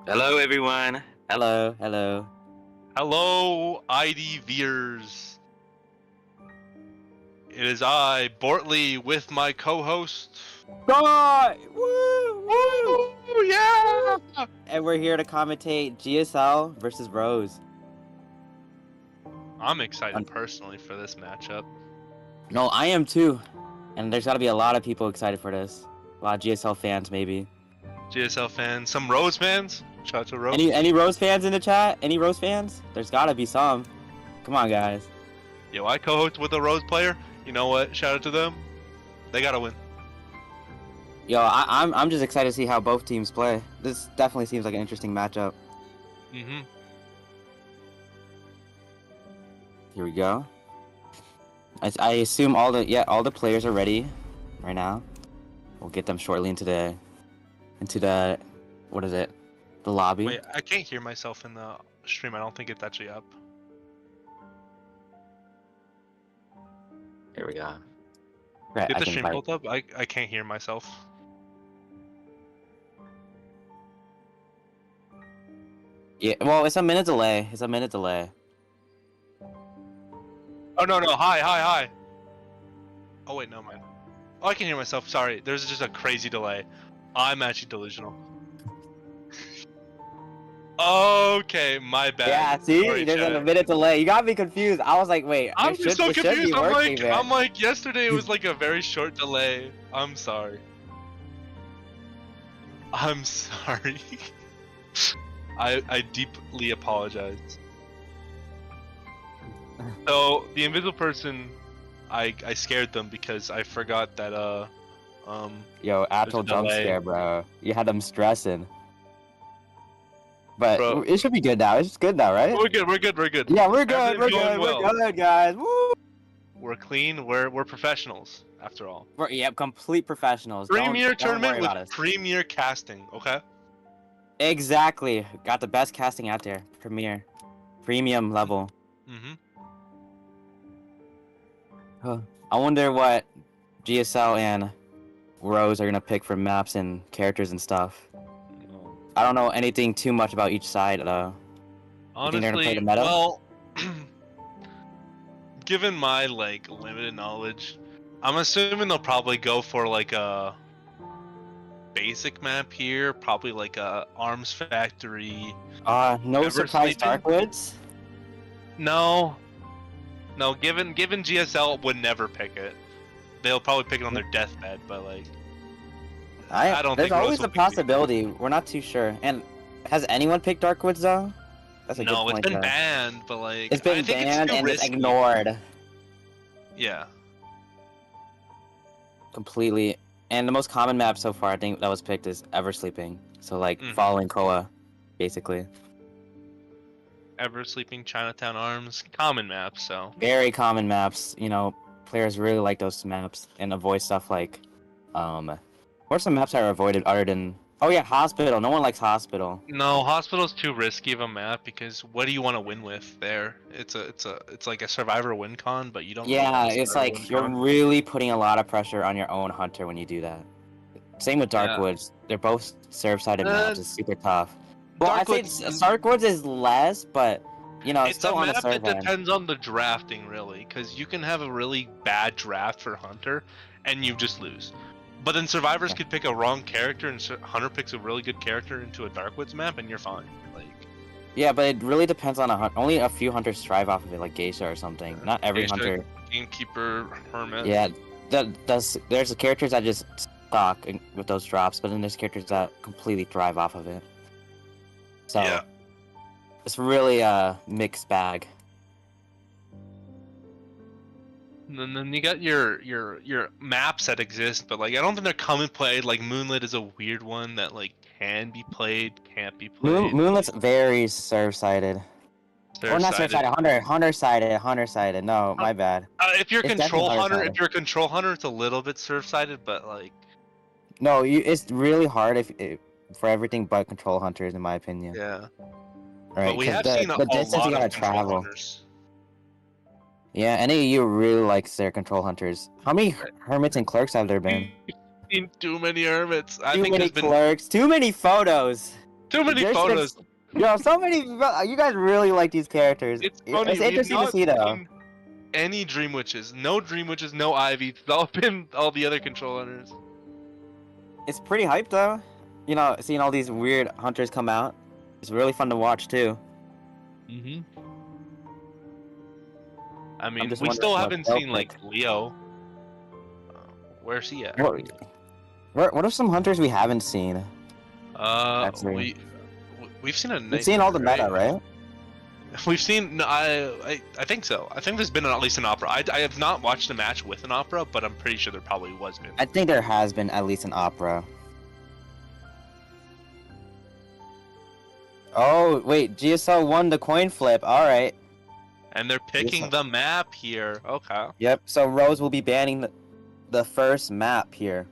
Hello, everyone. Hello, hello. Hello, IDVers. It is I, Bortley, with my co-host. God! Woo! Woo! Woo! Yeah! And we're here to commentate GSL versus Rose. I'm excited personally for this matchup. No, I am too. And there's got to be a lot of people excited for this. A lot of GSL fans, maybe. GSL fans, some Rose fans. Shout out to Rose. Any Rose fans in the chat? Any Rose fans? There's got to be some. Come on, guys. Yo, I co-host with a Rose player. You know what? Shout out to them. They gotta win. Yo, I'm just excited to see how both teams play. This definitely seems like an interesting matchup. Mm-hmm. Here we go. I assume all the players are ready right now. We'll get them shortly into the what is it? The lobby. Wait, I can't hear myself in the stream. I don't think it's actually up. Here we go. Get the stream pulled up. I can't hear myself. Yeah, well, it's a minute delay. It's a minute delay. Oh no! Hi. Oh wait, no mind. Oh, I can hear myself. Sorry, there's just a crazy delay. I'm actually delusional. Okay, my bad. Yeah, see, Sorry, there's chat. like a minute delay. You got me confused. I was like, wait, I'm just so it should confused. be working, man. I'm like, yesterday it was like a very short delay. I'm sorry. I'm sorry. I deeply apologize. So the invisible person, I scared them because I forgot that Yo, actual jump delay. scare, bro. You had them stressing. But Bro. it should be good now. It's just good now, right? We're good. Yeah, we're good. Everything's going well. We're good, guys. Woo! We're clean. We're professionals after all. Yep, complete professionals. Premier Don't tournament worry with about us. premier casting. Okay. Exactly. Got the best casting out there. Premium level. Mm-hmm. Huh. I wonder what GSL and Rose are gonna pick for maps and characters and stuff. I don't know anything too much about each side though. You think they're gonna play Honestly, the meta? well, given my like limited knowledge, I'm assuming they'll probably go for like a basic map here, probably like a Arms Factory. No Ever surprise sleeping? Darkwoods? No, given GSL would never pick it. They'll probably pick it on their deathbed, but like I don't There's think Rose always will a pick it. possibility. We're not too sure. And has anyone picked Darkwoods though? That's a good No, point. it's been though. banned, but like It's been I think banned it's too and it's risky. ignored Yeah. completely. And the most common map so far, I think that was picked is Ever Sleeping. So like following Koa, basically. Ever Sleeping, Chinatown Arms, common map, so. Very common maps. You know, players really like those maps and avoid stuff like, what are some maps that are avoided other than? Oh yeah, Hospital. No one likes Hospital. No, Hospital's too risky of a map because what do you want to win with there? It's like a survivor win con, but you don't. really Yeah, want a it's survivor like win you're con. really putting a lot of pressure on your own hunter when you do that. Same with Yeah. Darkwoods. They're both serve-sided maps. It's super tough. Well, I'd say Darkwoods- Darkwoods is less, but you know, It's still a on the map that serve end. depends on the drafting, really, because you can have a really bad draft for Hunter, and you just lose. But then survivors could pick a wrong character, and Hunter picks a really good character into a Darkwoods map, and you're fine. Like. Yeah, but it really depends on a hunt. Only a few hunters thrive off of it, like Geisha or something. Not every Geisha, hunter. Gamekeeper, Hermit. Yeah, there's characters that just suck with those drops, but then there's characters that completely thrive off of it. So Yeah. it's really a mixed bag. And then you got your maps that exist, but like I don't think they're common played. Like Moonlit is a weird one that like can be played, can't be played. Moonlight's very serve-sided. Or not serve-sided, hunter-sided. No, my bad. If you're It's control definitely hunter, hunter-sided. if you're a control hunter, it's a little bit serve-sided, but like. No, it's really hard for everything but control hunters, in my opinion. Yeah. Right, But we have the seen a distance lot you gotta of control travel. hunters. Yeah, any of you really likes their control hunters. How many hermits and clerks have there been? Seen too many hermits. I Too think many there's been clerks, too many photos. Too many photos. Yo, so many. You guys really like these characters. It's funny. It's interesting to see though. Any Dream Witches, no Dream Witches, no Ivy. It's all been all the other control hunters. It's pretty hype though. You know, seeing all these weird hunters come out. It's really fun to watch too. Mhm. I mean, we still haven't seen like Leo. Where's he at? What are some hunters we haven't seen? We've seen a. We've seen all the meta, right? We've seen. I think so. I think there's been at least an opera. I have not watched a match with an opera, but I'm pretty sure there probably was been. I think there has been at least an opera. Oh wait, GSL won the coin flip. All right. And they're picking the map here. Okay. Yep. So Rose will be banning the first map here.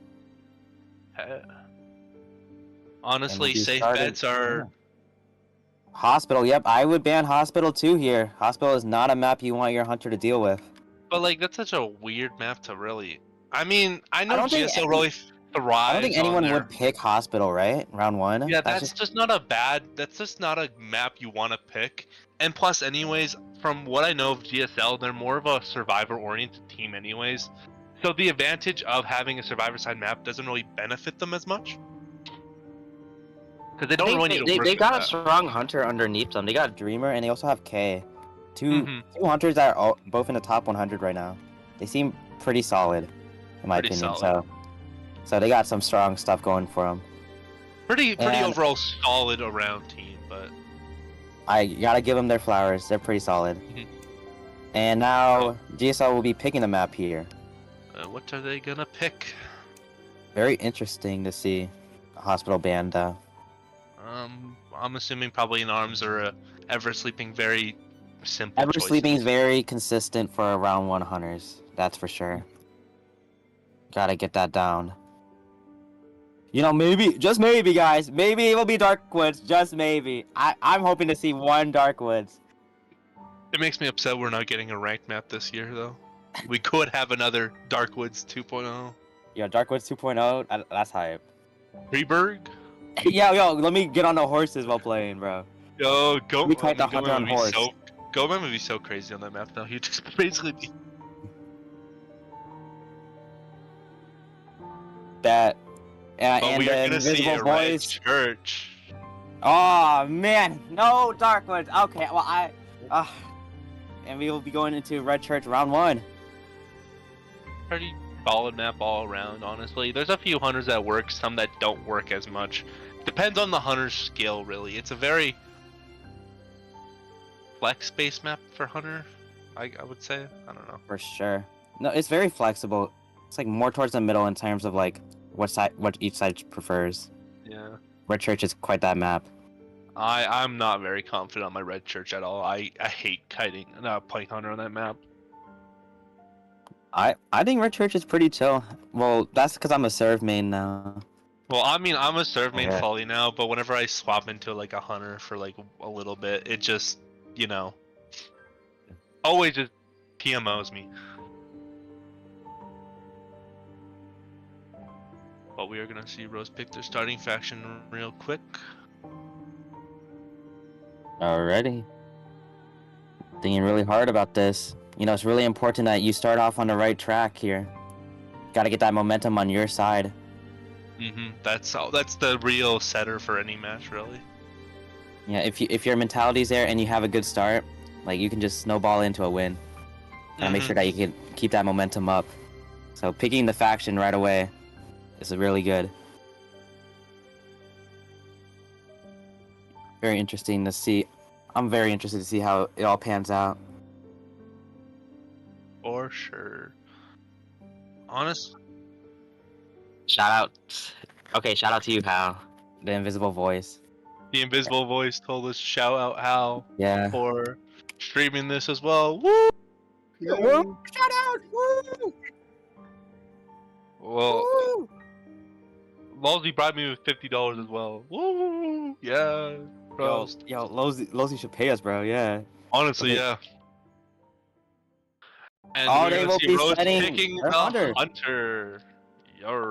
Honestly, safe bets are. Hospital. Yep, I would ban Hospital too here. Hospital is not a map you want your hunter to deal with. But like, that's such a weird map to really. I mean, I know GSL really thrives. I don't think anyone would pick Hospital, right? Round 1. Yeah, that's just not a bad. That's just not a map you want to pick. And plus, anyways, from what I know of GSL, they're more of a survivor-oriented team, anyways. So the advantage of having a survivor side map doesn't really benefit them as much. Because they don't really need to work. They got a strong hunter underneath them. They got Dreamer and they also have K. Two hunters that are both in the top 100 right now. They seem pretty solid, in my opinion. So they got some strong stuff going for them. Pretty overall solid around team, but I gotta give them their flowers. They're pretty solid. And now GSL will be picking the map here. What are they gonna pick? Very interesting to see a Hospital band though. I'm assuming probably in arms or a Ever Sleeping, very simple. Ever Sleeping is very consistent for round 1 hunters. That's for sure. Gotta get that down. You know, maybe, just maybe, guys. Maybe it will be Darkwoods. Just maybe. I'm hoping to see one Darkwoods. It makes me upset we're not getting a ranked map this year, though. We could have another Darkwoods 2.0. Yeah, Darkwoods 2.0. That's hype. Freeburg? Yo, let me get on the horses while playing, bro. Yo, we fight the hunter on horse. Goman would be so crazy on that map now. He'd just basically be... That... but and we are gonna see a red voice. church. Oh, man. No Darkwoods. Okay, well, and we will be going into Red Church round 1. Pretty solid map all around, honestly. There's a few hunters that work, some that don't work as much. Depends on the hunter's skill, really. It's a very flex-based map for hunter, I would say. I don't know. For sure. No, it's very flexible. It's like more towards the middle in terms of like what each side prefers. Yeah. Red Church is quite that map. I'm not very confident on my Red Church at all. I hate playing hunter on that map. I think Red Church is pretty chill. Well, that's because I'm a serve main now. Well, I mean, I'm a serve main fully now, but whenever I swap into like a hunter for like a little bit, it just, you know, always just PMOs me. But we are gonna see Rose pick their starting faction real quick. Alrighty. Thinking really hard about this. You know, it's really important that you start off on the right track here. Gotta get that momentum on your side. That's the real setter for any match, really. Yeah, if your mentality's there and you have a good start, like you can just snowball into a win. And make sure that you can keep that momentum up. So picking the faction right away is really good. Very interesting to see. I'm very interested to see how it all pans out. For sure. Honest. Shout out to you, Hal. The invisible voice. The invisible voice told us shout out Hal for streaming this as well. Woo! Woo! Shout out! Woo! Well, Losey bribed me with $50 as well. Woo! Yeah. Bro. Yo, Losey should pay us, bro. Yeah. Honestly, yeah. And they will be picking the hunter.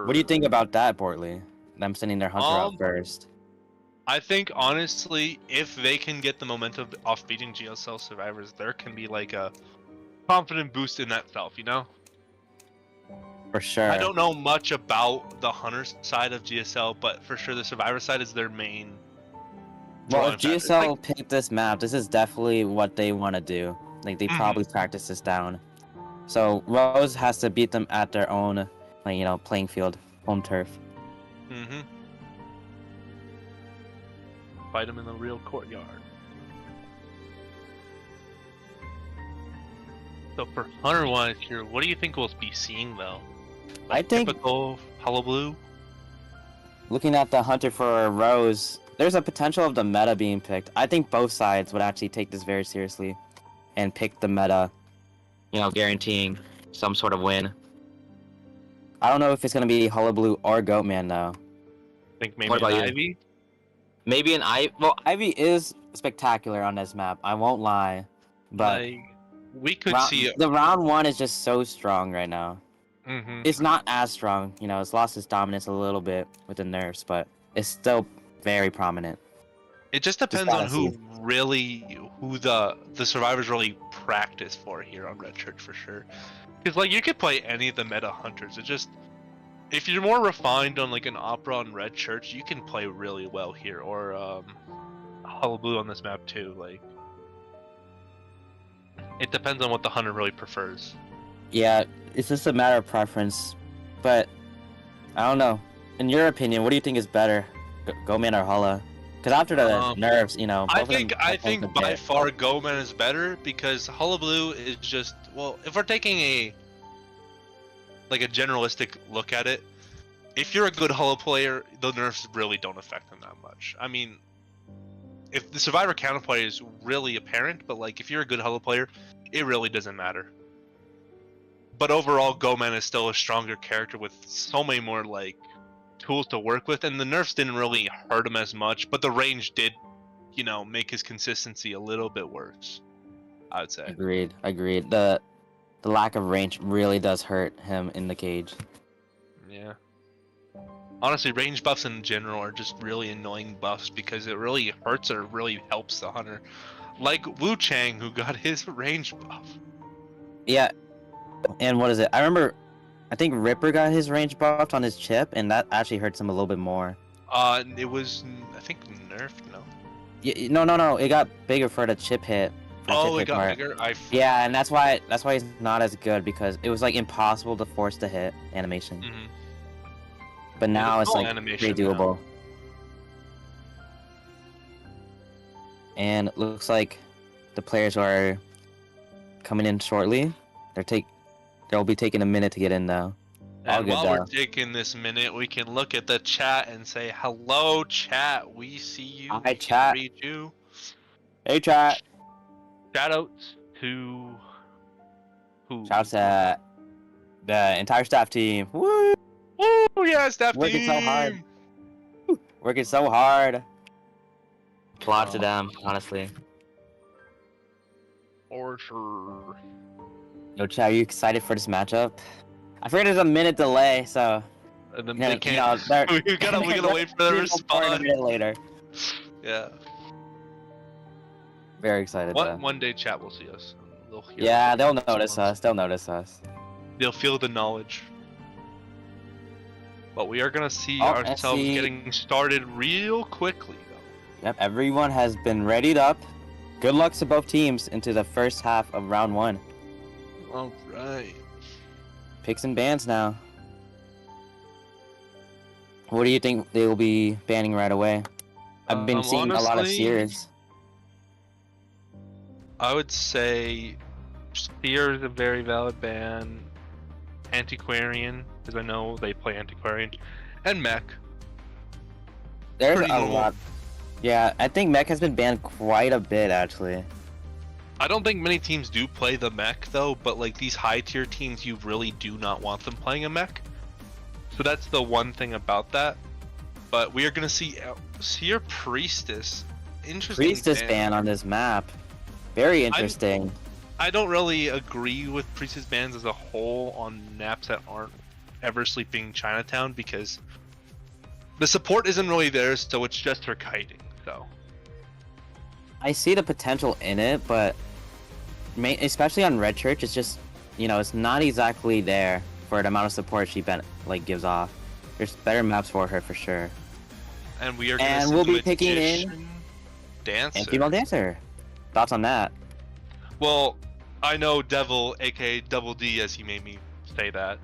What do you think about that, Bortley? Them sending their hunter out first. I think honestly, if they can get the momentum off beating GSL survivors, there can be like a confident boost in that self, you know? For sure. I don't know much about the Hunter side of GSL, but for sure the survivor side is their main. Well, if drawing factor. GSL picked this map, this is definitely what they want to do. Like, they Mhm. probably practice this down. So Rose has to beat them at their own, like, you know, playing field, home turf. Mm-hmm. Fight them in the real courtyard. So for Hunter wise here, what do you think we'll be seeing though? I think, typical Hullabaloo. looking at the Hunter for Rose, there's a potential of the meta being picked. I think both sides would actually take this very seriously and pick the meta, you know, guaranteeing some sort of win. I don't know if it's going to be Hullabaloo or Goatman, though. Think maybe What an about you? Ivy? Maybe an Ivy. Well, Ivy is spectacular on this map. I won't lie. But Like, we could see it. the round 1 is just so strong right now. Mm-hmm. It's not as strong. You know, it's lost its dominance a little bit with the nerfs, but it's still very prominent. It just depends on who the survivors really practice for here on Red Church for sure. Because like you could play any of the meta hunters. It just if you're more refined on like an Opera on Red Church, you can play really well here. Or Hullabaloo on this map too. Like it depends on what the hunter really prefers. Yeah, it's just a matter of preference. But I don't know. In your opinion, what do you think is better, Goatman or Hulla? Because after the nerfs, you know, I think by far Goatman is better because Hullabaloo is just if we're taking a generalistic look at it, if you're a good Hulla player, the nerfs really don't affect them that much. I mean, if the survivor counterplay is really apparent, but like if you're a good Hulla player, it really doesn't matter. But overall, Goatman is still a stronger character with so many more like tools to work with, and the nerfs didn't really hurt him as much, but the range did, you know, make his consistency a little bit worse, I would say. Agreed. The lack of range really does hurt him in the cage. Yeah. Honestly, range buffs in general are just really annoying buffs because it really hurts or really helps the hunter. Like Wu Chang, who got his range buff. Yeah. And what is it? I think Ripper got his range buffed on his chip, and that actually hurts him a little bit more. It was, I think, nerfed, no? Yeah, no. It got bigger for the chip hit. Oh, it got bigger? Yeah, and that's why he's not as good, because it was like impossible to force the hit animation. Mm-hmm. But now it's like pretty doable. And it looks like the players are coming in shortly. They'll be taking a minute to get in though. And while we're taking this minute, we can look at the chat and say, hello, chat. We see you. Hi, chat. Read you. Hey, chat. Shoutouts to who? Shouts to the entire staff team. Woo! Woo! Yeah, staff Working team. so hard. Working so hard. Applaud to them, honestly. For sure. Yo, chat, are you excited for this matchup? I figured there's a minute delay, so And then you know, they can't. We gotta wait for the response. A minute later. Yeah. Very excited. One day, chat will see us. They'll notice us. They'll notice us. They'll feel the knowledge. But we are gonna see ourselves getting started real quickly, though. Yep, everyone has been readied up. Good luck to both teams into the first half of round 1. All right. Picks and bans now. What do you think they will be banning right away? I've been seeing honestly, a lot of Sears. I would say Seer is a very valid ban. Antiquarian, because I know they play Antiquarian, and Mech. There's a lot. Yeah, I think Mech has been banned quite a bit, actually. I don't think many teams do play the Mech, though, but like these high tier teams, you really do not want them playing a Mech. So that's the one thing about that. But we are going to see Seer Priestess. Interesting. Priestess ban on this map. Very interesting. I don't really agree with Priestess bans as a whole on maps that aren't ever sleeping Chinatown, because The support isn't really there, so it's just her kiting. So I see the potential in it, but especially on Red Church, it's just, you know, it's not exactly there for the amount of support she gives off. There's better maps for her for sure. And we'll be picking in Dancer. And female dancer. Thoughts on that? Well, I know Devil, aka Double D, as he made me say that,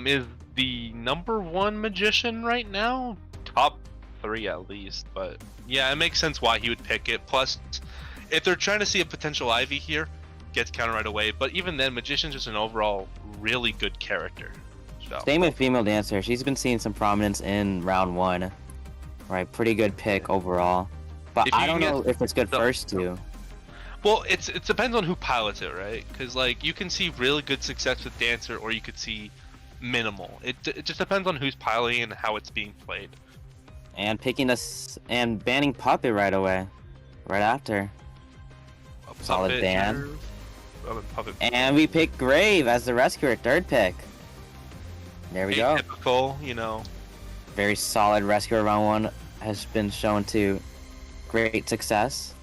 is the #1 magician right now, top 3 at least. But yeah, it makes sense why he would pick it. Plus, if they're trying to see a potential Ivy here, gets counter right away. But even then, magician's just an overall really good character. So. Same with female dancer. She's been seeing some prominence in round 1. Right, pretty good pick overall. But I don't know if it's good first two. Well, it depends on who pilots it, right? Because like you can see really good success with dancer, or you could see minimal. It just depends on who's piloting and how it's being played. And picking us and banning puppet right away, right after. Solid ban. And we pick Grave as the rescuer, 3rd pick. There we go. Typical, you know. Very solid rescuer. Round 1 has been shown to great success.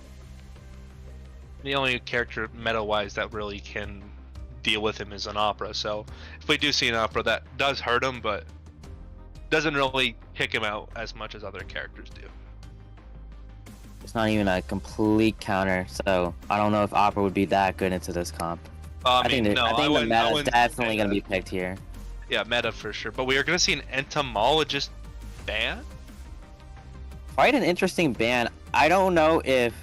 The only character meta-wise that really can deal with him is an Opera. So if we do see an Opera, that does hurt him, but doesn't really kick him out as much as other characters do. It's not even a complete counter, so I don't know if Opera would be that good into this comp. I think the meta is definitely going to be picked here. Yeah, meta for sure. But we are going to see an entomologist ban? Quite an interesting ban. I don't know if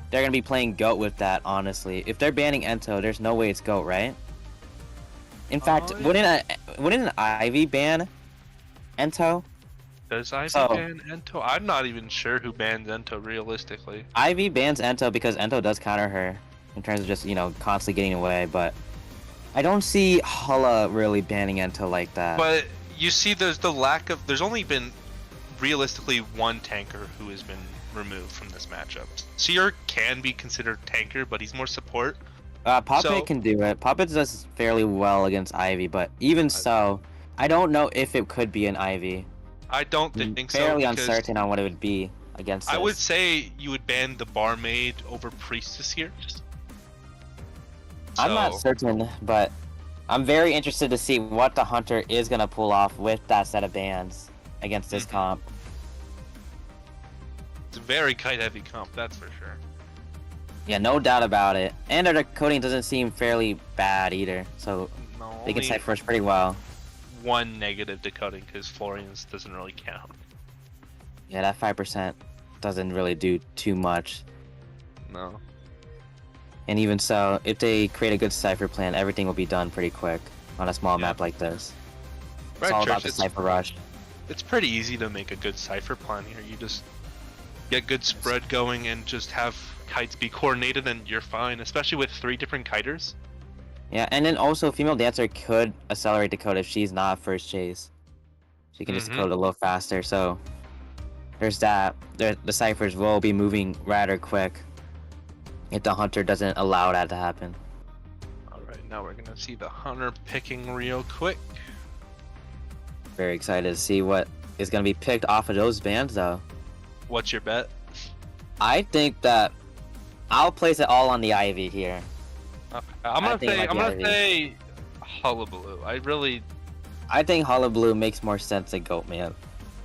they're going to be playing GOAT with that, honestly. If they're banning Ento, there's no way it's GOAT, right? In fact, wouldn't an Ivy ban Ento? Does Ivy ban Ento? I'm not even sure who bans Ento realistically. Ivy bans Ento because Ento does counter her in terms of just, you know, constantly getting away, but I don't see Hala really banning Ento like that. But you see there's only been realistically one tanker who has been removed from this matchup. Seer can be considered tanker, but he's more support. Puppet can do it. Puppet does fairly well against Ivy, but even so, I don't know if it could be an Ivy. I don't think so. Fairly uncertain on what it would be against this. I would say you would ban the barmaid over priestess here. I'm not certain, but I'm very interested to see what the hunter is gonna pull off with that set of bans against this comp. It's a very kite heavy comp, that's for sure. Yeah, no doubt about it. And their decoding doesn't seem fairly bad either, so they can cypher us pretty well. One negative decoding because Florian's doesn't really count. Yeah, that 5% doesn't really do too much. No. And even so, if they create a good cipher plan, everything will be done pretty quick on a small map like this. It's all about the cipher rush. It's pretty easy to make a good cipher plan here. You just get good spread going and just have kites be coordinated and you're fine, especially with 3 different kiters. Yeah, and then also female dancer could accelerate decode if she's not first chase. She can just decode a little faster, so there's that. The ciphers will be moving rather quick if the hunter doesn't allow that to happen. Alright, now we're gonna see the hunter picking real quick. Very excited to see what is gonna be picked off of those bans though. What's your bet? I think that I'll place it all on the Ivy here. Okay. I'm gonna say Hullabaloo. I think Hullabaloo makes more sense than Goatman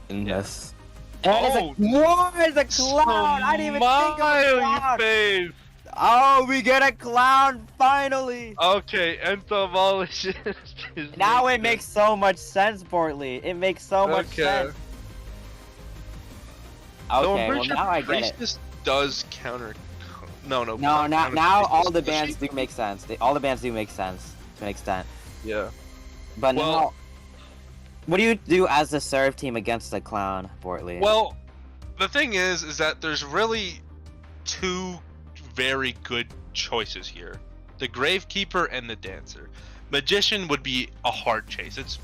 in this. And it's a clown! I didn't even think of clown! Oh, we get a clown finally! Okay, entomologist. Now it makes so much sense, Portly. It makes so much sense. Okay, well now I get it. Does counter. No. Now all the bands do make sense. All the bands do make sense to an extent. Yeah. But now, what do you do as the serve team against the clown, Portly? Well, the thing is that there's really 2 very good choices here: the Gravekeeper and the Dancer. Magician would be a hard chase. It's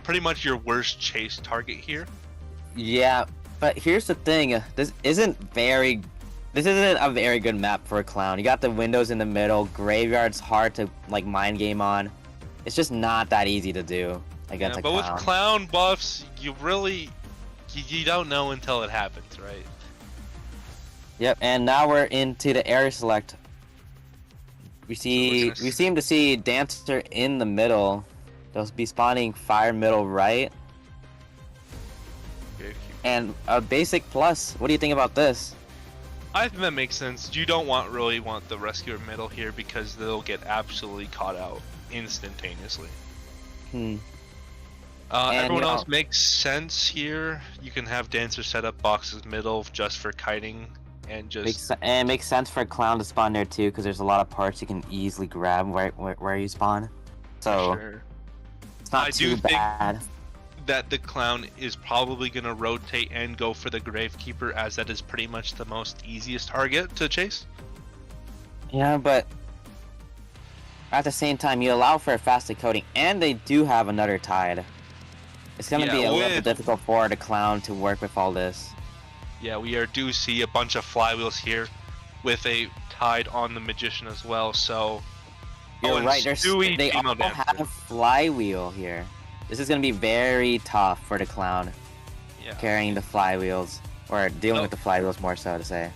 pretty much your worst chase target here. Yeah, but here's the thing: this isn't a very good map for a clown. You got the windows in the middle. Graveyard's hard to mind game on. It's just not that easy to do against a clown. But with clown buffs, you really You don't know until it happens, right? Yep, and now we're into the area select. We seem to see Dancer in the middle. They'll be spawning Fire middle right. And a basic plus. What do you think about this? I think that makes sense. You don't really want the Rescuer middle here because they'll get absolutely caught out instantaneously. Everyone else makes sense here. You can have Dancer set up boxes middle just for kiting and just... And it makes sense for a Clown to spawn there too because there's a lot of parts you can easily grab where you spawn. So sure. It's not too bad. That the Clown is probably going to rotate and go for the Gravekeeper, as that is pretty much the most easiest target to chase. Yeah, but at the same time, you allow for a fast decoding, and they do have another Tide. It's going to be a little bit difficult for the Clown to work with all this. Yeah, we do see a bunch of flywheels here with a Tide on the Magician as well, so... You're right, they all have flywheel here. This is going to be very tough for the Clown, carrying the flywheels, or dealing with the flywheels more so to say.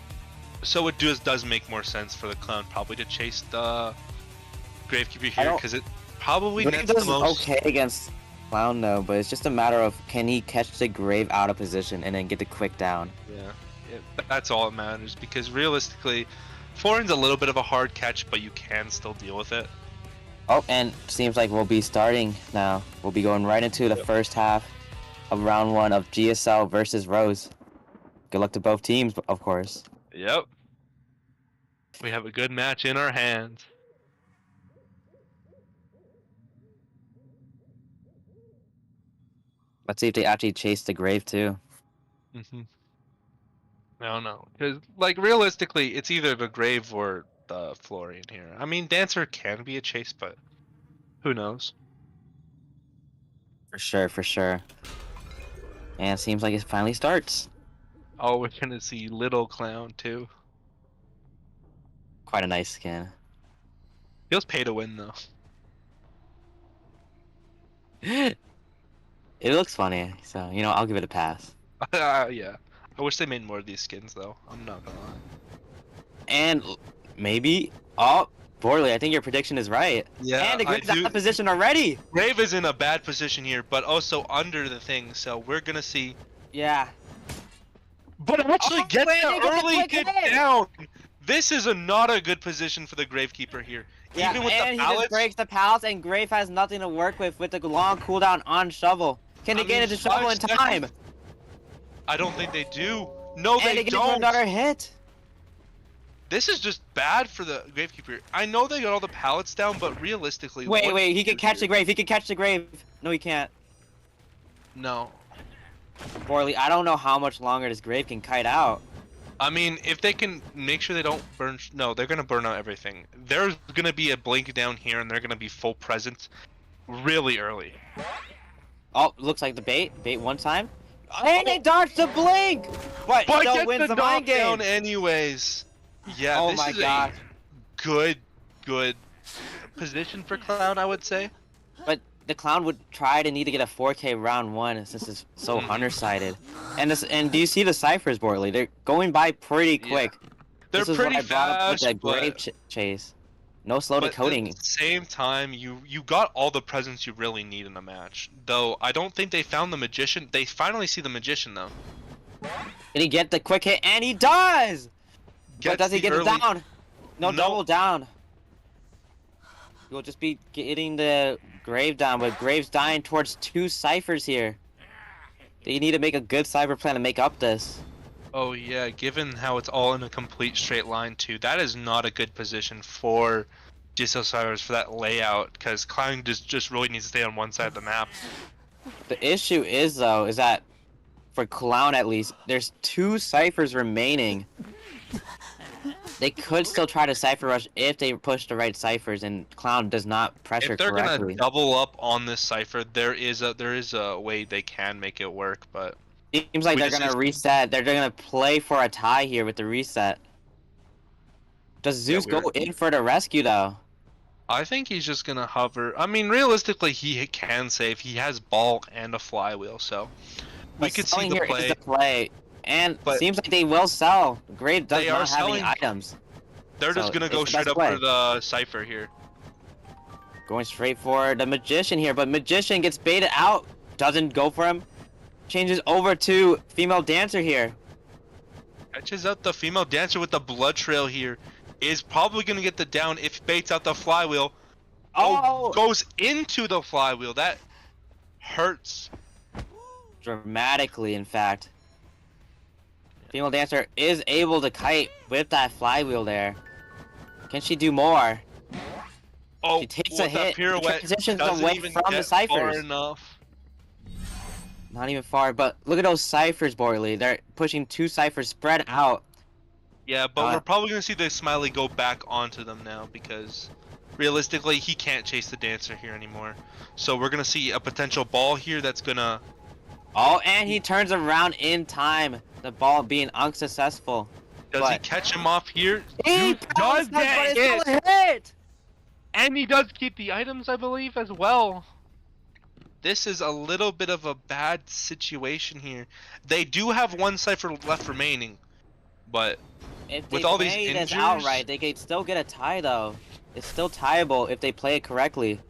So it does make more sense for the Clown probably to chase the Gravekeeper here, because it probably nets the most... okay against Clown though, but it's just a matter of can he catch the Grave out of position and then get the quick down. Yeah, that's all that matters, because realistically, Florin's a little bit of a hard catch, but you can still deal with it. Oh, and seems like we'll be starting now. We'll be going right into the first half of round 1 of GSL versus Rose. Good luck to both teams, of course. Yep. We have a good match in our hands. Let's see if they actually chase the Grave too. I don't know, because like realistically, it's either the Grave or the Florian here. I mean, Dancer can be a chase, but who knows? For sure, for sure. And it seems like it finally starts. Oh, we're gonna see Little Clown too. Quite a nice skin. Feels pay to win though. It looks funny, so you know I'll give it a pass. Yeah, I wish they made more of these skins though. I'm not gonna lie. And maybe, oh, Borley, I think your prediction is right. Yeah, and the Grave's out of position already. Grave is in a bad position here, but also under the thing, so we're gonna see. Yeah. But actually get the early get down. This is not a good position for the Gravekeeper here. Yeah, even with and the he just breaks the pallets, and Grave has nothing to work with the long cooldown on Shovel. Can they get into Shovel in time? I don't think they do. No, and they don't. Another hit. This is just bad for the Gravekeeper. I know they got all the pallets down, but realistically... Wait, he can catch the Grave. He can catch the Grave. No, he can't. No. Borley, I don't know how much longer this Grave can kite out. I mean, if they can make sure they don't burn... No, they're going to burn out everything. There's going to be a blink down here, and they're going to be full presence really early. Oh, looks like the bait. Bait one time. And they dodged the blink! But still wins the mind game. Anyways. Yeah, oh this my is God. a good position for Clown, I would say. But the Clown would need to get a 4K round 1 since it's so Hunter-sided. And do you see the ciphers, Borley? They're going by pretty quick. Yeah. They're pretty fast, with that Grave chase. No slow decoding. At the same time, you got all the presence you really need in a match. Though I don't think they found the Magician. They finally see the Magician though. Did he get the quick hit? And he does! But does he get it down? No, double down. You'll just be getting the Grave down, but Grave's dying towards 2 ciphers here. They need to make a good cipher plan to make up this. Oh yeah, given how it's all in a complete straight line too, that is not a good position for GSL ciphers for that layout, because Clown just really needs to stay on one side of the map. The issue is though, is that for Clown at least, there's 2 ciphers remaining. They could still try to cipher rush if they push the right ciphers, and Clown does not pressure correctly. If they're gonna double up on this cipher, there is a way they can make it work, but it seems like they're gonna reset. They're gonna play for a tie here with the reset. Does Zeus go in for the rescue though? I think he's just gonna hover. I mean, realistically, he can save. He has ball and a flywheel, so We could see selling the here play. is the play, and But seems like they will sell. Grave does they not are have any selling. items. They're So just gonna it's go the straight best up play. for the Cypher here. Going straight for the Magician here, but Magician gets baited out. Doesn't go for him. Changes over to Female Dancer here. Catches out the Female Dancer with the blood trail here. Is probably gonna get the down if baits out the flywheel. Oh, goes into the flywheel. That hurts. Dramatically, in fact. Female Dancer is able to kite with that flywheel there. Can she do more? Oh, she takes a hit. Pirouette Transitions doesn't away even from get the ciphers. far enough. Not even far, but look at those ciphers, Borley. They're pushing 2 ciphers spread out. Yeah, but we're probably gonna see the Smiley go back onto them now because realistically he can't chase the Dancer here anymore. So we're gonna see a potential ball here that's gonna. Oh, and he turns around in time. The ball being unsuccessful. Does he catch him off here? He does get hit. And he does keep the items, I believe, as well. This is a little bit of a bad situation here. They do have 1 cipher left remaining, but if with all these injuries, outright, they could still get a tie though. It's still tieable if they play it correctly.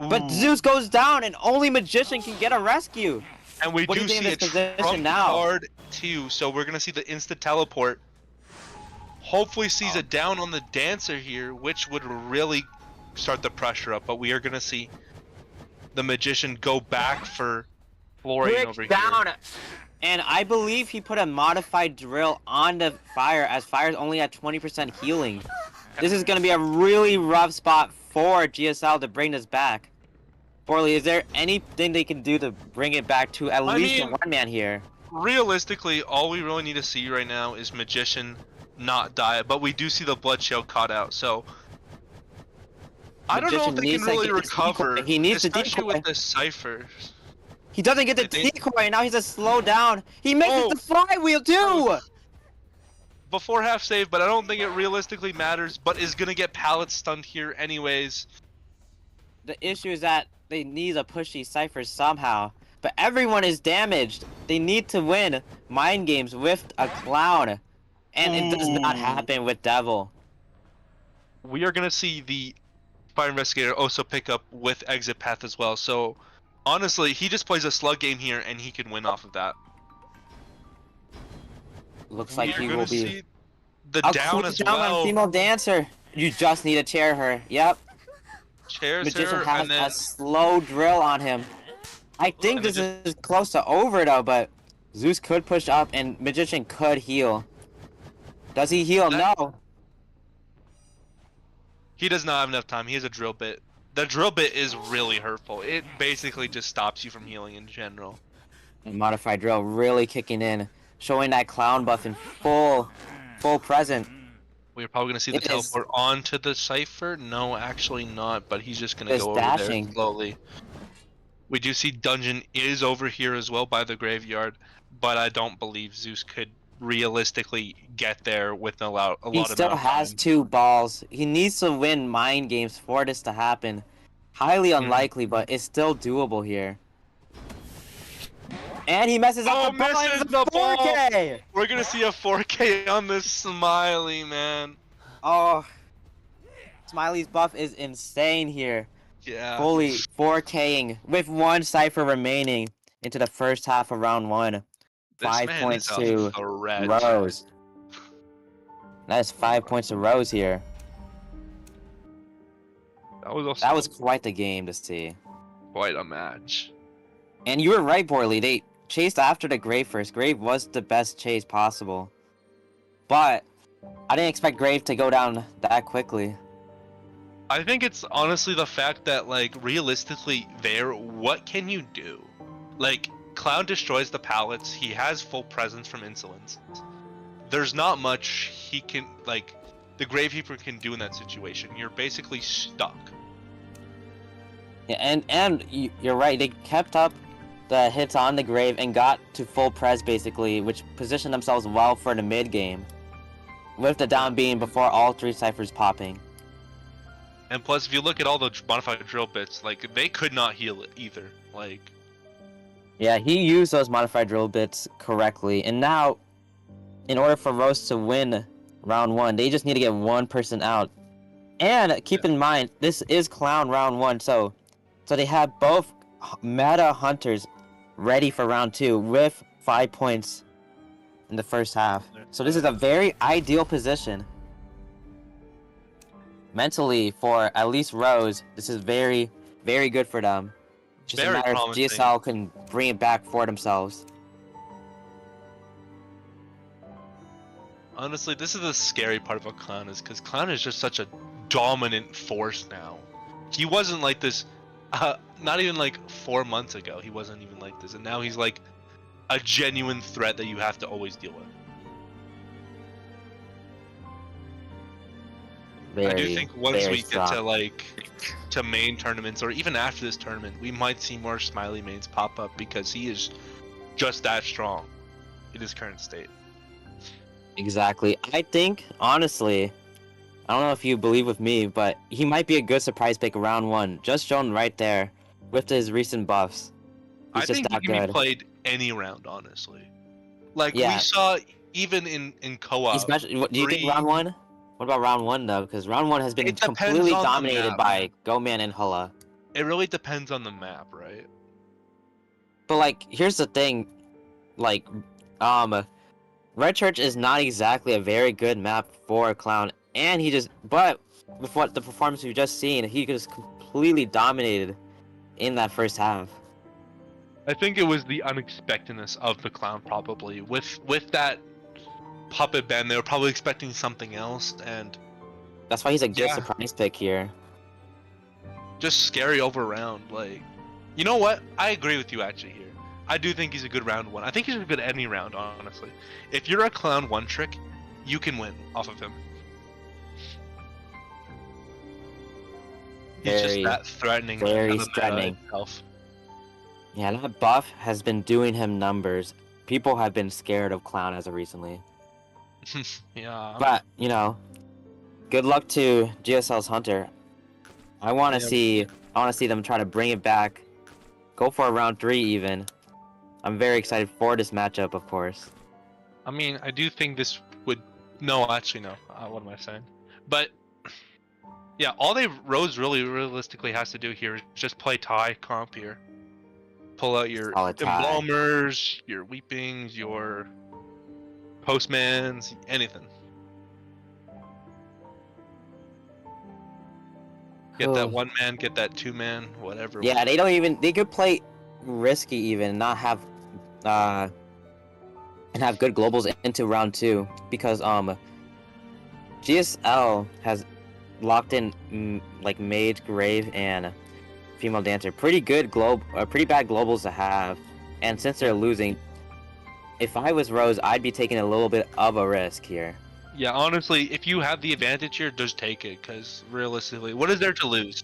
Ooh. But Zeus goes down, and only Magician can get a rescue. And we what do see a trump card too, so we're gonna see the insta teleport. Hopefully sees a down on the Dancer here, which would really start the pressure up. But we are gonna see the Magician go back for Florian over here. And I believe he put a modified drill on the Fire, as Fire's only at 20% healing. This is gonna be a really rough spot for GSL to bring this back. Borley, is there anything they can do to bring it back to at least a 1-man here? Realistically, all we really need to see right now is Magician not die, but we do see the blood shell caught out, so I don't know if they can really recover. He needs especially to with the ciphers. He doesn't get the decoy, now he's a slow down. He misses the flywheel too! Before half save, but I don't think it realistically matters, but is gonna get pallet stunned here anyways. The issue is that they need to push these ciphers somehow, but everyone is damaged. They need to win mind games with a clown, and it does not happen with Devil. We are gonna see the Fire Investigator also pick up with Exit Path as well, so honestly, he just plays a slug game here and he can win off of that. Looks like he will be see the down as well. On Female Dancer. You just need to chair her. Yep. Chairs Magician her, has and then a slow drill on him. I think this is close to over though, but Zeus could push up and Magician could heal. Does he heal? No. He does not have enough time. He has a drill bit. The drill bit is really hurtful. It basically just stops you from healing in general. And modified drill really kicking in, showing that clown buff in full present. We're probably gonna see the teleport onto the cipher. No, actually not. But he's just gonna go over there slowly. We do see Dungeon is over here as well by the graveyard, but I don't believe Zeus could realistically get there with a lot of time. He still has 2 balls. He needs to win mind games for this to happen. Highly unlikely, but it's still doable here. And he messes up the ball. Misses the 4K! Ball. We're gonna see a 4K on this Smiley, man. Oh, Smiley's buff is insane here. Yeah. Fully 4King with 1 cipher remaining into the first half of round 1. 5 points to Rose. That is 5 points to Rose here. That was quite the game to see. Quite a match. And you were right, Borley. They chased after the Grave first. Grave was the best chase possible. But I didn't expect Grave to go down that quickly. I think it's honestly the fact that, like, realistically there, what can you do? Like, Clown destroys the pallets. He has full presence from Insolence. There's not much he can, like, the Gravekeeper can do in that situation. You're basically stuck. Yeah, and you're right. They kept up the hits on the Grave and got to full pres basically, which positioned themselves well for the mid game, with the down being before all 3 ciphers popping. And plus, if you look at all the modified drill bits, like, they could not heal it either. Like, Yeah, he used those modified drill bits correctly, and now, in order for Rose to win round 1, they just need to get one person out. And keep in mind, this is Clown round 1, so they have both meta hunters ready for round 2 with 5 points in the first half. So this is a very ideal position mentally for at least Rose. This is very, very good for them. Just Very a matter promising. if GSL can bring it back for themselves. Honestly, this is the scary part about Clown, is because Clown is just such a dominant force now. He wasn't like this, not even like 4 months ago. He wasn't even like this, and now he's like a genuine threat that you have to always deal with. I do think once we get to main tournaments, or even after this tournament, we might see more Smiley mains pop up, because he is just that strong in his current state. Exactly. I think, honestly, I don't know if you believe with me, but he might be a good surprise pick round 1, just shown right there with his recent buffs. He's I just think that he can good. be played any round, honestly. Like Yeah. we saw even in co-op. Especially, do you think round 1? What about round 1 though? Because round 1 has been It depends completely on the dominated map, by man. Goman and Hula. It really depends on the map, right? But like, here's the thing, like, Red Church is not exactly a very good map for Clown, and but with what the performance we've just seen, he just completely dominated in that first half. I think it was the unexpectedness of the Clown, probably. With that puppet band, they were probably expecting something else, and That's why he's a good surprise pick here. just scary over round. Like, you know what? I agree with you actually here. I do think he's a good round 1. I think he's a good any round, honestly. If you're a Clown 1 trick, you can win off of him. He's just that threatening. Very threatening. Yeah, that buff has been doing him numbers. People have been scared of Clown as of recently. Yeah. But, you know, good luck to GSL's Hunter. I want to see them try to bring it back. Go for a round 3 even. I'm very excited for this matchup, of course. I mean, I do think this would... No, actually, no. What am I saying? But, yeah, all Rose really realistically has to do here is just play tie comp here. Pull out your Embalmers, your Weepings, your Postmans, anything. Get that 1-man, get that 2-man, whatever. Yeah, they could play risky even, and not have and have good globals into round 2, because GSL has locked in like Mage, Grave, and Female Dancer. Pretty bad globals to have, and since they're losing, if I was Rose, I'd be taking a little bit of a risk here. Yeah, honestly, if you have the advantage here, just take it, because realistically, what is there to lose?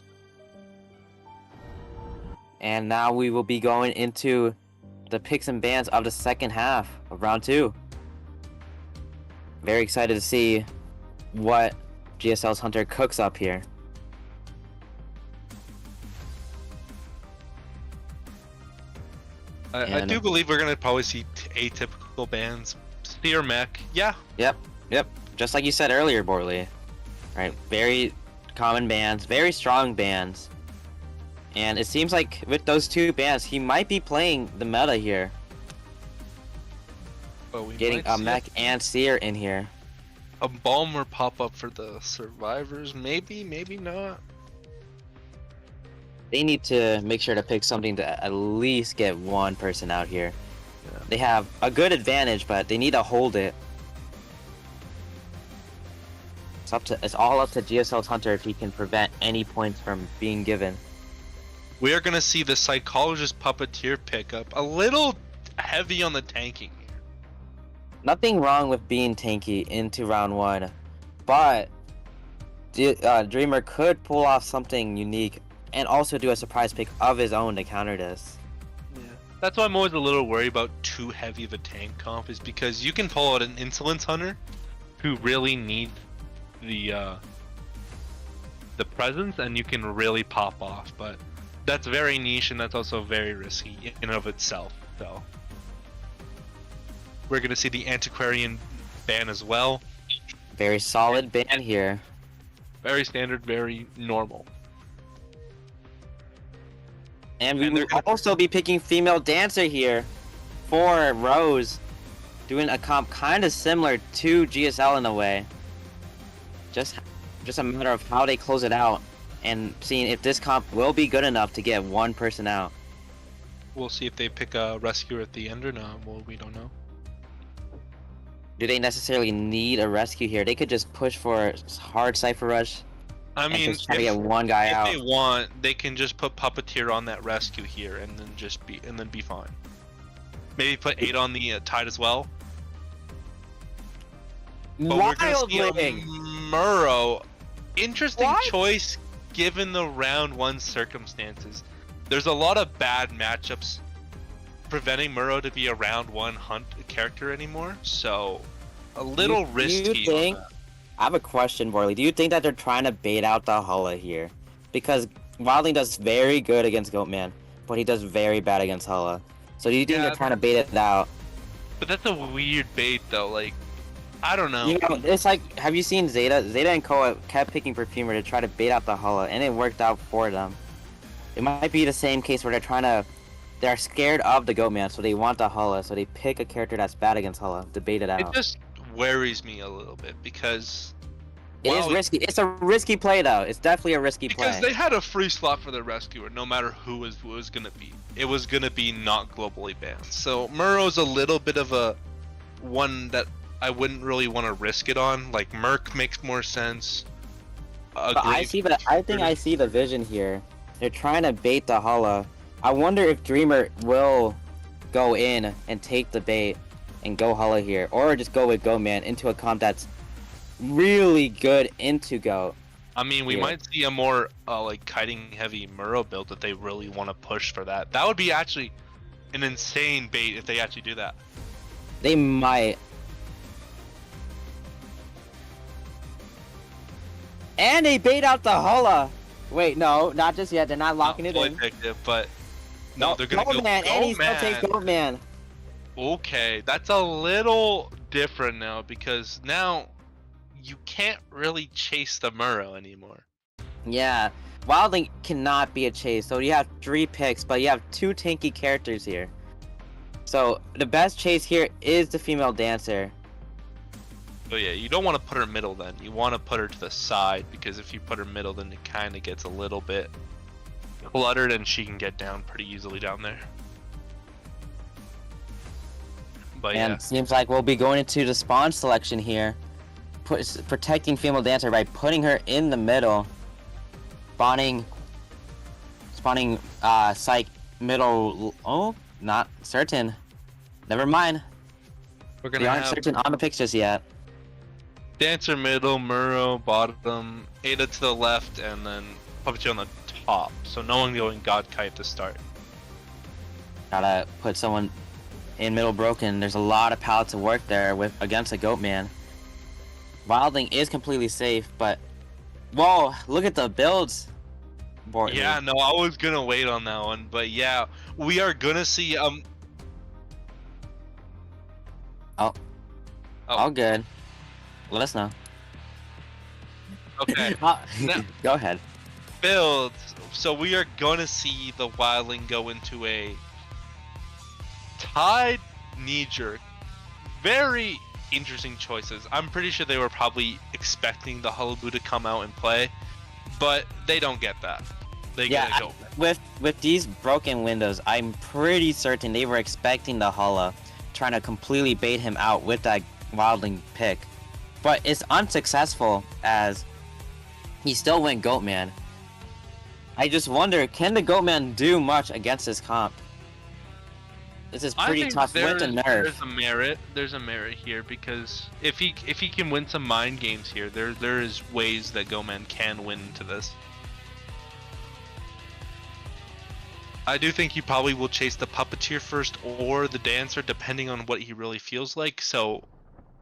And now we will be going into the picks and bans of the second half of round 2. Very excited to see what GSL's Hunter cooks up here. I do believe we're going to probably see atypical bans. Spear Mech, yeah. Yep. Just like you said earlier, Borley. Right, very common bans, very strong bans. And it seems like with those 2 bans, he might be playing the meta here. Getting a Mech and Seer in here. A Balmer pop up for the survivors, maybe not. They need to make sure to pick something to at least get one person out here. Yeah. They have a good advantage, but they need to hold it. It's all up to GSL's Hunter if he can prevent any points from being given. We are gonna see the Psychologist Puppeteer pickup a little heavy on the tanking. Nothing wrong with being tanky into round 1, but Dreamer could pull off something unique and also do a surprise pick of his own to counter this. Yeah. That's why I'm always a little worried about too heavy of a tank comp, is because you can pull out an Insolence Hunter who really needs the presence, and you can really pop off. But That's very niche, and that's also very risky in and of itself, though. We're gonna see the Antiquarian ban as well. Very solid ban here. Very standard, very normal. And we will also be picking female dancer here for Rose, doing a comp kind of similar to GSL in a way. Just a matter of how they close it out and seeing if this comp will be good enough to get one person out. We'll see if they pick a rescuer at the end or not. Well, we don't know. Do they necessarily need a rescue here? They could just push for a hard Cypher Rush. I mean, just try to get one guy out. If they want, they can just put Puppeteer on that rescue here, and then be fine. Maybe put 8 on the Tide as well. But we're gonna see Murrow. Interesting choice given the round 1 circumstances. There's a lot of bad matchups preventing Murrow to be a round 1 hunt character anymore, so a little risky. I have a question, Borley. Do you think that they're trying to bait out the Hulla here? Because Wildling does very good against Goatman, but he does very bad against Hulla. So do you think they're trying to bait it out? But that's a weird bait, though. Like, I don't know. You know, it's like, have you seen Zeta? Zeta and Koa kept picking Perfumer to try to bait out the Hulla, and it worked out for them. It might be the same case where they're scared of the Goatman, so they want the Hulla, so they pick a character that's bad against Hulla to bait it out. It just worries me a little bit because it is risky. It's a risky play, though. It's definitely a risky play. Because they had a free slot for their rescuer, no matter who it was gonna be. It was gonna be not globally banned. So Murrow's a little bit of a one that I wouldn't really want to risk it on. Like Merc makes more sense. But I think I see the vision here. They're trying to bait the Hulla. I wonder if Dreamer will go in and take the bait and go Hulla here, or just go with Goatman into a comp that's really good into Goat. I mean, we might see a more like kiting heavy Murrow build that they really want to push for that. That would be actually an insane bait if they actually do that. They might. And they bait out the Hulla. Wait, no, not just yet. They're not locking it in. But no, they're gonna go Goatman, and he still takes Goatman. Okay, that's a little different now because now you can't really chase the Murrow anymore. Yeah, Wildling cannot be a chase. So you have 3 picks, but you have 2 tanky characters here. So the best chase here is the female dancer. So yeah, you don't want to put her middle then. You want to put her to the side because if you put her middle, then it kind of gets a little bit cluttered and she can get down pretty easily down there. But and yeah, seems like we'll be going into the spawn selection here. Protecting female dancer by putting her in the middle. Spawning psych middle. Oh, not certain. Never mind. we aren't certain on the picks just yet. Dancer middle, Murrow bottom, Ada to the left, and then Puppeteer on the top. So no one going God Kite to start. Gotta put someone in middle broken. There's a lot of pallets to work there against a Goatman. Wildling is completely safe, but whoa, look at the builds. Yeah, no, I was gonna wait on that one, but yeah, we are gonna see all good. Let us know. Okay. Now, go ahead. Builds. So we are gonna see the Wildling go into a Tide knee-jerk. Very interesting choices. I'm pretty sure they were probably expecting the Hullabu to come out and play, but they don't get that. They get a Goatman. With these broken windows, I'm pretty certain they were expecting the Hulla, trying to completely bait him out with that Wildling pick, but it's unsuccessful as he still went Goatman. I just wonder, can the Goatman do much against this comp? This is pretty tough win to nerf. There's a merit here because if he can win some mind games here, there is ways that Goatman can win into this. I do think he probably will chase the Puppeteer first or the Dancer, depending on what he really feels like. So,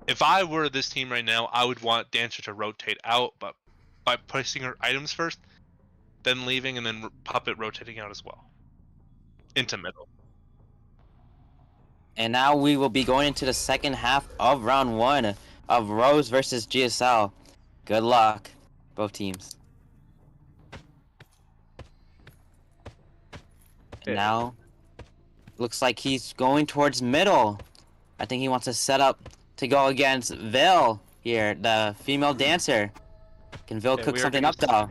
if I were this team right now, I would want Dancer to rotate out, but by placing her items first. then leaving, and then Puppet rotating out as well. Into middle. And now we will be going into the second half of round 1 of Rose versus GSL. Good luck, both teams. And now, looks like he's going towards middle. I think he wants to set up to go against Vil here, the female dancer. Can Vil cook something up though?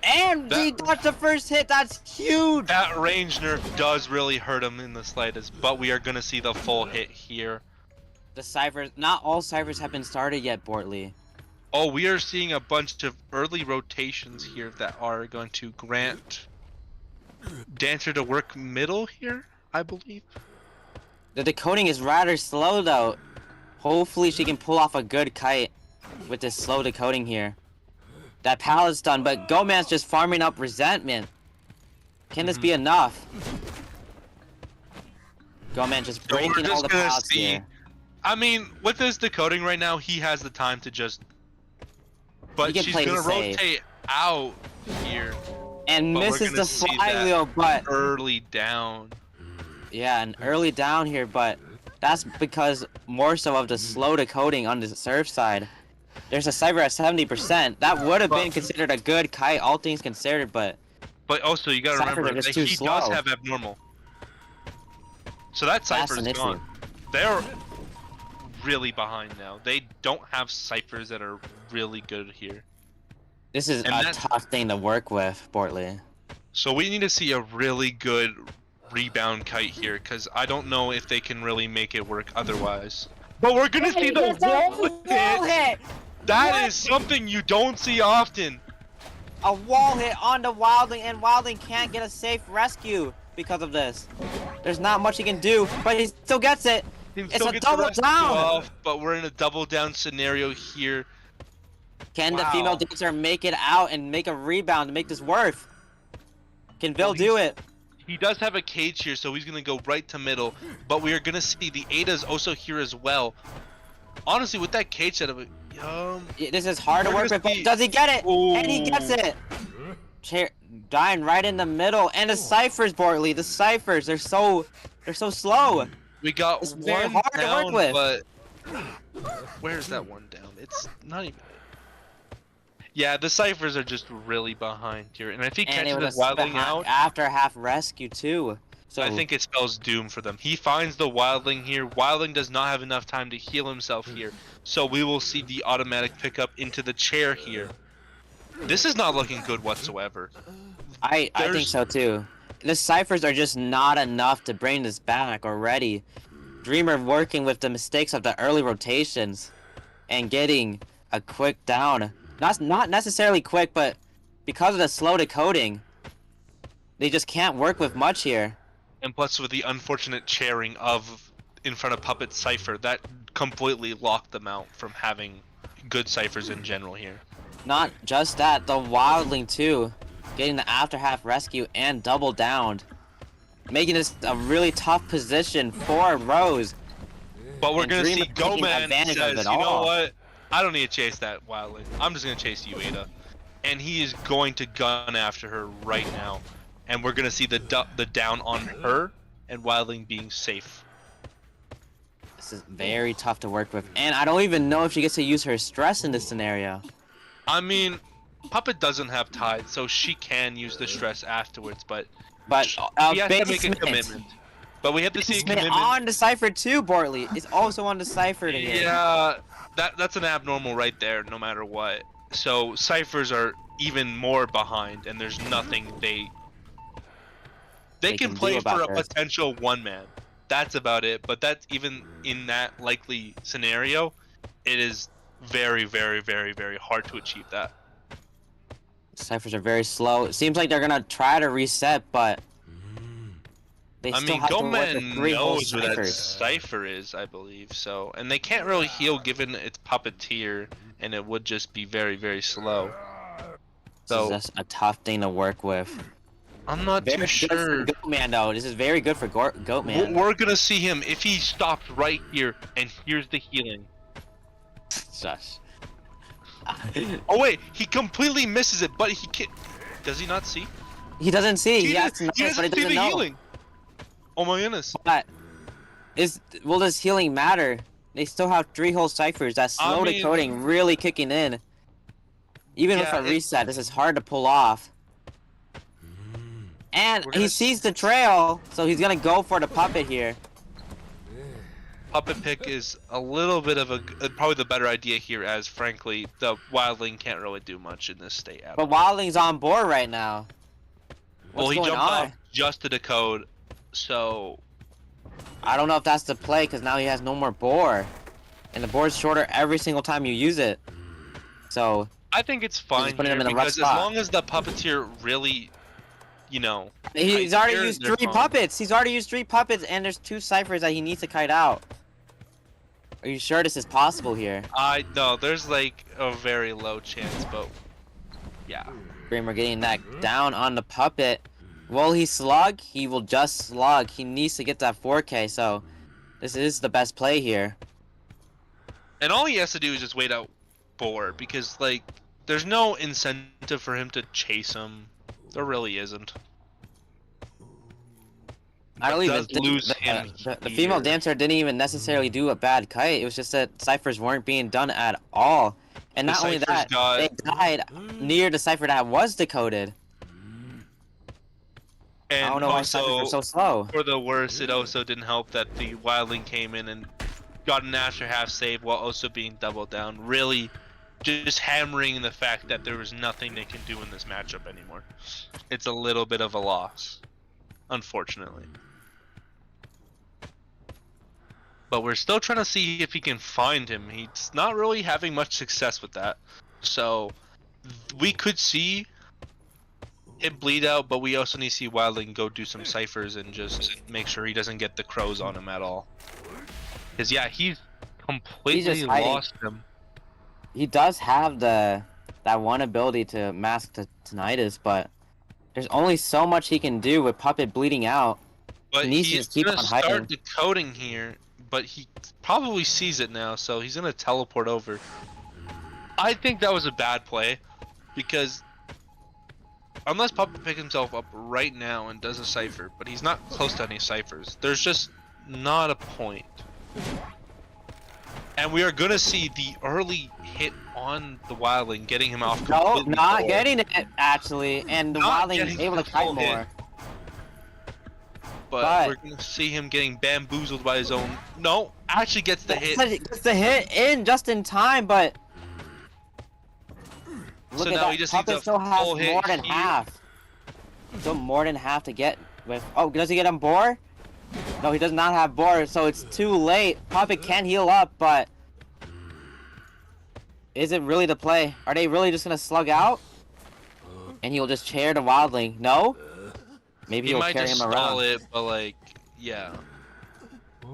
And he dodged the first hit. That's huge. That range nerf does really hurt him in the slightest, but we are gonna see the full hit here. The ciphers, not all ciphers have been started yet, Bortley. Oh, we are seeing a bunch of early rotations here that are going to grant Dancer to work middle here, I believe. The decoding is rather slow though. Hopefully she can pull off a good kite with this slow decoding here. That pallet's done, but Goatman's just farming up resentment. Can this be enough? Goatman just breaking all the pallets here. I mean, with this decoding right now, he has the time to just... But she's gonna rotate out here. And misses the flywheel, but... Early down. Yeah, an early down here, but... That's because more so of the slow decoding on the serve side. There's a cypher at 70%. That would have been considered a good kite, all things considered, but... But also, you gotta remember that he does have abnormal. So that cypher's gone. They're really behind now. They don't have ciphers that are really good here. This is a tough thing to work with, Bortley. So we need to see a really good rebound kite here, because I don't know if they can really make it work otherwise. But we're gonna see the wall hit! That is something you don't see often. A wall hit on the Wildling, and Wildling can't get a safe rescue because of this. There's not much he can do, but he still gets it. It's a double down. But we're in a double down scenario here. Can the female dancer make it out and make a rebound to make this worth? Can Vil do it? He does have a cage here, so he's gonna go right to middle. But we are gonna see the Ada's also here as well. Honestly, with that cage setup, this is hard to work with. But does he get it? Ooh. And he gets it. Dying right in the middle, and the ciphers, Bortley. The ciphers, they're so slow. We got it's one very hard down, to work with. But where's that one down? It's not even. Yeah, the ciphers are just really behind here, and I think catching this Wildling out after half rescue too. So I think it spells doom for them. He finds the Wildling here. Wildling does not have enough time to heal himself here, so we will see the automatic pickup into the chair here. This is not looking good whatsoever. I think so too. The ciphers are just not enough to bring this back already. Dreamer working with the mistakes of the early rotations and getting a quick down. Not necessarily quick, but because of the slow decoding, they just can't work with much here. And plus with the unfortunate chairing of in front of Puppet Cypher, that completely locked them out from having good ciphers in general here. Not just that, the Wildling too, getting the after half rescue and double downed, making this a really tough position for Rose. But we're gonna see Goatman says, you know what? I don't need to chase that Wildling. I'm just gonna chase you, Ada. And he is going to gun after her right now. And we're gonna see the down on her and Wildling being safe. This is very tough to work with, and I don't even know if she gets to use her stress in this scenario. I mean, Puppet doesn't have tide, so she can use the stress afterwards, but she has to make a commitment. But we have to see a commitment on the cipher too, Bortley. It's also on the cipher to hit. Yeah, that's an abnormal right there, no matter what. So ciphers are even more behind, and there's nothing they can play for a potential one-man. That's about it, but that's even in that likely scenario, it is very, very, very, very hard to achieve that. Ciphers are very slow. It seems like they're gonna try to reset, but they still have to work with 3 whole ciphers. Where that cipher is, I believe. So, and they can't really heal given it's Puppeteer, and it would just be very, very slow. So this is just a tough thing to work with. I'm not too sure. Goatman, though, this is very good for Goatman. We're gonna see him if he stopped right here, and here's the healing. Shush. Oh wait, he completely misses it, but he can't. Does he not see? He doesn't see. He has He to know, but he doesn't see doesn't the know. healing. Oh my goodness. But will this healing matter? They still have 3 whole ciphers. That slow decoding really kicking in. Even with a reset, this is hard to pull off. And he sees the trail, so he's gonna go for the puppet here. Puppet pick is a little bit of probably the better idea here, as frankly the wildling can't really do much in this state at all. But Wildling's on board right now. What's he going jumped on? off just to decode, so I don't know if that's the play, because now he has no more boar. And the board's shorter every single time you use it. So I think it's fine putting him here in the rough because as spot. long as the puppeteer really, you know, he's already used 3 puppets. He's already used 3 puppets, and there's 2 ciphers that he needs to kite out. Are you sure this is possible here? No, there's like a very low chance, but yeah. We're getting that down on the puppet. Will he slug? He will just slug. He needs to get that 4K, so this is the best play here. And all he has to do is just wait out boar, because like there's no incentive for him to chase him. There really isn't. I don't even lose think him the female dancer didn't even necessarily do a bad kite. It was just that ciphers weren't being done at all. And not only that, they died near the cipher that was decoded. And I don't know why ciphers were so slow. For the worst, it also didn't help that the wildling came in and got an after half save while also being doubled down. Really just hammering the fact that there was nothing they can do in this matchup anymore. It's a little bit of a loss, unfortunately. But we're still trying to see if he can find him. He's not really having much success with that. So we could see him bleed out, but we also need to see Wildling go do some ciphers and just make sure he doesn't get the crows on him at all. Because yeah, he's completely lost him. He does have that one ability to mask the tinnitus, but there's only so much he can do with Puppet bleeding out. But he needs to just keep on hiding. Start decoding here, but he probably sees it now, so he's gonna teleport over. I think that was a bad play, because unless Puppet picks himself up right now and does a cipher, but he's not close to any ciphers, there's just not a point. And we are gonna see the early hit on the Wildling, getting him off. No, not getting it actually, and the Wildling is able to kite more. But we're gonna see him getting bamboozled by his own. No, actually gets the hit. Gets the hit in just in time, but look so at now that. he just Puppet needs a still has full hit more than here. half. Still more than half to get with. Oh, does he get on board? No, he does not have board, so it's too late. Puppet can heal up, but is it really the play? Are they really just gonna slug out? And he'll just chair the Wildling? No? Maybe he'll carry him around. It, but like, yeah.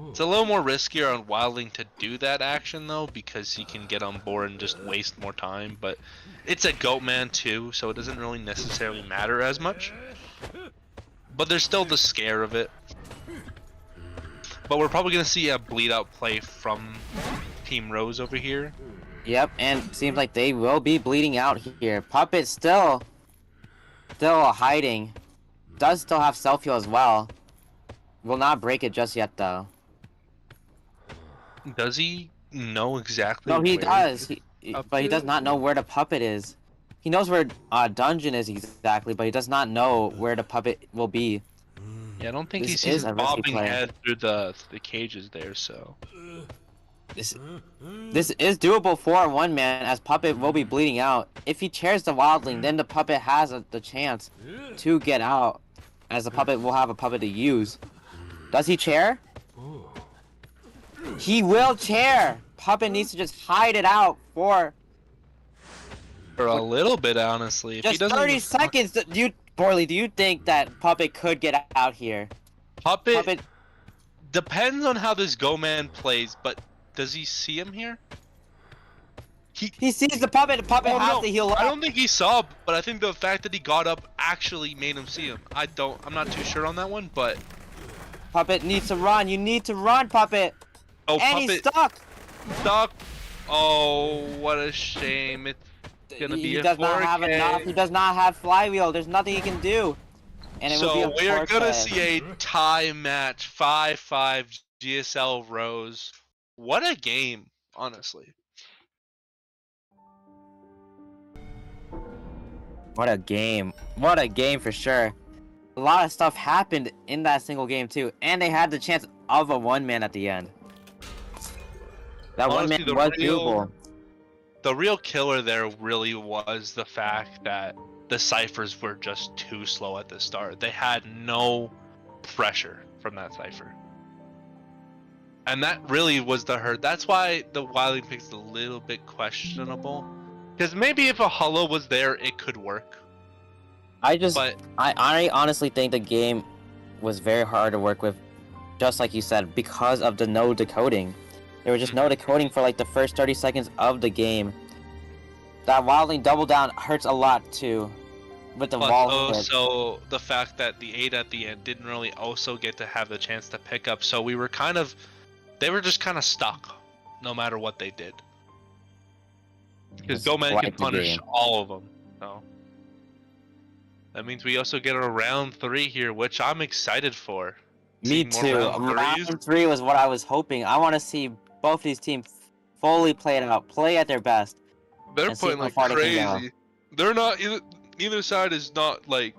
It's a little more riskier on Wildling to do that action though, because he can get on board and just waste more time. But it's a goat man too, so it doesn't really necessarily matter as much. But there's still the scare of it. But we're probably gonna see a bleed out play from Team Rose over here. Yep, and seems like they will be bleeding out here. Puppet still hiding. Does still have self heal as well. Will not break it just yet though. Does he know exactly? No, he where does. But he does not know where the puppet is. He knows where dungeon is exactly, but he does not know where the puppet will be. Yeah, I don't think he This sees is a risky bobbing play. head through the cages there. So This is doable for one man, as Puppet will be bleeding out. If he chairs the Wildling, then the Puppet has the chance to get out, as the Puppet will have a Puppet to use. Does he chair? He will chair! Puppet needs to just hide it out for a little bit, honestly. If just he doesn't 30 seconds. Borley, do you think that Puppet could get out here? Puppet depends on how this Go Man plays, but does he see him here? He sees the Puppet. The Puppet has to heal up. I don't think he saw, but I think the fact that he got up actually made him see him. I'm not too sure on that one, but Puppet needs to run. You need to run, Puppet. oh, And Puppet he's stuck. stuck. Oh, what a shame. It's gonna be He a does not have 4K. enough. He does not have flywheel. There's nothing he can do. And it will be a So we are gonna 4K. see a tie match, 5-5 GSL Rose. What a game, honestly. What a game. What a game for sure. A lot of stuff happened in that single game too. And they had the chance of a one-man at the end. That Honestly, one-man was doable. the real killer there really was the fact that the ciphers were just too slow at the start. They had no pressure from that cipher. And that really was the hurt. That's why the Wilding pick's a little bit questionable. Because maybe if a hollow was there, it could work. I honestly think the game was very hard to work with, just like you said, because of the no decoding. There was just no decoding for like the first 30 seconds of the game. That wildling double down hurts a lot too, with the wall hit. Also, the fact that the 8 at the end didn't really also get to have the chance to pick up, so we were they were just kind of stuck, no matter what they did. Because Goman can punish all of them. So that means we also get a round 3 here, which I'm excited for. Me too. Round 3 was what I was hoping. I want to see both these teams fully play it out, play at their best. They're playing like crazy. They're not either side is not like,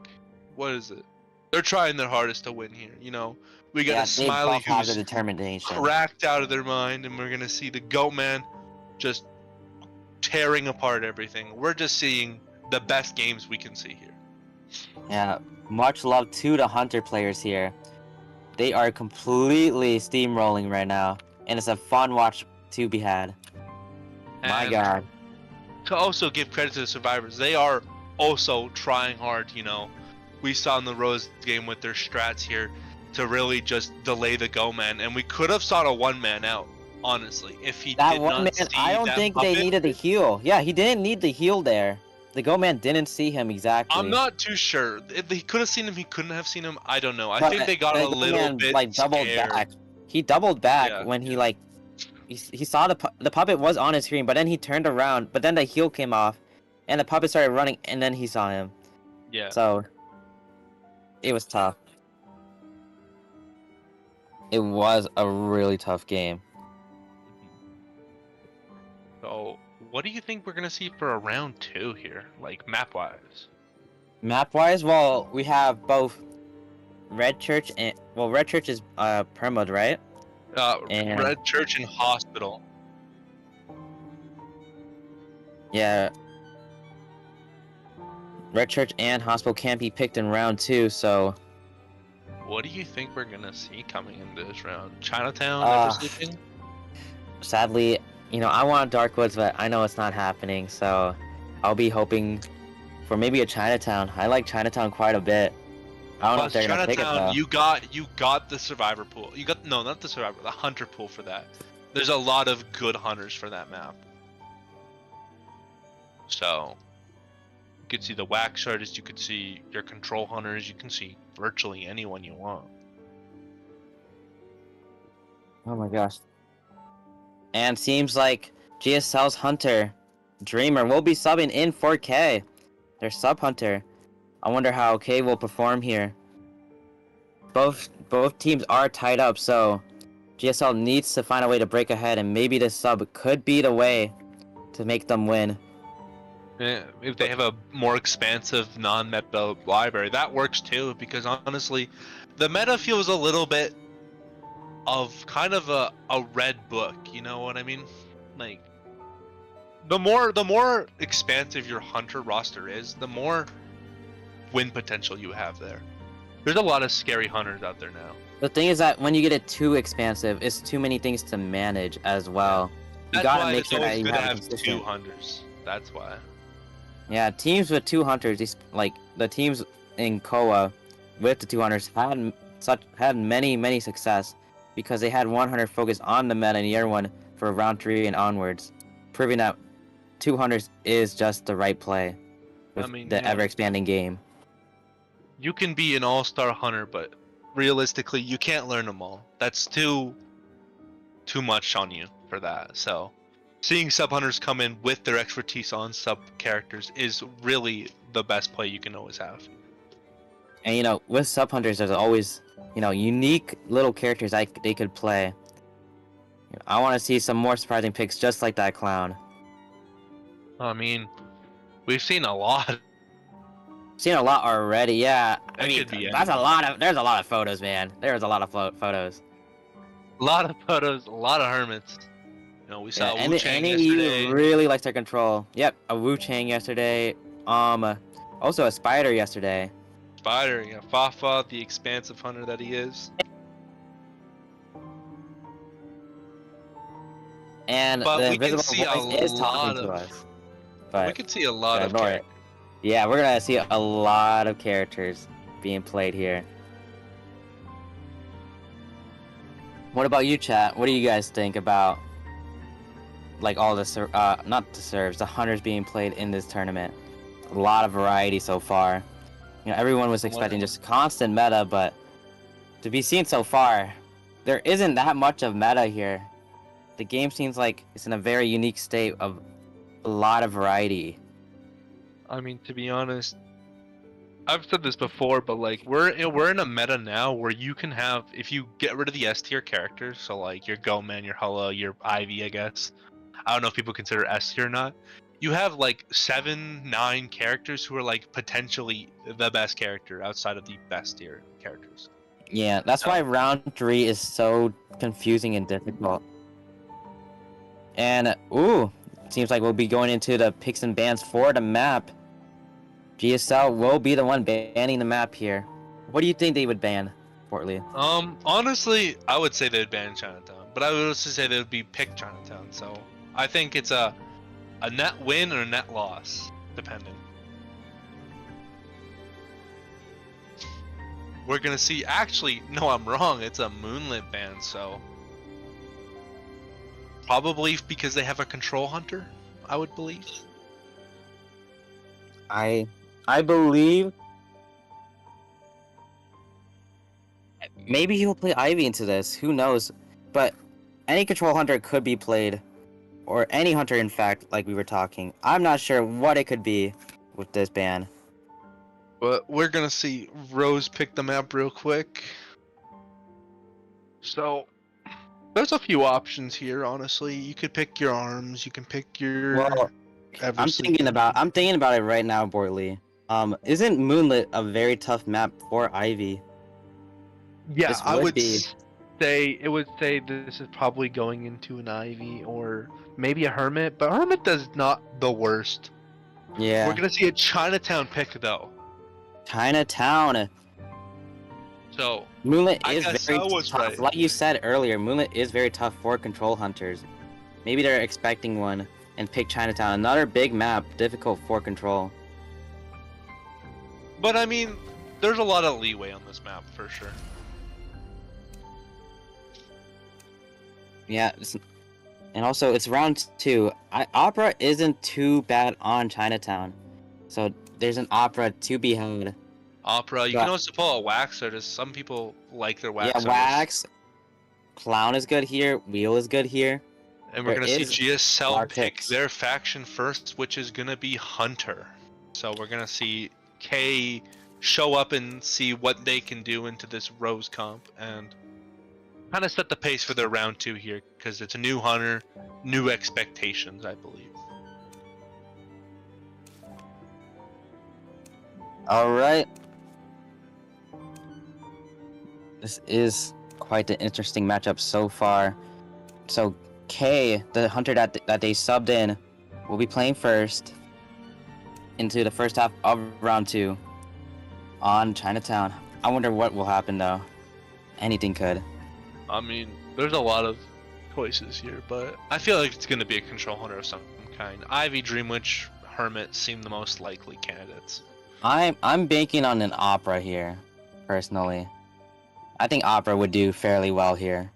what is it? They're trying their hardest to win here. You know, we got a Smiley who's determination, cracked out of their mind, and we're gonna see the Goatman just tearing apart everything. We're just seeing the best games we can see here. Yeah, much love to the Hunter players here. They are completely steamrolling right now, and it's a fun watch to be had. My God. To also give credit to the survivors, they are also trying hard. You know, we saw in the Rose game with their strats here to really just delay the Go-Man, and we could have sought a one-man out, honestly, if he that did one not man. see I don't think they needed the heal. Yeah, he didn't need the heal there. The Go-Man didn't see him exactly. I'm not too sure. If he could have seen him, he couldn't have seen him. I don't know. I think they got a little bit like doubled scared. back. He doubled back when he like he saw the puppet was on his screen, but then he turned around, but then the heal came off, and the puppet started running, and then he saw him. Yeah. So it was tough. It was a really tough game. So, what do you think we're gonna see for a round 2 here, like map-wise? Map-wise, well, we have both Red Church and Red Church is permod, right? And Red Church and Hospital. Yeah. Red Church and Hospital can't be picked in round 2, so. What do you think we're gonna see coming in this round? Chinatown never sleeping? Sadly, you know, I want Darkwoods, but I know it's not happening, so I'll be hoping for maybe a Chinatown. I like Chinatown quite a bit. I don't know if they're gonna pick it though. You got the survivor pool. Not the survivor, the hunter pool for that. There's a lot of good hunters for that map. So you could see the wax artists, you could see your control hunters, you can see virtually anyone you want. Oh my gosh. And seems like GSL's Hunter Dreamer will be subbing in 4K. Their sub Hunter. I wonder how K will perform here. Both teams are tied up, so GSL needs to find a way to break ahead, and maybe this sub could be the way to make them win. Yeah, if they have a more expansive non-meta library, that works too, because honestly, the meta feels a little bit of kind of a red book, you know what I mean? Like, the more expansive your hunter roster is, the more win potential you have there. There's a lot of scary hunters out there now. The thing is that when you get it too expansive, it's too many things to manage as well. You gotta make sure that you have 2 hunters. That's why. Yeah, teams with 2 hunters, like the teams in Koa with the 2 hunters had many success because they had 1 hunter focused on the meta in year 1 for round 3 and onwards, proving that 2 hunters is just the right play with the ever-expanding game. You can be an all-star hunter, but realistically, you can't learn them all. That's too much on you for that. So seeing sub hunters come in with their expertise on sub characters is really the best play you can always have. And you know, with sub hunters, there's always, you know, unique little characters they could play. I want to see some more surprising picks just like that clown. I mean, we've seen a lot. Seen a lot already, yeah. I mean, Could be that's anything. a lot of. There's a lot of photos, man. There's a lot of photos. A lot of photos, a lot of hermits. You know, we saw Wu Chang yesterday. Really likes their control. Yep, a Wu Chang yesterday. Also a Spider yesterday. Spider, you know, Fafa, the expansive hunter that he is. And But the we can invisible see a voice is lot talking to of. us. But We could see a lot of ignore it. characters. Yeah, we're gonna see a lot of characters being played here. What about you, chat? What do you guys think about, like, all the not the serves, the hunters being played in this tournament? A lot of variety so far. You know, everyone was expecting just constant meta, but to be seen so far, there isn't that much of meta here. The game seems like it's in a very unique state of a lot of variety. I mean, to be honest, I've said this before, but like we're in a meta now where you can have, if you get rid of the S tier characters, so like your Goman, your Hullah, your Ivy, I guess. I don't know if people consider S tier or not. You have like 7, 9 characters who are like potentially the best character outside of the best tier characters. Yeah, that's why round 3 is so confusing and difficult. And ooh, seems like we'll be going into the picks and bans for the map. GSL will be the one banning the map here. What do you think they would ban, Portly? Honestly, I would say they'd ban Chinatown, but I would also say they would be pick Chinatown. So I think it's a net win or a net loss, depending. We're gonna see. Actually, no, I'm wrong. It's a Moonlit ban, so probably because they have a control hunter, I would believe. I believe maybe he'll play Ivy into this. Who knows? But any control hunter could be played, or any hunter, in fact, like we were talking. I'm not sure what it could be with this ban. But we're gonna see. Rose pick the map real quick. So there's a few options here. Honestly, you could pick your arms. You can pick your. Well, I'm thinking about it right now, Bortley. Isn't Moonlit a very tough map for Ivy? Yeah, This I would would be- say this is probably going into an Ivy or maybe a Hermit, but Hermit is not the worst. Yeah. We're gonna see a Chinatown pick though. Chinatown. So Moonlit I is guess very I was tough. right. Like you said earlier, Moonlit is very tough for control hunters. Maybe they're expecting one and pick Chinatown. Another big map, difficult for control. But I mean, there's a lot of leeway on this map for sure. Yeah, and also it's round 2. Opera isn't too bad on Chinatown, so there's an Opera to be had. Opera, you Yeah. can also pull a Wax artist. Some people like their Wax Yeah, artists. Wax, Clown is good here. Wheel is good here. And we're There gonna see is GSL dark pick picks. their faction first, which is gonna be Hunter. So we're gonna see K show up and see what they can do into this Rose comp and kind of set the pace for their round 2 here, because it's a new Hunter, new expectations, I believe. All right. This is quite an interesting matchup so far. So K, the hunter that they subbed in, will be playing first into the first half of round 2 on Chinatown. I wonder what will happen though. Anything could. I mean, there's a lot of choices here, but I feel like it's gonna be a control hunter of some kind. Ivy, Dreamwitch, Hermit seem the most likely candidates. I'm banking on an Opera here, personally. I think Opera would do fairly well here.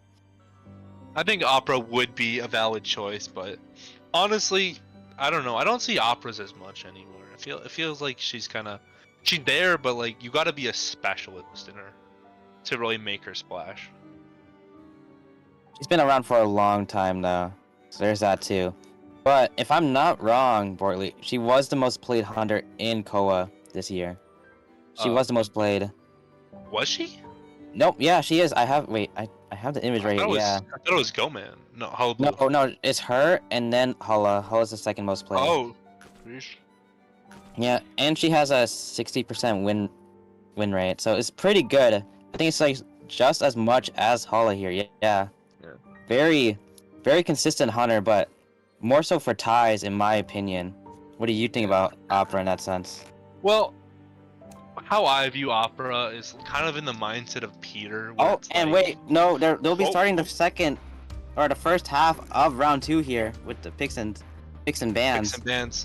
I think Opera would be a valid choice, but honestly, I don't know. I don't see Operas as much anymore. It feels like she's there, but like you got to be a specialist in her to really make her splash. She's been around for a long time though, so there's that too. But if I'm not wrong, Bortley, she was the most played hunter in Koa this year. She was the most played. Was she? Nope, yeah, she is. I have the image right here. Yeah. I thought it was Goman. No, Hollow Blue. No, it's her and then Hala. Hala's the second most played. Oh. Yeah, and she has a 60% win rate, so it's pretty good. I think it's like just as much as Hala here. Yeah. Very, very consistent hunter, but more so for ties, in my opinion. What do you think about Opera in that sense? Well, how I view Opera is kind of in the mindset of Peter. Oh, and wait, no, they'll be starting the second or the first half of round 2 here with the picks and bans.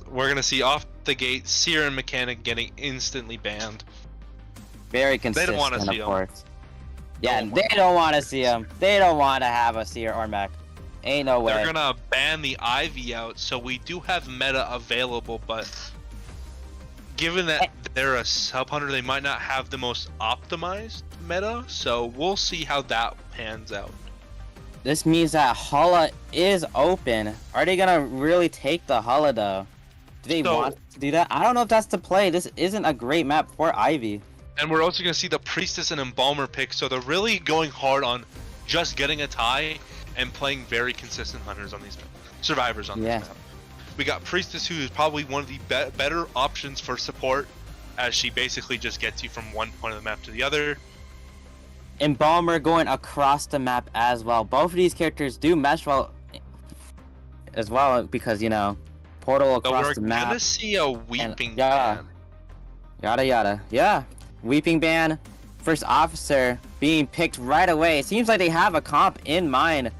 We're gonna see off the gate Seer and Mechanic getting instantly banned. Very consistent, they don't want to see of course. Yeah, they don't want to see him. They don't want to have a Seer or Mech. Ain't no way. They're gonna ban the Ivy out, so we do have meta available, but given that they're a sub hunter, they might not have the most optimized meta, so we'll see how that pans out. This means that Hala is open. Are they gonna really take the Hala though? Do they want to do that? I don't know if that's the play. This isn't a great map for Ivy. And we're also gonna see the Priestess and Embalmer pick, so they're really going hard on just getting a tie and playing very consistent hunters on these survivors on this map. We got Priestess, who is probably one of the better options for support, as she basically just gets you from one point of the map to the other. Embalmer going across the map as well. Both of these characters do mesh well as well, because, you know, portal across the map. We're gonna see a Weeping ban. Yada. Yeah. Weeping ban. First officer being picked right away. It seems like they have a comp in mind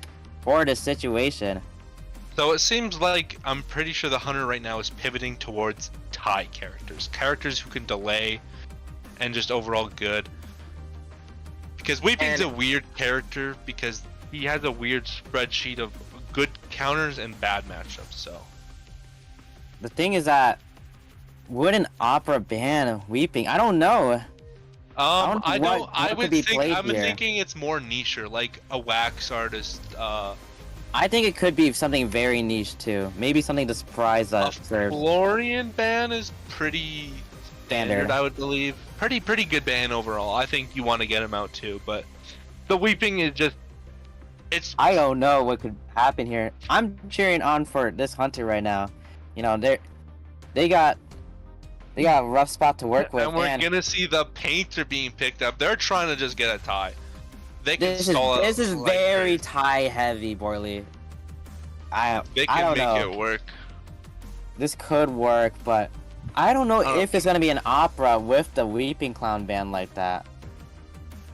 for this situation. So it seems like, I'm pretty sure the hunter right now is pivoting towards tie characters. Characters who can delay and just overall good. Because Weeping's a weird character because he has a weird spreadsheet of good counters and bad matchups, so. The thing is that, would an Opera ban Weeping? I don't know. I'm thinking it's more nicher, like a wax artist. I think it could be something very niche too. Maybe something to surprise us. Florian ban is pretty standard, I would believe. Pretty good ban overall. I think you want to get him out too, but the Weeping is just, I don't know what could happen here. I'm cheering on for this hunter right now. You know, they got a rough spot to work with. And we're gonna see the Painter being picked up. They're trying to just get a tie. They can stall it. This is very tie heavy, Bortley. They can make it work. This could work, but I don't know if it's gonna be an Opera with the Weeping Clown band like that.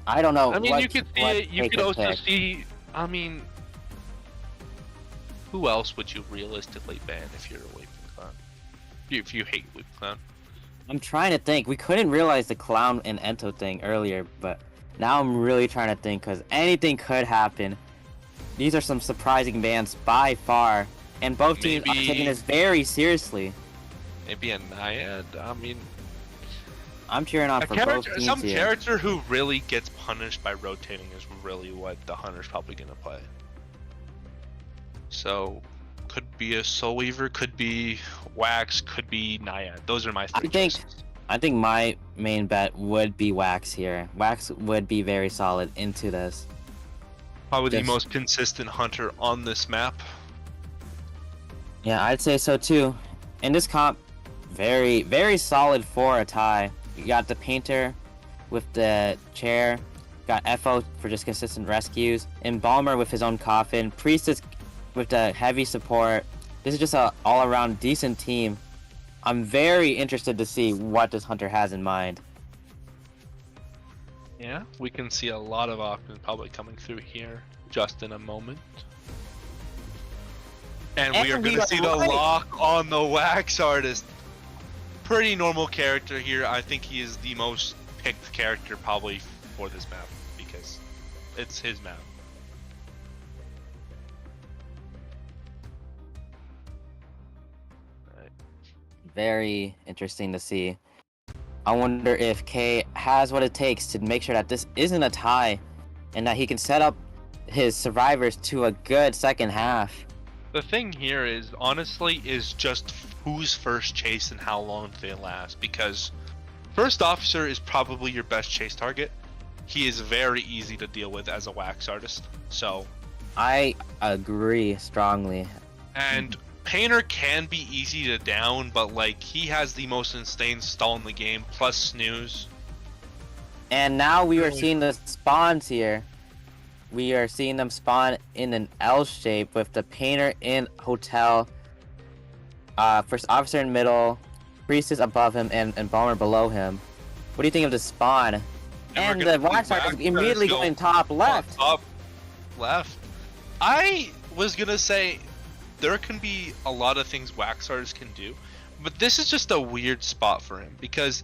I don't know. I mean, you could see it. You could also see. I mean, who else would you realistically ban if you're a Weeping Clown? If you hate Weeping Clown. I'm trying to think. We couldn't realize the Clown and Ento thing earlier, but now I'm really trying to think because anything could happen. These are some surprising bans by far, and both teams are taking this very seriously. Maybe a Naiad. I mean, I'm cheering on for both teams Some here. character who really gets punished by rotating is really what the hunter's probably gonna play. So, could be a Soul Weaver, could be Wax, could be Naiad. Those are my three choices. I think my main bet would be Wax here. Wax would be very solid into this. Probably the most consistent hunter on this map. Yeah, I'd say so too. In this comp, very, very solid for a tie. You got the Painter with the chair. Got FO for just consistent rescues. Embalmer with his own coffin. Priestess with the heavy support. This is just an all-around decent team. I'm very interested to see what this hunter has in mind. Yeah, we can see a lot of options probably coming through here just in a moment. And we are going to see the lock on the Wax Artist. Pretty normal character here. I think he is the most picked character probably for this map because it's his map. Very interesting to see. I wonder if K has what it takes to make sure that this isn't a tie and that he can set up his survivors to a good second half. The thing here is, honestly, is just who's first chase and how long they last. Because first officer is probably your best chase target. He is very easy to deal with as a wax artist. So I agree strongly. And Painter can be easy to down, but like he has the most insane stall in the game, plus snooze. And now we are seeing the spawns here. We are seeing them spawn in an L shape with the Painter in hotel, first officer in middle, priestess above him, and Bomber below him. What do you think of the spawn? And the wax artist is immediately going top left. Top left. I was gonna say there can be a lot of things wax artists can do, but this is just a weird spot for him because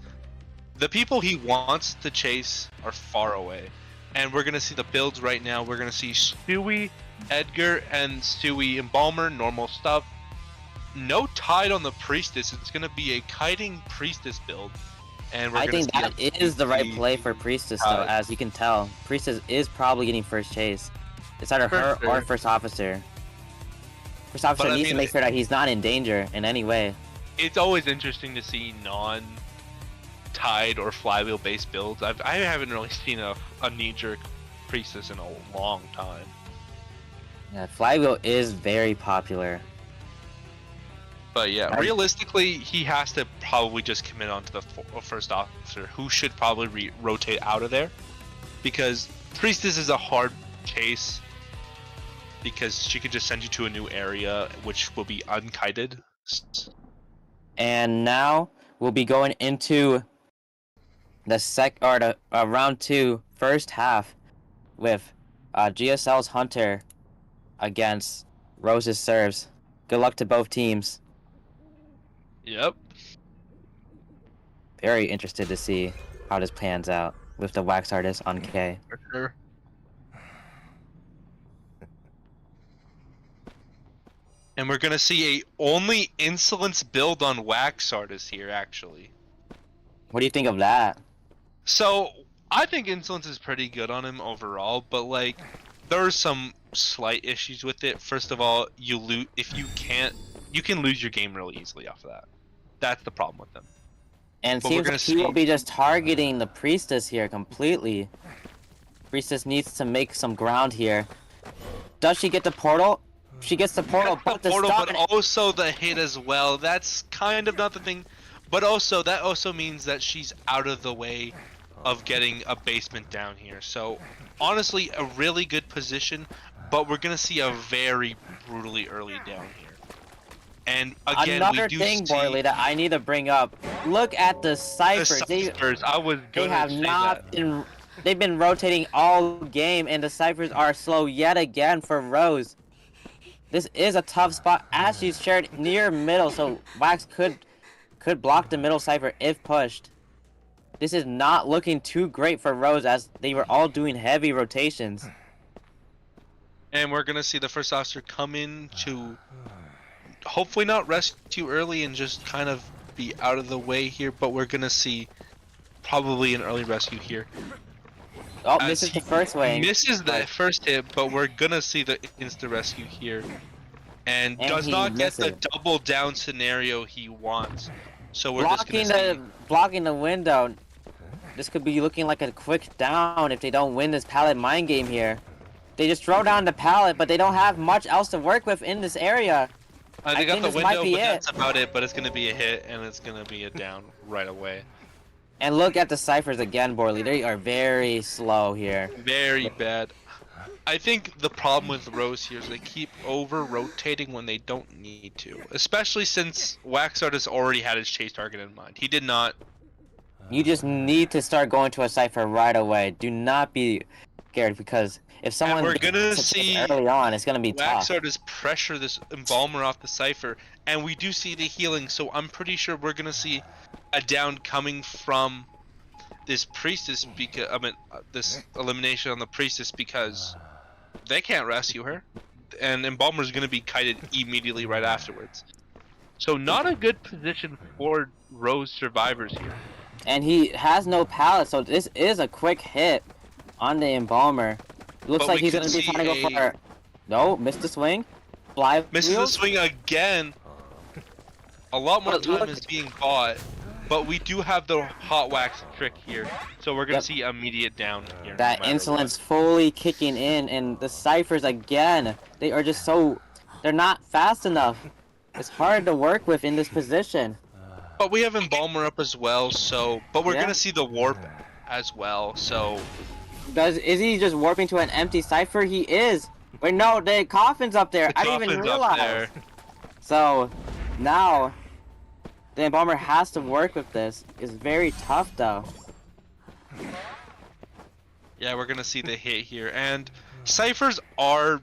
the people he wants to chase are far away. And we're gonna see the builds right now. We're gonna see Stewie, Edgar, and Stewie Embalmer, normal stuff. No tide on the priestess. It's gonna be a kiting priestess build. And we're I think that is the right play for priestess though, as you can tell. Priestess is probably getting first chase. It's either her or first officer. First officer needs to make sure that he's not in danger in any way. It's always interesting to see non-tide or flywheel based builds. I haven't really seen a knee-jerk priestess in a long time. Yeah, flywheel is very popular. But yeah, realistically, he has to probably just commit onto the first officer, who should probably rotate out of there, because priestess is a hard chase because she can just send you to a new area, which will be unkited. And now we'll be going into the round 2 first half with GSL's Hunter against Rose's Serves. Good luck to both teams. Yep. Very interested to see how this pans out with the wax artist on K. For sure. And we're gonna see a only insolence build on wax artist here, actually. What do you think of that? So I think insolence is pretty good on him overall, but like there are some slight issues with it. First of all, you can lose your game really easily off of that. That's the problem with him. And it seems like he will be just targeting the priestess here completely. Priestess needs to make some ground here. Does she get the portal? She gets the portal, but the portal, but also the hit as well. That's kind of not the thing, but also that also means that she's out of the way of getting a basement down here. So honestly, a really good position, but we're gonna see a very brutally early down here. And again, another thing, Borley, that I need to bring up. Look at the ciphers. They have not been. They've been rotating all game, and the ciphers are slow yet again for Rose. This is a tough spot as she's shared near middle, so Wax could block the middle cipher if pushed. This is not looking too great for Rose as they were all doing heavy rotations. And we're gonna see the first officer come in to hopefully not rescue early and just kind of be out of the way here, but we're gonna see probably an early rescue here. Oh, misses the first wave. Misses the first hit, but we're gonna see the insta rescue here, and does not get the double down scenario he wants. So we're blocking the window. This could be looking like a quick down if they don't win this pallet mind game here. They just throw down the pallet, but they don't have much else to work with in this area. They got the window, but that's about it. But it's gonna be a hit, and it's gonna be a down right away. And look at the ciphers again, Borley. They are very slow here. Very bad. I think the problem with Rose here is they keep over-rotating when they don't need to. Especially since Wax Artist already had his chase target in mind. He did not. You just need to start going to a cipher right away. Do not be scared, because if someone we're gonna see early on, it's gonna be tough. Wax Artist pressure this Embalmer off the cipher, and we do see the healing, so I'm pretty sure we're gonna see a down coming from this priestess, because this elimination on the priestess, because they can't rescue her, and Embalmer's gonna be kited immediately right afterwards. So not a good position for Rose survivors here. And he has no pallet, so this is a quick hit on the Embalmer. Looks like he's gonna be trying to go for. No, missed the swing. Fly Misses the wheels? swing again. A lot more But time look- is being bought, but we do have the hot wax trick here, so we're gonna Yep. see immediate down here. That no matter insolence fully kicking in, and the ciphers again. They are just so... They're not fast enough. It's hard to work with in this position. what. But we have Embalmer up as well, so... But we're Yeah. gonna see the warp as well, so... Is he just warping to an empty cipher? He is. Wait, no, the coffin's up there. The I didn't even coffin's up realize. there. So, now, the Embalmer has to work with this. It's very tough, though. Yeah, we're gonna see the hit here, and ciphers are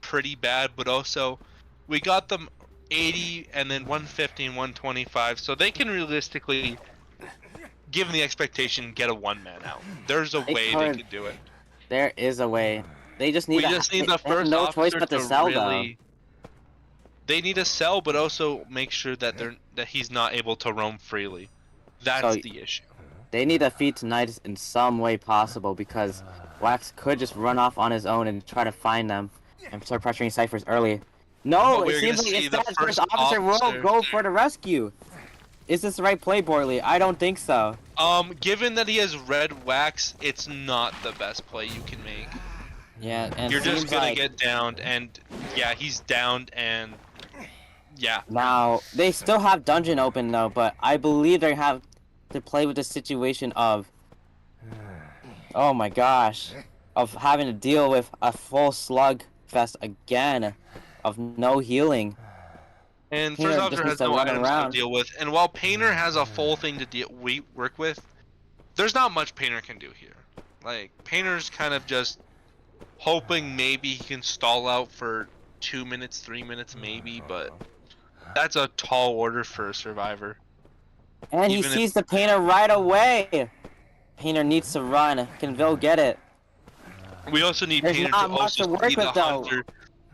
pretty bad, but also we got them 80 and then 150 and 125, so they can realistically, given the expectation, get a one-man out. There's a way they could. can do it. There is a way. They just need We just need the they have first no choice officer but to to sell, really. They need to sell, but also make sure that he's not able to roam freely. That's So- the issue. They need to feed tonight in some way possible because Wax could just run off on his own and try to find them and start pressuring ciphers early. No, But it we're seems gonna like see the instead first first officer will officer. go for the rescue. Is this the right play, Borley? I don't think so. Given that he has red wax, it's not the best play you can make. Yeah, and You're it just seems gonna like get downed, and yeah, he's downed, and yeah. now they still have dungeon open though, but I believe they have to play with the situation of, oh my gosh, of having to deal with a full slug fest again, of no healing. And Painter first just officer needs has to no run items around. to deal with, and while Painter has a full thing to work with, there's not much Painter can do here. Like, Painter's kind of just hoping maybe he can stall out for 2 minutes, 3 minutes maybe, but that's a tall order for a survivor. And he Even if- sees the painter right away. Painter needs to run. Can Vil get it? We also need There's Painter not to much also to work see the with, though. hunter.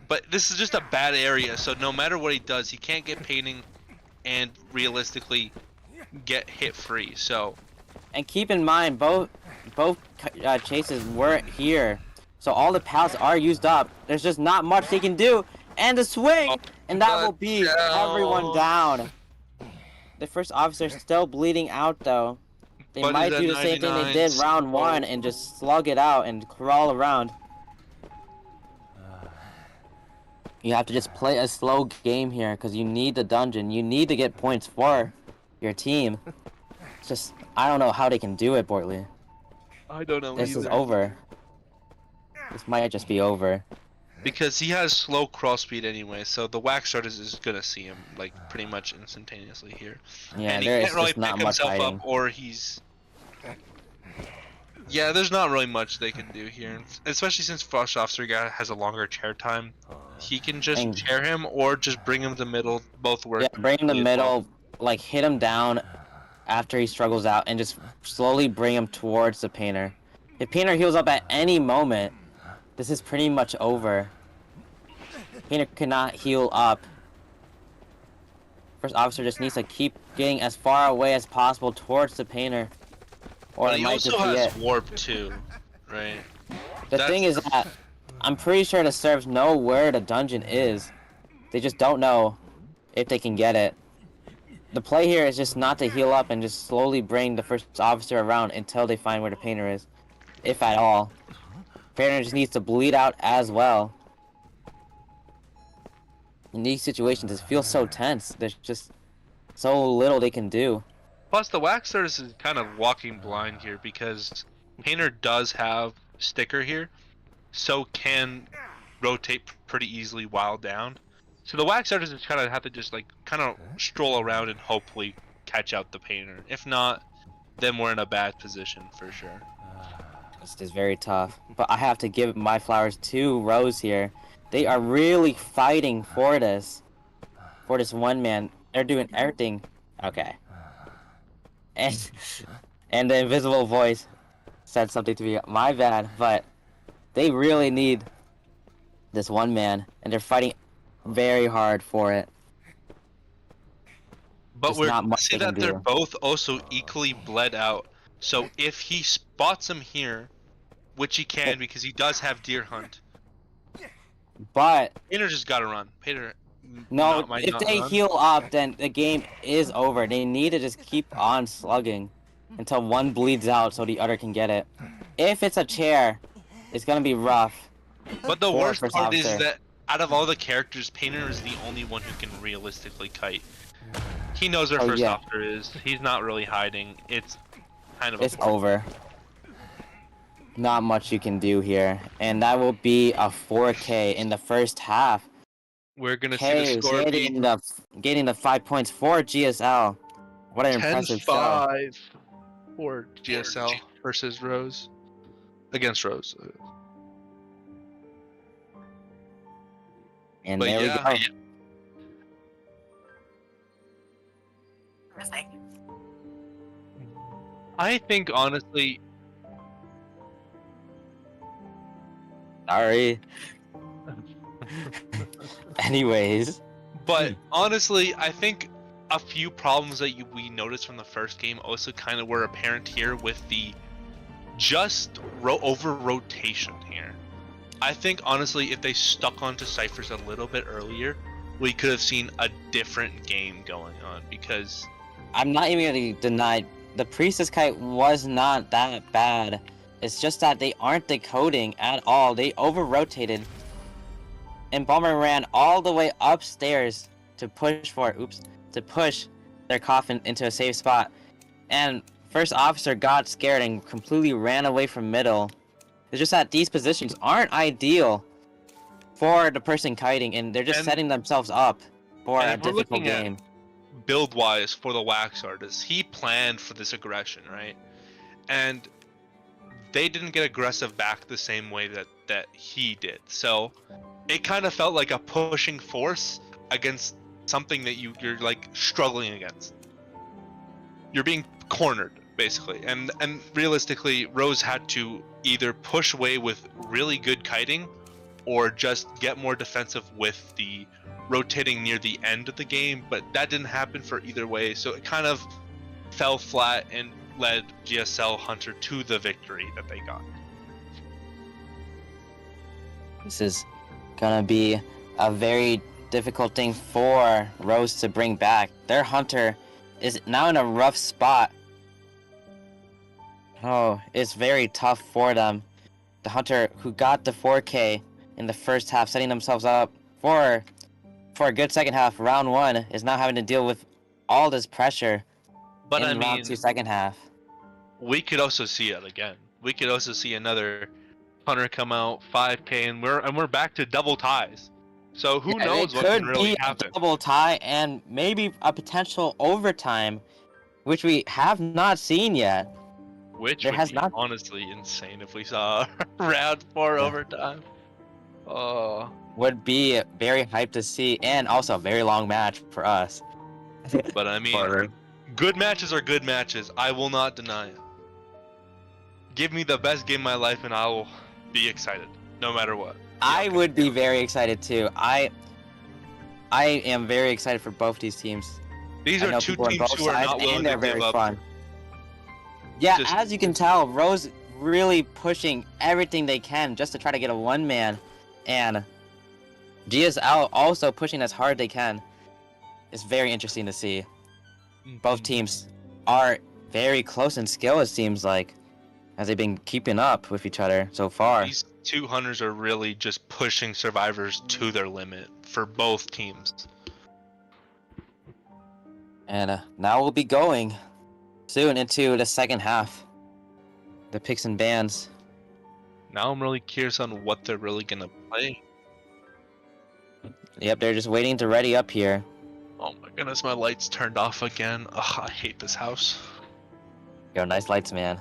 But this is just a bad area, so no matter what he does, he can't get painting and realistically get hit free. So And keep in mind, both chases weren't here, so all the pals are used up. There's just not much they can do, and the swing, and that will be everyone down. The first officer's still bleeding out though. They But might he's do at the same thing they 99, did round so- one and just slug it out and crawl around. You have to just play a slow game here because you need the dungeon. You need to get points for your team. It's just, I don't know how they can do it, Bortley. I don't know. This is over. This might just be over. Because he has slow cross speed anyway, so the wax artist is gonna see him like pretty much instantaneously here. Yeah, And he there is can't really just not pick much himself fighting. up, or he's. Yeah, there's not really much they can do here, especially since Frost Officer guy has a longer chair time. He can just And- chair him or just bring him to middle. Both work. Yeah, bring him to really well. middle, like hit him down after he struggles out, and just slowly bring him towards the painter. If painter heals up at any moment, this is pretty much over. Painter cannot heal up. First officer just needs to keep getting as far away as possible towards the painter, or But it he might also just be has it. warp too, right? The thing is that I'm pretty sure the serfs know where the dungeon is. They just don't know if they can get it. The play here is just not to heal up and just slowly bring the first officer around until they find where the painter is, if at all. Painter just needs to bleed out as well. In these situations, it feels so tense. There's just so little they can do. Plus, the wax artist is kind of walking blind here because Painter does have sticker here, so can rotate pretty easily while down. So the wax artist is kind of have to just like kind of stroll around and hopefully catch out the Painter. If not, then we're in a bad position for sure. This is very tough, but I have to give my flowers to Rose here. They are really fighting for this one man. They're doing everything. Okay. And the invisible voice said something to me. My bad, but they really need this one man, and they're fighting very hard for it. But Just we're not gonna much see they can that they're do. both also equally bled out. So if he spots him here, which he can because he does have Deer Hunt, But Painter just gotta run. Painter. no, might if not they run. heal up, then the game is over. They need to just keep on slugging until one bleeds out so the other can get it. If it's a chair, it's gonna be rough. But the for worst first part is officer. that out of all the characters, Painter is the only one who can realistically kite. He knows where Oh, first yeah. officer is. He's not really hiding. It's kind of a It's over. Not much you can do here, and that will be a 4K in the first half. We're gonna see the K is score be getting the 5 points for GSL. What an impressive show. 10-5 for GSL versus Rose. Against Rose. And But there yeah. we go. I think honestly, Sorry. Anyways. but honestly, I think a few problems that we noticed from the first game also kind of were apparent here with the just over rotation here. I think honestly, if they stuck onto ciphers a little bit earlier, we could have seen a different game going on because I'm not even gonna deny the Priestess Kite was not that bad. It's just that they aren't decoding at all. They over-rotated. And Bomber ran all the way upstairs to push their coffin into a safe spot. And first officer got scared and completely ran away from middle. It's just that these positions aren't ideal for the person kiting, and they're just setting themselves up for a difficult game. Build wise for the wax artist, he planned for this aggression, right? And they didn't get aggressive back the same way that he did. So it kind of felt like a pushing force against something that you're like struggling against. You're being cornered basically, and realistically, Rose had to either push away with really good kiting, or just get more defensive with the rotating near the end of the game. But that didn't happen for either way, so it kind of fell flat and led GSL Hunter to the victory that they got. This is gonna be a very difficult thing for Rose to bring back. Their Hunter is now in a rough spot. Oh, it's very tough for them. The Hunter who got the 4K in the first half, setting themselves up for a good second half. Round 1 is now having to deal with all this pressure in round 2 second half. We could also see it again. We could also see another Hunter come out 5K, and we're back to double ties. So who knows what can really happen? It could be a double tie and maybe a potential overtime, which we have not seen yet. Which would be honestly insane if we saw round 4 overtime. Oh, would be very hyped to see, and also a very long match for us. But I mean, good matches are good matches. I will not deny it. Give me the best game of my life, and I will be excited, no matter what. I would be very excited too. I am very excited for both these teams. These are two teams who are not willing to give up. Fun. Yeah, as you can tell, Rose really pushing everything they can just to try to get a one-man, and GSL also pushing as hard they can. It's very interesting to see. Both teams are very close in skill, it seems like, as they've been keeping up with each other so far. These two Hunters are really just pushing survivors to their limit for both teams. And now we'll be going soon into the second half. The picks and bans. Now I'm really curious on what they're really gonna play. Yep, they're just waiting to ready up here. Oh my goodness, my lights turned off again. Ugh, I hate this house. Yo, nice lights, man.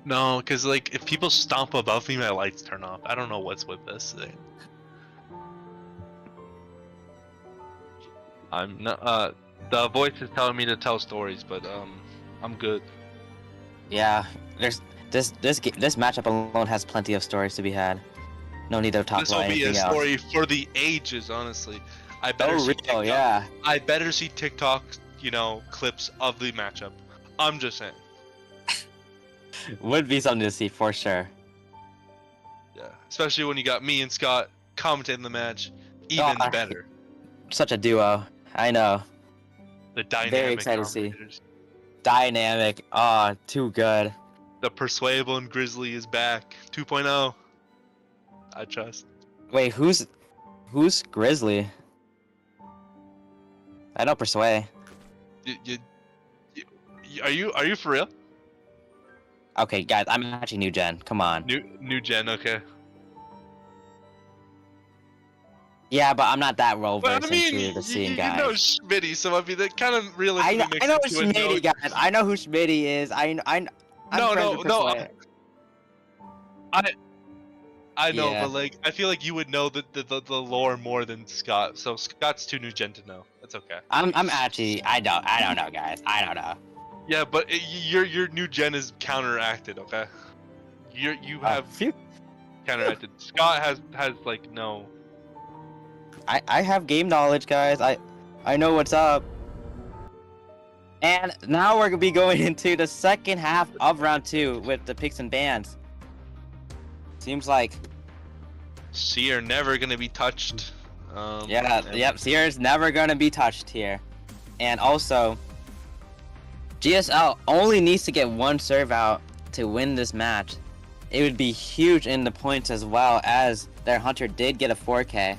No, because like if people stomp above me, my lights turn off. I don't know what's with this thing. I'm not. The voice is telling me to tell stories, but I'm good. Yeah, there's this matchup alone has plenty of stories to be had. No need to talk about anything else. This will be a story for the ages, honestly. I better see TikTok. Yeah. I better see TikTok, clips of the matchup. I'm just saying. Would be something to see for sure. Yeah, especially when you got me and Scott commentating the match, even better. Such a duo. I know. The dynamic. Very excited to see. commentators. Dynamic. Too good. The Persuable and Grizzly is back. 2.0. I trust. Wait, who's Grizzly? I know Persuade. Are you for real? Okay, guys, I'm actually new gen. Come on. New gen, okay. Yeah, but I'm not that well Well, versed I mean, into the scene, you guys. know Schmitty, so I mean that kind of really I makes know it to a no. Schmitty, guys. I know who Schmitty is. I'm friends with Persuade. I know, Yeah. but like I feel like you would know the lore more than Scott. So Scott's too new gen to know. That's okay. I'm actually I don't know, guys. I don't know. Yeah, but your new gen is counteracted, okay? You have Phew. counteracted. Scott has like no. I have game knowledge, guys. I know what's up. And now we're gonna be going into the second half of round 2 with the picks and bans. Seems like Seer never gonna be touched. Yep, Sierra's never gonna be touched here. And also, GSL only needs to get one serve out to win this match. It would be huge in the points as well, as their hunter did get a 4K.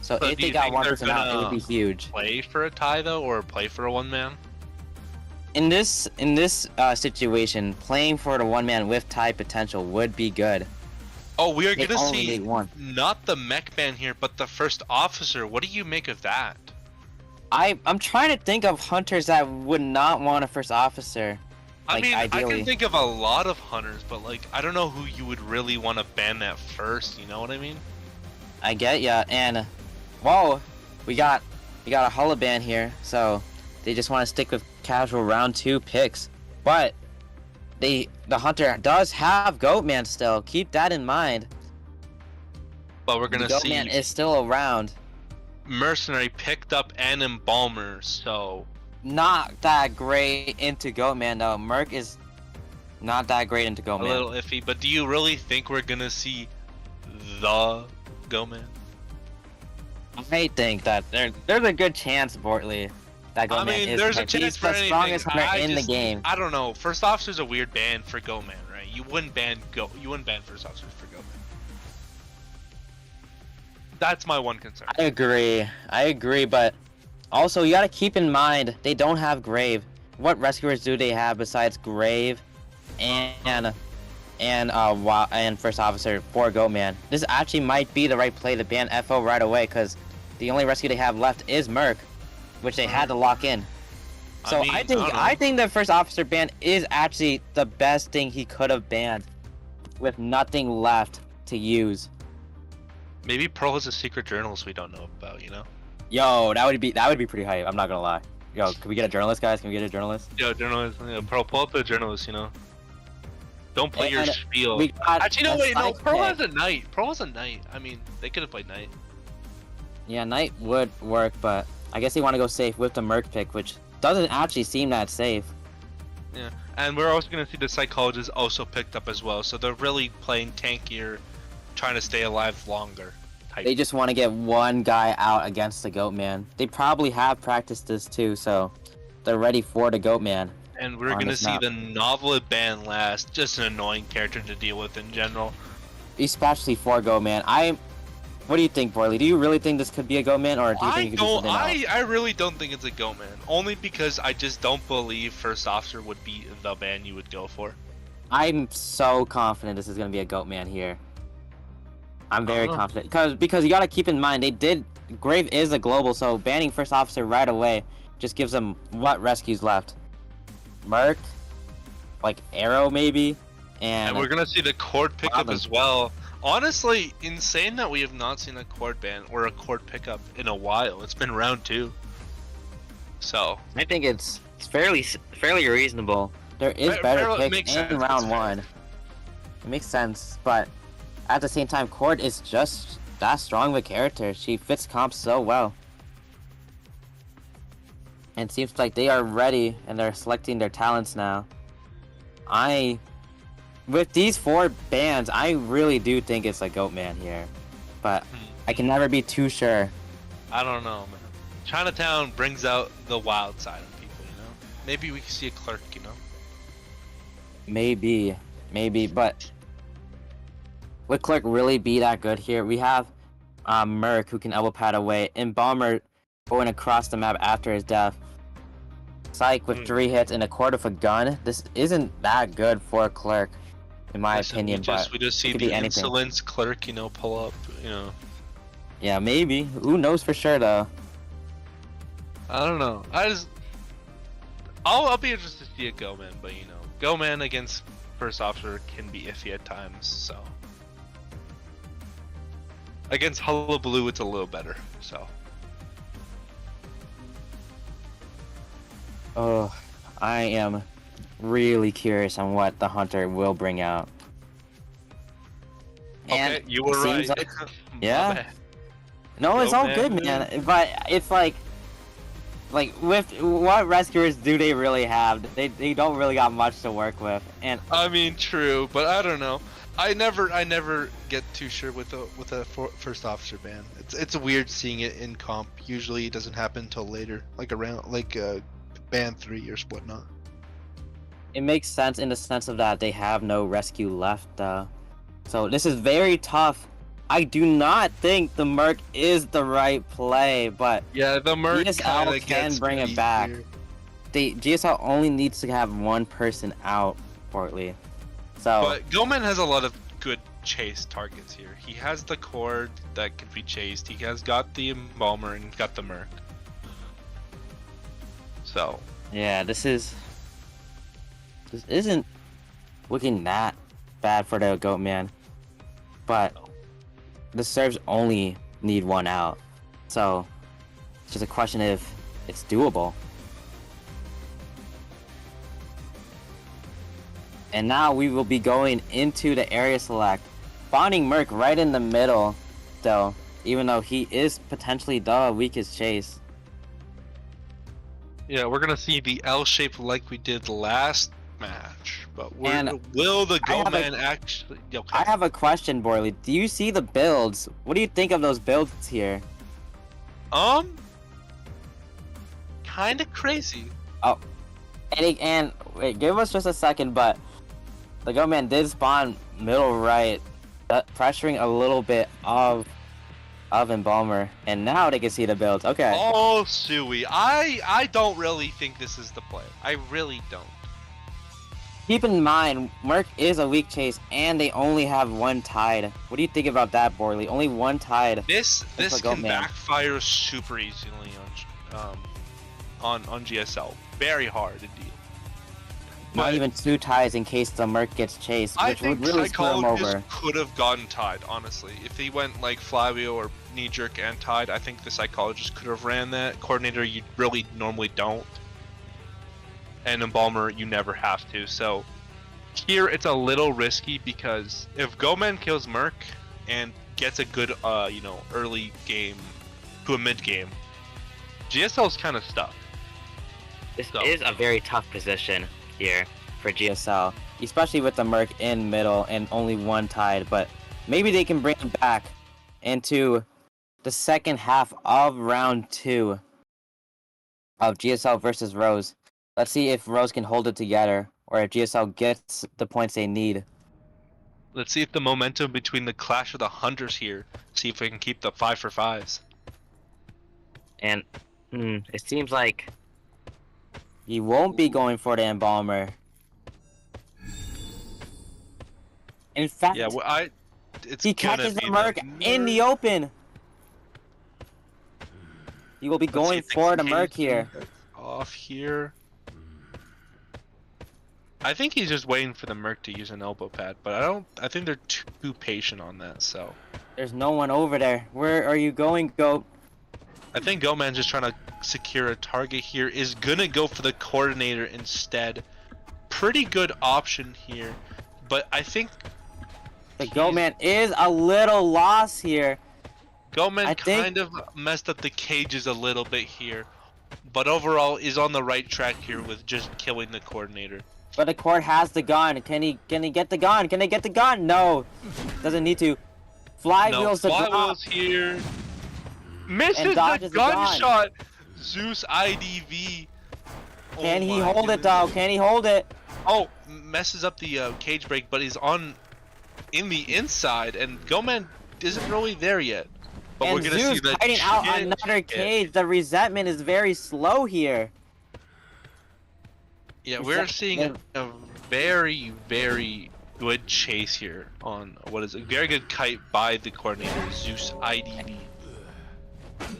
So if they got one person out, it would be huge. Play for a tie though, or play for a one man? In this situation, playing for the one man with tie potential would be good. Oh, we are They gonna only see need one. not the mech ban here, but the first officer. What do you make of that? I'm trying to think of hunters that would not want a first officer. I Like, mean, I ideally. can think of a lot of hunters, but like I don't know who you would really want to ban that first. You know what I mean? I get ya, and whoa, we got a holo ban here, so they just want to stick with casual round 2 picks. But the hunter does have Goatman still. Keep that in mind. But we're gonna see Goatman is still around. Mercenary picked up an Embalmer, so Not that great into Goatman though. Merc is not that great into a Goatman. little iffy. But do you really think we're gonna see the Goatman? I think that there's a good chance, Bortley, that Goatman I mean, is there's a picked. chance He's for the anything. strongest hunter in the game. I don't know. First officer's a weird ban for Goatman, right? You wouldn't ban first officers for Goatman. That's my one concern. I agree, but also you gotta keep in mind they don't have Grave. What rescuers do they have besides Grave and first officer for Goatman? This actually might be the right play to ban FO right away, because the only rescue they have left is Merc, which they had to lock in. So I think the first officer ban is actually the best thing he could have banned, with nothing left to use. Maybe Pearl has a secret journalist we don't know about, you know? Yo, that would be pretty hype. I'm not gonna lie. Yo, can we get a journalist, guys? Can we get a journalist? Yo, journalist. Yeah, Pearl, pull up the journalist, you know? Don't play your And spiel. we got Actually, no, a wait, no. side Pearl pick. has a knight. Pearl has a knight. I mean, they could have played knight. Yeah, Knight would work, but I guess they want to go safe with the Merc pick, which doesn't actually seem that safe. Yeah, and we're also going to see the psychologist also picked up as well, so they're really playing tankier, trying to stay alive longer. Type. They just want to get one guy out against the Goatman. They probably have practiced this too, so they're ready for the Goatman. And we're on going to this see map. the novelist ban last, just an annoying character to deal with in general. Especially for Goatman. What do you think, Borley? Do you really think this could be a Goatman, or do you think it could be something else? I really don't think it's a Goatman, only because I just don't believe first officer would be the ban you would go for. I'm so confident this is going to be a Goatman here. I'm very Uh-huh. confident. Because you got to keep in mind, Grave is a global, so banning first officer right away just gives them what rescues left? Merc? Like Arrow, maybe? And we're going to see the Cord pickup Problem. as well. Honestly, insane that we have not seen a Cord ban or a Cord pickup in a while. It's been round 2. So I think it's fairly reasonable. There is better it picks makes in sense, round it's fair. 1. It makes sense, but at the same time, Cord is just that strong of a character. She fits comp so well. And it seems like they are ready and they're selecting their talents now. With these 4 bans, I really do think it's a Goatman here. But I can never be too sure. I don't know, man. Chinatown brings out the wild side of people, you know? Maybe we can see a clerk, you know? Maybe, but would Clerk really be that good here? We have Merc who can elbow pad away, and Bomber going across the map after his death. Psych with 3 hits and a quarter of a gun. This isn't that good for Clerk, in my opinion. We just see the insolence Clerk, you know, pull up, you know. Yeah, maybe. Who knows for sure though? I don't know. I'll be interested to see a Go Man, but you know, Go Man against First Officer can be iffy at times, so. Against Hullabaloo, it's a little better, so. Oh, I am really curious on what the Hunter will bring out. Okay, and you were right. Like, yeah. No, it's Go all man, good, man. But it's like with what rescuers do they really have? They don't really got much to work with, and I mean, true, but I don't know. I never get too sure with a First Officer ban. It's weird seeing it in comp. Usually, it doesn't happen until later, like around ban 3 or whatnot. it makes sense in the sense of that they have no rescue left. So this is very tough. I do not think the Merc is the right play, but yeah, the Merc GSL can bring it back. GSL only needs to have one person out, Portly. So, but Goman has a lot of good chase targets here. He has the cord that can be chased. He has got the Embalmer and got the Merc. So yeah, this isn't looking that bad for the Goat Man, but the serves only need one out, so it's just a question if it's doable. And now we will be going into the area select, finding Merc right in the middle, though, even though he is potentially the weakest chase. Yeah, we're gonna see the L shape like we did last match, but will the Goman actually? Okay. I have a question, Borley. Do you see the builds? What do you think of those builds here? Kind of crazy. Oh, and wait, give us just a second, but the Goman did spawn middle right, pressuring a little bit of Embalmer, and now they can see the builds. Okay. Oh, Suey, I don't really think this is the play. I really don't. Keep in mind, Merc is a weak chase, and they only have one tide. What do you think about that, Borley? Only one tide. This can backfire super easily on GSL. Very hard indeed. Not even 2 ties in case the Merc gets chased, which would really screw him over. Could have gotten tied, honestly. If he went like Flavio or knee jerk and tied, I think the Psychologist could have ran that. Coordinator, you really normally don't. And Embalmer, you never have to. So here it's a little risky because if Goman kills Merc and gets a good early game to a mid game, GSL's kind of stuck. This is a very tough position here for GSL, especially with the Merc in middle and only one tide, but maybe they can bring him back into the second half of round 2 of GSL versus Rose. Let's see if Rose can hold it together, or if GSL gets the points they need. Let's see if the momentum between the clash of the Hunters here, see if we can keep the 5 for 5s. And it seems like he won't be going for the Embalmer. In fact, yeah, well, he catches the Merc in the open. He will be going for the Merc here. Off here. I think he's just waiting for the Merc to use an elbow pad, but I think they're too patient on that, so. There's no one over there. Where are you going, Goat? I think Goman's just trying to secure a target here, is gonna go for the Coordinator instead. Pretty good option here, but I think the Goman is a little lost here. Goman kind of messed up the cages a little bit here, but overall is on the right track here with just killing the Coordinator. But the Cord has the gun. Can he get the gun? Can they get the gun? No. Doesn't need to. Flywheels to drop. Flywheels here. Misses the dodges the gun. gunshot. Zeus IDV. Can he hold it though? Can he hold it? Oh, messes up the cage break, but he's in the inside, and Goman isn't really there yet. But And we're gonna Zeus see the fighting out another cage. The resentment is very slow here. Yeah, we're seeing a very, very good chase here on what is a very good kite by the coordinator, Zeus IDV.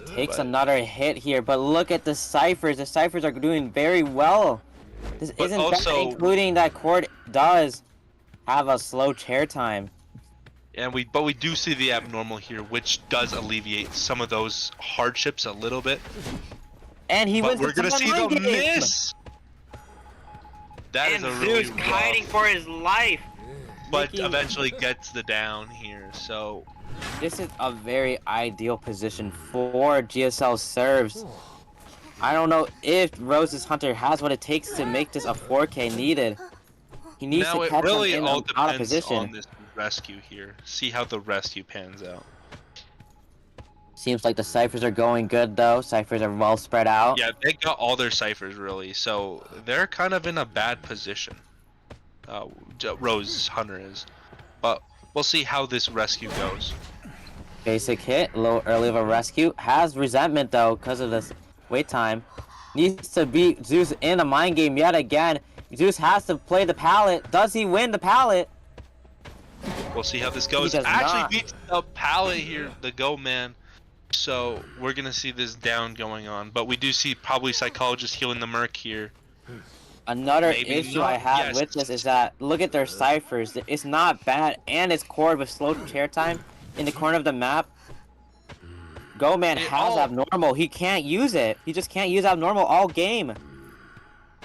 Takes another hit here, but look at the ciphers. The ciphers are doing very well. This isn't bad, including that Cord does have a slow chair time. And we do see the abnormal here, which does alleviate some of those hardships a little bit. And he wins. We're gonna see the miss. That is a really Zeus fighting for his life. But eventually gets the down here. So this is a very ideal position for GSL serves. I don't know if Rose's Hunter has what it takes to make this a 4K needed. He needs to catch him in out of position. On this rescue here. See how the rescue pans out. Seems like the ciphers are going good though. Ciphers are well spread out. Yeah, they got all their ciphers really, so they're kind of in a bad position. Rose Hunter is, but we'll see how this rescue goes. Basic hit, a little early of a rescue. Has resentment though because of this wait time. Needs to beat Zeus in a mind game yet again. Zeus has to play the pallet. Does he win the pallet? We'll see how this goes. Actually beats the pallet here, the Go Man. So we're gonna see this down going on, but we do see probably Psychologist healing the Merc here. Another issue I have with this is that look at their ciphers. It's not bad, and it's Cord with slow chair time in the corner of the map. Go Man has abnormal. He can't use it. He just can't use abnormal all game.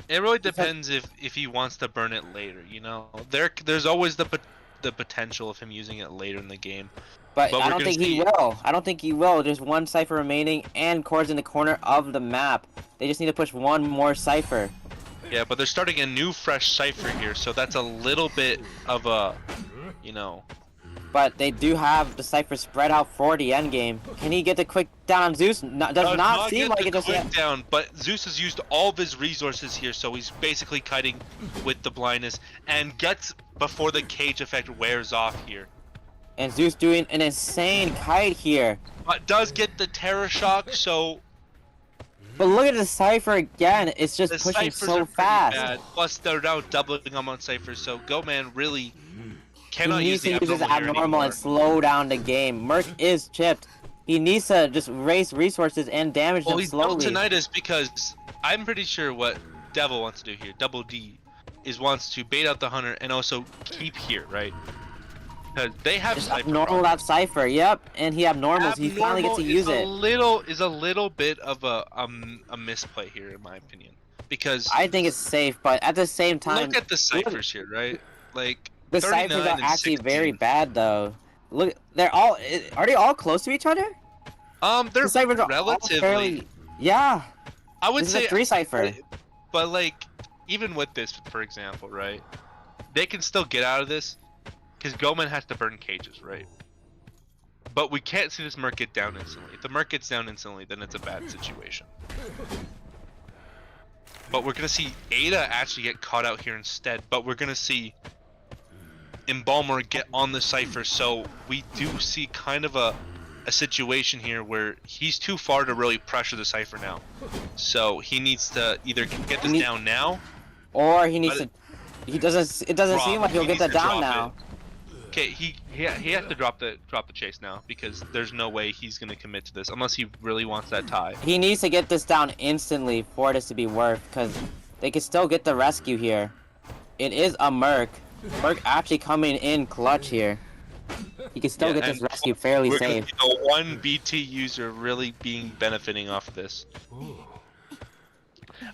It really depends if he wants to burn it later. You know, there's always the potential of him using it later in the game. But I don't think he will. I don't think he will. There's one cipher remaining, and Cord's in the corner of the map. They just need to push one more cipher. Yeah, but they're starting a new, fresh cipher here, so that's a little bit of a, you know. But they do have the cipher spread out for the end game. Can he get the quick down on Zeus? Does not seem like it just yet. Down, but Zeus has used all of his resources here, so he's basically kiting with the blindness and gets before the cage effect wears off here. And Zeus doing an insane kite here. But does get the terror shock, so. But look at the cipher again. It's just pushing so fast. Bad. Plus, they're now doubling them on ciphers, so Go Man really cannot use his abnormal and slow down the game. Merc is chipped. He needs to just raise resources and damage them slowly. Well, tonight is because I'm pretty sure what Devil wants to do here, Double D, is wants to bait out the Hunter and also keep here, right? Because they have just abnormal that cipher, yep, and he abnormals. He finally gets to use it. Is a little bit of a misplay here, in my opinion, because I think it's safe, but at the same time, look at the ciphers here, right? Like the ciphers are actually very bad, though. Look, are they all close to each other? They're the ciphers are relatively. Yeah, I would say 3 cipher. But like, even with this, for example, right? They can still get out of this. Because Goman has to burn cages, right? But we can't see this Merc get down instantly. If the Merc gets down instantly, then it's a bad situation. But we're going to see Ada actually get caught out here instead. But we're going to see Embalmer get on the Cypher. So we do see kind of a situation here where he's too far to really pressure the Cypher now. So he needs to either get this down now. Or he needs to... It doesn't seem like he'll get that down now. Okay, he has to drop the chase now because there's no way he's gonna commit to this unless he really wants that tie. He needs to get this down instantly for this to be worth, because they can still get the rescue here. It is a Merc. Merc actually coming in clutch here. He can still get this rescue fairly safe. The one BT user really benefiting off of this.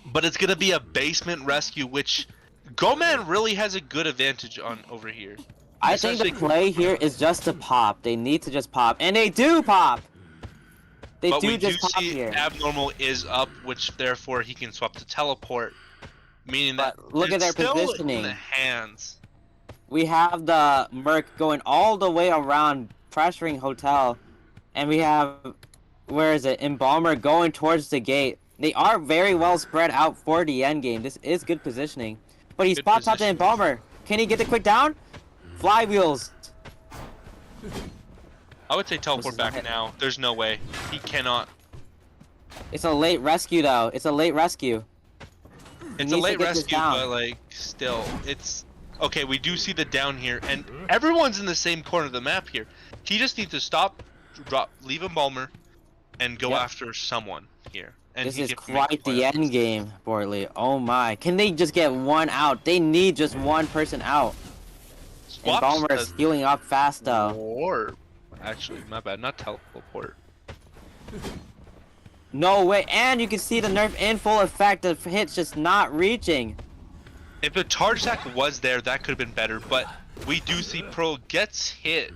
But it's gonna be a basement rescue, which Goman really has a good advantage on over here. I think the play here is just to pop. They need to just pop, and they do pop. They do just pop here. Abnormal is up, which therefore he can swap to teleport, meaning that look at their positioning. In the hands. We have the Merc going all the way around, pressuring Hotel, and we have, where is it? Embalmer going towards the gate. They are very well spread out for the end game. This is good positioning, but he Good spots out the position. Embalmer. Can he get the quick down? Flywheels. I would say Was teleport his back hit? now. There's no way. He cannot. It's a late rescue though. It's a late rescue. It's a needs to late get this rescue, down. but like still, it's okay. We do see the down here, and everyone's in the same corner of the map here. He just needs to stop, drop, leave Embalmer, and go Yep. after someone here. And This he is can make quite play the out. end game, Bortley. Oh my. Can they just get one out? They need just one person out. Swaps Embalmer is the healing up fast though. warp. Actually, my bad. Not teleport. No way. And you can see the nerf in full effect. The hit's just not reaching. If the charge sack was there, that could have been better. But we do see Pro gets hit.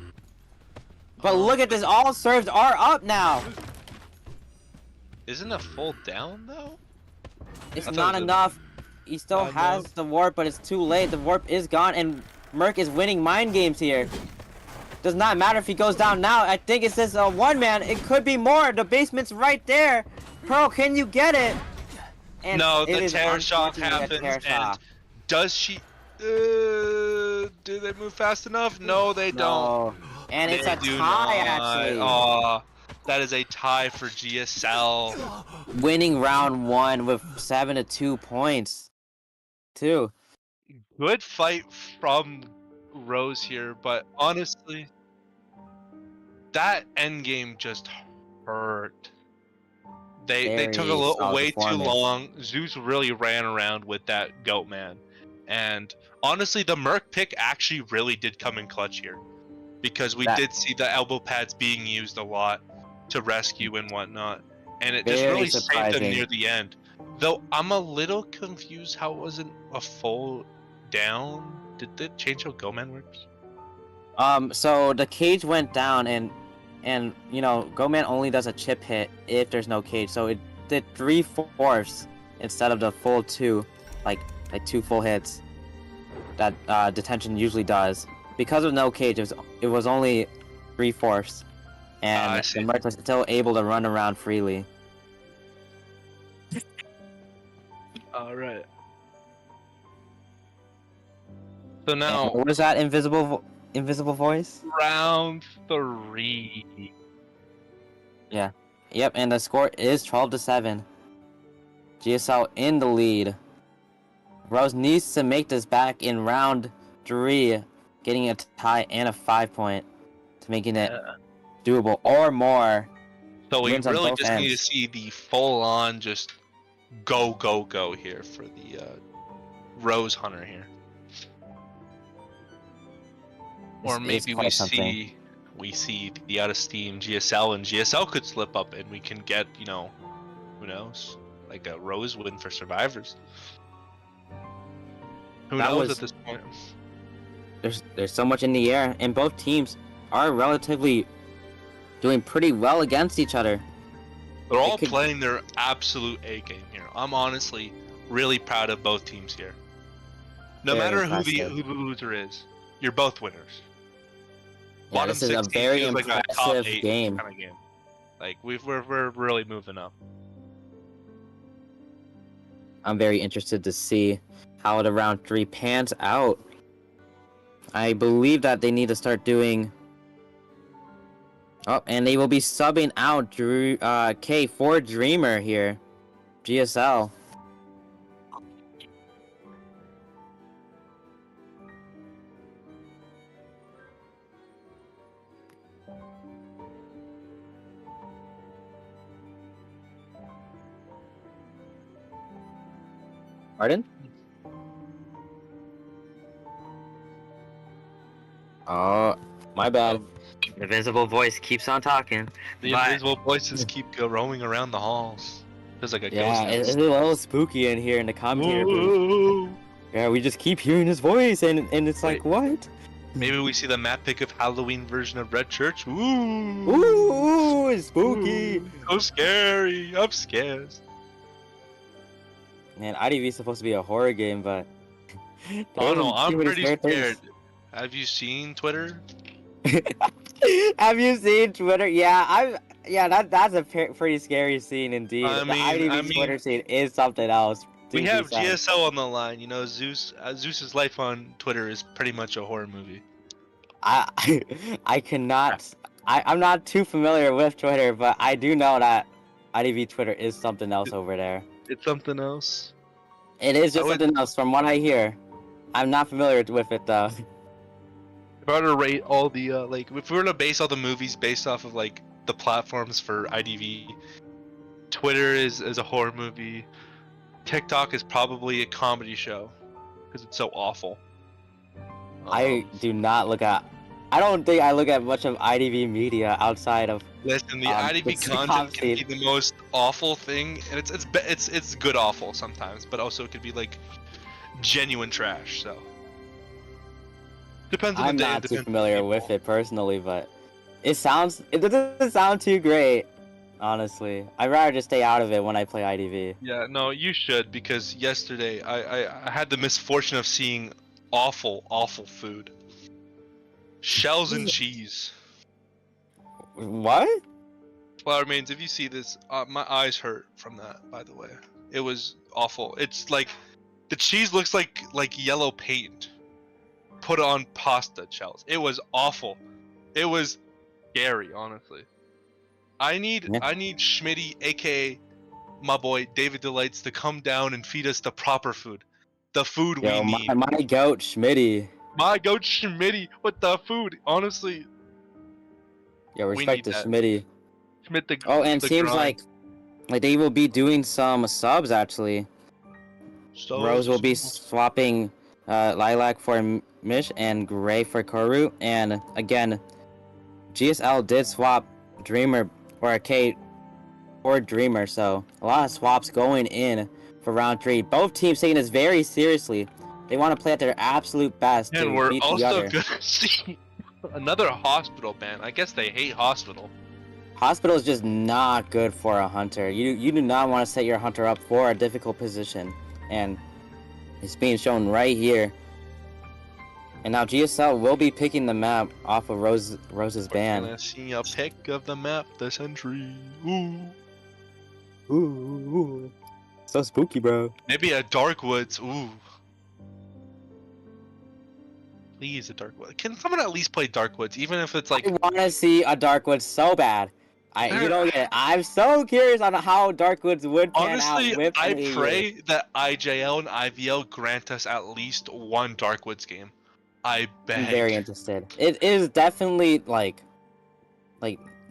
But look at this. All serves are up now. Isn't a full down though? It's I thought not it was a- enough. He still Not has enough. the warp, but it's too late. The warp is gone, and Merc is winning mind games here. Does not matter if he goes down now. I think it says one man. It could be more. The basement's right there. Pro, can you get it? And No, it the is terror shock unfortunately a happens, terror and shock. does she? Do they move fast enough? No, they don't. No. And it's They a do tie, not. actually. Aw, that is a tie for GSL. Winning round 1 with 7 to 2 points. 2. Good fight from Rose here, but honestly, that end game just hurt. They took a Very little solid way too performance. long. Zeus really ran around with that goat man, and honestly, the Merc pick actually really did come in clutch here, because we That- did see the elbow pads being used a lot to rescue and whatnot, and it just Very really saved them surprising. near the end. Though I'm a little confused how it wasn't a full down. Did the change how Go Man works? So the cage went down, and you know, Goman only does a chip hit if there's no cage. So it did 3/4 instead of the full 2, like 2 full hits that detention usually does. Because of no cage, it was only 3/4, I and see. the Merc was still able to run around freely. All right. So And now what was that invisible voice? round 3. Yep, and the score is 12 to 7. GSL in the lead. Rose needs to make this back in round 3, getting a tie and a 5-point to making it doable or more. So we Wins on really both just need to ends. see the full-on just go here for the Rose Hunter here. Or This is maybe quite something. we see the out of steam GSL, and GSL could slip up and we can get, you know, who knows, like a Rose win for survivors. Who That knows was- at this point? There's so much in the air, and both teams are relatively doing pretty well against each other. They're all could- playing their absolute A game here. I'm honestly really proud of both teams here. No Very matter impressive. who the loser is, you're both winners. Yeah, this is a 16 very feels like a top impressive 8 game. kind of game. Like we're really moving up. I'm very interested to see how the round 3 pans out. I believe that they need to start doing. Oh, and they will be subbing out K for Dreamer here. GSL. Pardon? Oh, my bad. The invisible voice keeps on talking. The But- invisible voices keep roaming around the halls. There's like a Yeah, ghost. it's a little spooky in here in the commentator booth. Whoa. Yeah, we just keep hearing his voice, and it's like, what? Maybe we see the map pick of Halloween version of Red Church. Ooh. Ooh, it's spooky. Ooh, so scary. I'm scared. Man, IDV is supposed to be a horror game, but Oh no, Too I'm many pretty scary scared. things. Have you seen Twitter? Have you seen Twitter? Yeah, that's a pretty scary scene indeed. I The mean, IDV Twitter scene is something else. we To be have said. GSL on the line. You know, Zeus's life on Twitter is pretty much a horror movie. I I cannot. I'm not too familiar with Twitter, but I do know that IDV Twitter is something else over there. It's something else. It is I just would- something else from what I hear. I'm not familiar with it though. If I were to rate all the like, if we were to base all the movies based off of like the platforms for IDV, Twitter is a horror movie. TikTok is probably a comedy show because it's so awful. I do not look at. I don't think I look at much of IDV media outside of. Listen, the the IDV sitcom content can be scene. the most awful thing, and it's good awful sometimes, but also it could be like genuine trash. So depends on I'm the day. not too depends on the familiar with people. it personally, but it doesn't sound too great. Honestly, I'd rather just stay out of it when I play IDV. Yeah, no, you should because yesterday I had the misfortune of seeing awful food. Shells and cheese. What? Flower mains, if you see this, my eyes hurt from that. By the way, it was awful. It's like the cheese looks like yellow paint put on pasta shells. It was awful. It was scary, honestly. I need Schmitty, aka my boy David Delights, to come down and feed us the proper food, the food Yo, we need. my goat Schmitty. My goat Schmitty with the food, honestly. Yo, We respect need to that. Schmitty. Schmidt the Oh, and the seems grind. like they will be doing some subs actually. So Rose will be swapping Lilac for Mish and Gray for Koru. And again, GSL did swap Dreamer or Arcade for Dreamer, so a lot of swaps going in for round 3. Both teams taking this very seriously. They want to play at their absolute best And to we're beat the also other. gonna see another hospital ban. I guess they hate hospital. Hospital is just not good for a hunter. You do not want to set your hunter up for a difficult position, and it's being shown right here. And now GSL will be picking the map off of Rose's We're ban. gonna see a pick of the map, the sentry. Ooh. Ooh, so spooky, bro. Maybe a dark woods. Ooh. Please, a dark woods. Can someone at least play dark woods, even if it's like? I want to see a Darkwood so bad. You don't get it. I'm so curious on how Darkwoods would pan Honestly, out with I an EU. pray that IJL and IVL grant us at least one dark woods game. I beg. I'm very interested. It is definitely like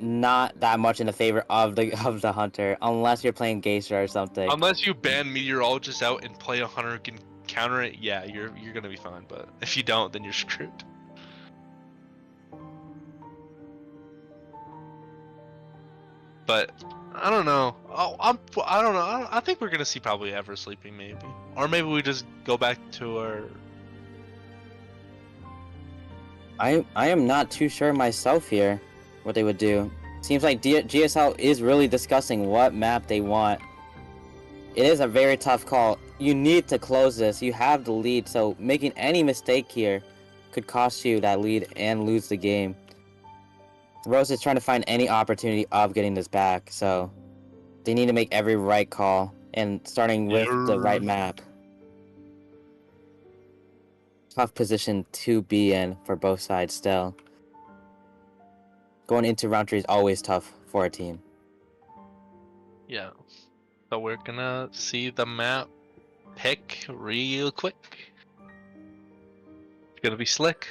not that much in the favor of the hunter, unless you're playing Geisha or something. Unless you ban meteorologist out and play a hunter who can counter it, yeah, you're gonna be fine. But if you don't, then you're screwed. But I don't know. I don't know. I think we're gonna see probably Ever Sleeping maybe, or maybe we just go back to our. I am not too sure myself here what they would do. Seems like GSL is really discussing what map they want. It is a very tough call. You need to close this. You have the lead, so making any mistake here could cost you that lead and lose the game. Rose is trying to find any opportunity of getting this back, so they need to make every right call, and starting with the right map. Tough position to be in for both sides still. Going into round 3 is always tough for a team. Yeah. So we're gonna see the map pick real quick. It's gonna be slick.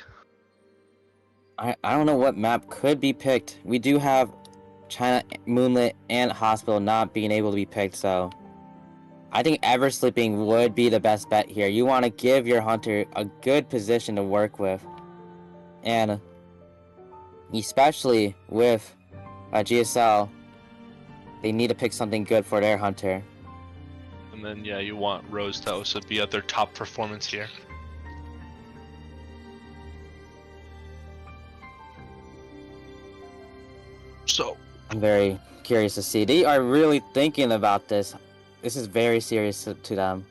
I don't know what map could be picked. We do have China, Moonlit, and Hospital not being able to be picked, so I think Ever Sleeping would be the best bet here. You want to give your hunter a good position to work with, and especially with GSL, they need to pick something good for their hunter. And then yeah, you want Rose to also be at their top performance here. So I'm very curious to see. They are really thinking about this. This is very serious to them.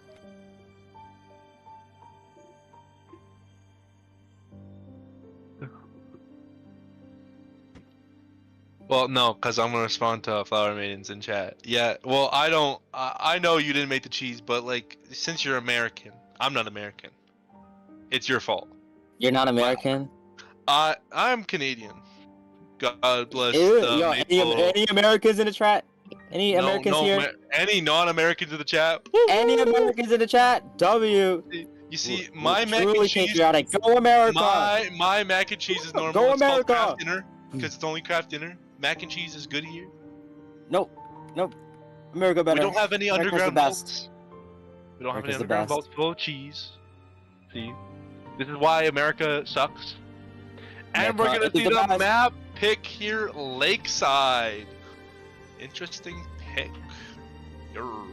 Well, no, because I'm gonna respond to Flower Maidens in chat. Yeah, well, I don't. I know you didn't make the cheese, but like, since you're American, I'm not American. It's your fault. You're not American? I'm Canadian. God bless Ew, the yo, maple. any Americans in the chat? Any Americans here? Any non-Americans in the chat? Any Americans in the chat? W. You see, my mac Truly and cheese. patriotic. Go America! My mac and cheese is normal. Go It's called America! craft dinner because it's only craft dinner. Mac and cheese is good here. Nope. America better. We don't have any America's underground the best. vaults. We don't have America's any the underground best. vaults full of cheese. See, this is why America sucks. And we're America gonna is see the the best. map pick here, Lakeside. Interesting pick. Grr.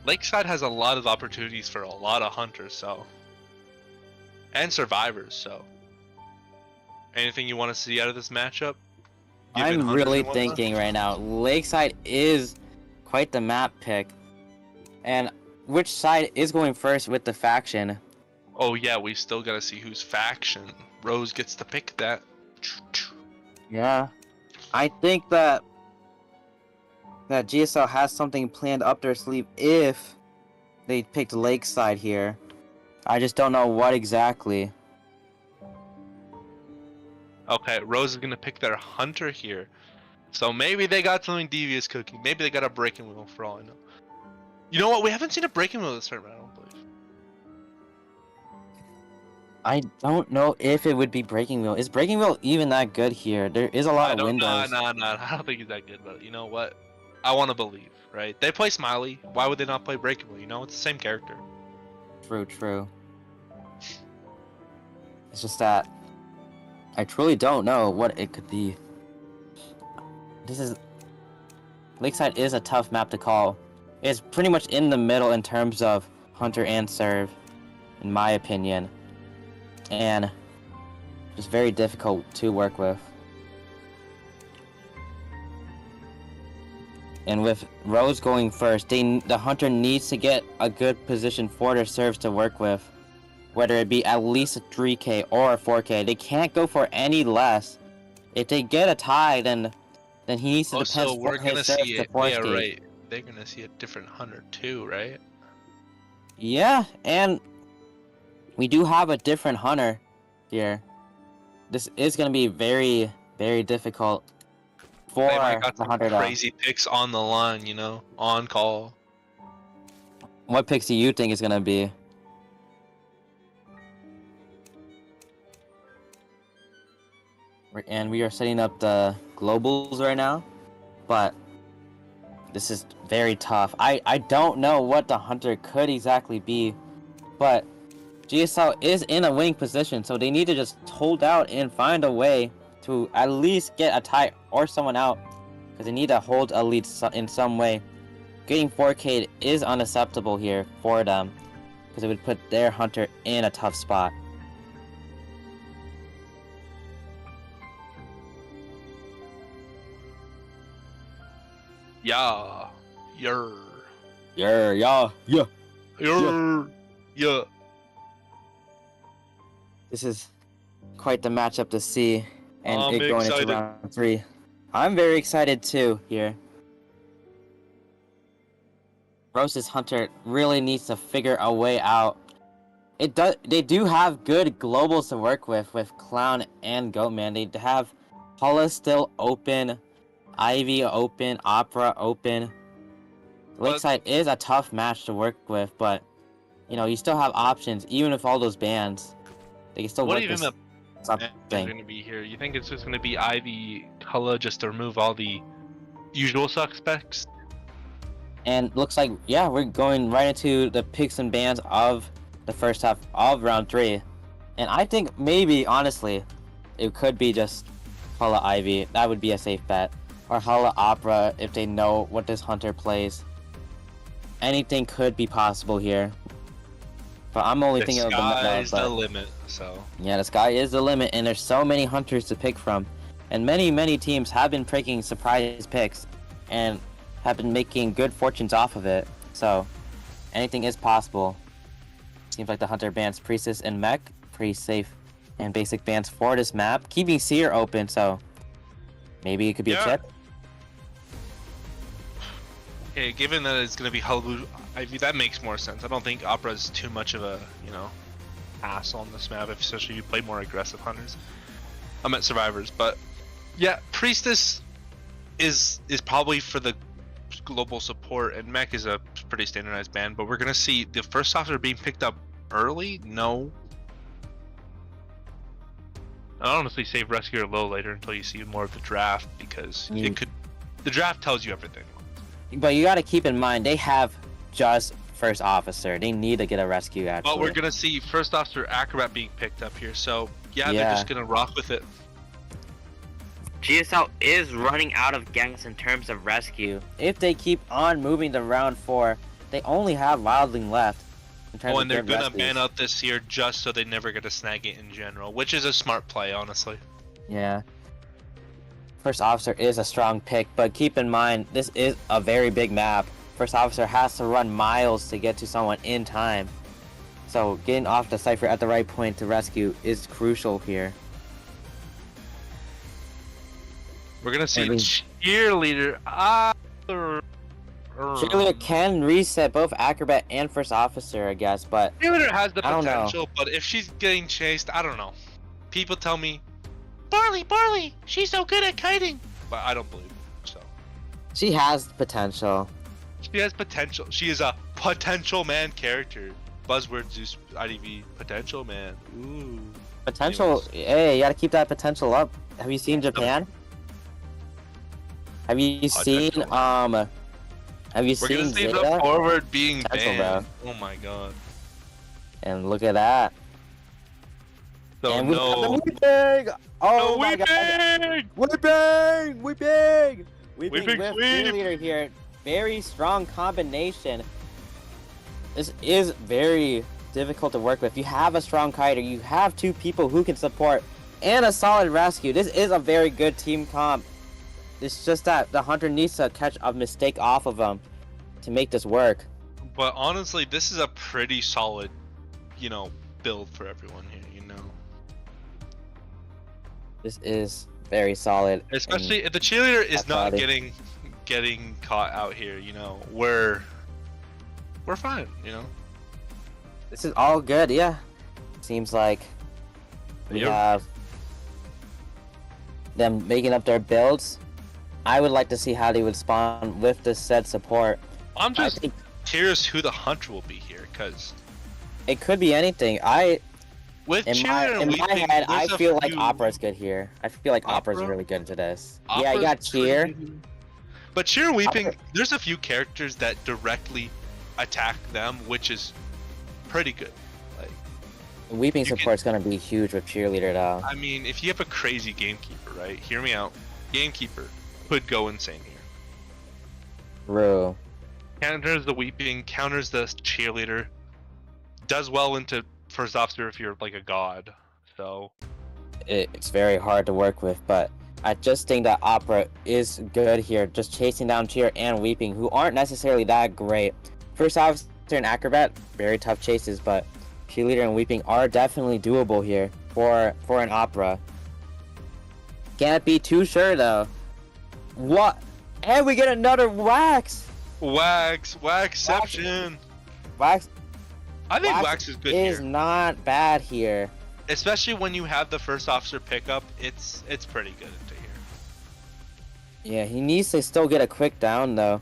Lakeside has a lot of opportunities for a lot of hunters, so, and survivors. So, anything you want to see out of this matchup? Given I'm hunters really and whatnot? thinking right now. Lakeside is quite the map pick. And which side is going first with the faction? Oh yeah, we still gotta see whose faction. Rose gets to pick that. Yeah. I think that GSL has something planned up their sleeve if they picked Lakeside here. I just don't know what exactly. Okay, Rose is gonna pick their hunter here. So maybe they got something devious cooking. Maybe they got a breaking wheel for all I know. You know what? We haven't seen a breaking wheel this tournament, I don't believe. I don't know if it would be Breaking Wheel. Is Breaking Wheel even that good here? There is a lot of windows. Nah, I don't think he's that good, but you know what? I want to believe, right? They play Smiley. Why would they not play Breaking Wheel? You know, it's the same character. True. It's just that I truly don't know what it could be. Lakeside is a tough map to call. It's pretty much in the middle in terms of Hunter and Serve, in my opinion. And just very difficult to work with. And with Rose going first, the Hunter needs to get a good position for their serves to work with. Whether it be at least a 3k or a 4k. They can't go for any less. If they get a tie, then he needs to Also, depend we're his gonna serves see to it. 4k. Yeah, right. They're gonna see a different hunter too, right? Yeah, and we do have a different Hunter here. This is going to be very, very difficult for They might got the some Hunter though. crazy picks on the line, you know, on call. What picks do you think is going to be? And we are setting up the globals right now, but this is very tough. I don't know what the Hunter could exactly be, but GSL is in a winning position, so they need to just hold out and find a way to at least get a tie or someone out, because they need to hold a lead in some way. Getting 4K is unacceptable here for them, because it would put their Hunter in a tough spot. Yeah. Yeah. Yeah. Yeah. This is quite the matchup to see, and I'm it going excited. into round 3. I'm very excited too here. Rose's Hunter really needs to figure a way out. They do have good globals to work with Clown and Goatman. They have Paula still open, Ivy open, Opera open. Lakeside is a tough match to work with, but you know, you still have options even with all those bans. They can still What work even this the something. is going to be here? You think it's just going to be Ivy, Cullah, just to remove all the usual suspects? And looks like, yeah, we're going right into the picks and bans of the first half of round 3. And I think maybe, honestly, it could be just Hala Ivy. That would be a safe bet. Or Hala Opera if they know what this Hunter plays. Anything could be possible here. But I'm only thinking of the sky's meta. the limit, so. Yeah, the sky is the limit, and there's so many Hunters to pick from. And many teams have been picking surprise picks and have been making good fortunes off of it. So, anything is possible. Seems like the Hunter bans Priestess and Mech. Pretty safe and basic bans for this map, keeping Seer open, so maybe it could be a chip. Okay, given that it's going to be Hallelujah, that makes more sense. I don't think Opera is too much of a, hassle on this map, especially if you play more aggressive hunters. I'm at survivors, but yeah, Priestess is probably for the global support, and Mech is a pretty standardized ban, but we're going to see the first officer being picked up early? No. I'll honestly save Rescuer low later until you see more of the draft, because the draft tells you everything. But you got to keep in mind, they have just first officer. They need to get a rescue actually. But we're going to see first officer Acrobat being picked up here, so yeah, they're just going to rock with it. GSL is running out of gas in terms of rescue. If they keep on moving to round 4, they only have Wildling left. And they're going to ban out this year just so they never get to snag it in general, which is a smart play, honestly. Yeah. First officer is a strong pick, but keep in mind, this is a very big map. First officer has to run miles to get to someone in time. So getting off the Cypher at the right point to rescue is crucial here. We're going to see Cheerleader. Cheerleader can reset both Acrobat and first officer, I guess, but Cheerleader has the potential, but if she's getting chased, I don't know. People tell me, Barley, she's so good at kiting, but I don't believe it, so. She has potential. She has potential. She is a potential man character. Buzzword Zeus IDV, potential man. Ooh. Potential, hey, you gotta keep that potential up. Have you seen Japan? Have you seen, We're gonna see the forward being banned. Oh my god. And look at that. So and we have the Weeping! Oh my god. Weeping with Cheerleader here. Very strong combination. This is very difficult to work with. You have a strong kiter, you have 2 people who can support, and a solid rescue. This is a very good team comp. It's just that the hunter needs to catch a mistake off of him to make this work. But honestly, this is a pretty solid, build for everyone here, This is very solid. Especially if the cheerleader is not getting caught out here, we're fine, This is all good, yeah. Seems like we have them making up their builds. I would like to see how they would spawn with this said support. I'm just curious who the hunter will be here, because it could be anything. In my head, I feel like Opera's good here. I feel like Opera's really good into this. Yeah, you got Cheer. But Cheer and Weeping, there's a few characters that directly attack them, which is pretty good. Like, Weeping support's gonna be huge with Cheerleader, though. I mean, if you have a crazy Gamekeeper, right? Hear me out. Gamekeeper could go insane here. True. Counters the Weeping, counters the Cheerleader, does well into first officer if you're like a god. So it's very hard to work with, but I just think that Opera is good here, just chasing down Cheer and Weeping, who aren't necessarily that great. First officer and Acrobat, very tough chases, but Cheerleader and Weeping are definitely doable here for an Opera. Can't be too sure though. What? And we get another Wax! Waxception! Wax. I think Wax is good here. Is not bad here. Especially when you have the first officer pickup, it's pretty good into here. Yeah, he needs to still get a quick down though.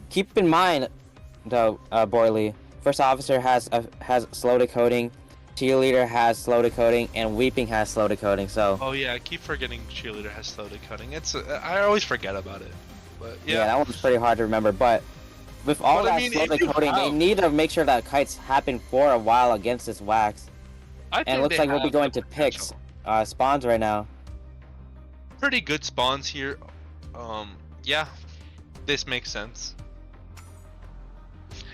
Keep in mind though, Borley, first officer has slow decoding, Cheerleader has slow decoding, and Weeping has slow decoding. So. Oh yeah, I keep forgetting Cheerleader has slow decoding. I always forget about it. But yeah, that one's pretty hard to remember. But with all slow decoding, they need to make sure that kites happen for a while against this Wax. And it looks like we'll be going to picks spawns right now. Pretty good spawns here. Yeah, this makes sense.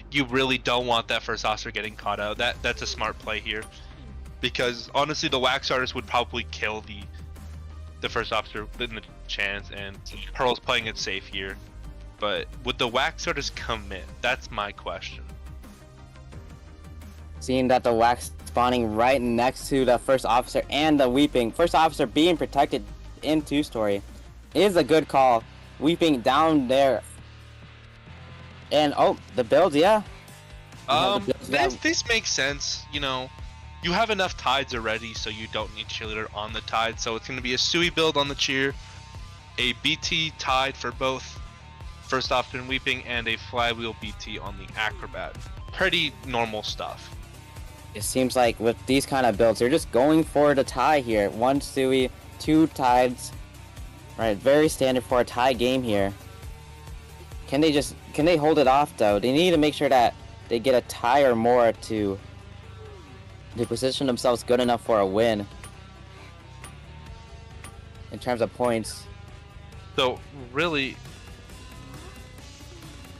You really don't want that first officer getting caught out. That's a smart play here, because honestly, the Wax artist would probably kill the first officer in the chance, and Pearl's playing it safe here. But would the Wax artist commit? That's my question. Seeing that the Wax spawning right next to the first officer and the Weeping. First officer being protected in 2-story is a good call. Weeping down there. And oh, the build, yeah. This makes sense. You know, you have enough tides already, so you don't need cheerleader on the tide. So it's going to be a Sui build on the cheer, a BT tide for both first officer and Weeping, and a flywheel BT on the acrobat. Pretty normal stuff. It seems like with these kind of builds, they're just going for the tie here. 1 Sui, 2 tides. Right, very standard for a tie game here. Can they hold it off though? They need to make sure that they get a tie or more to position themselves good enough for a win. In terms of points. So really,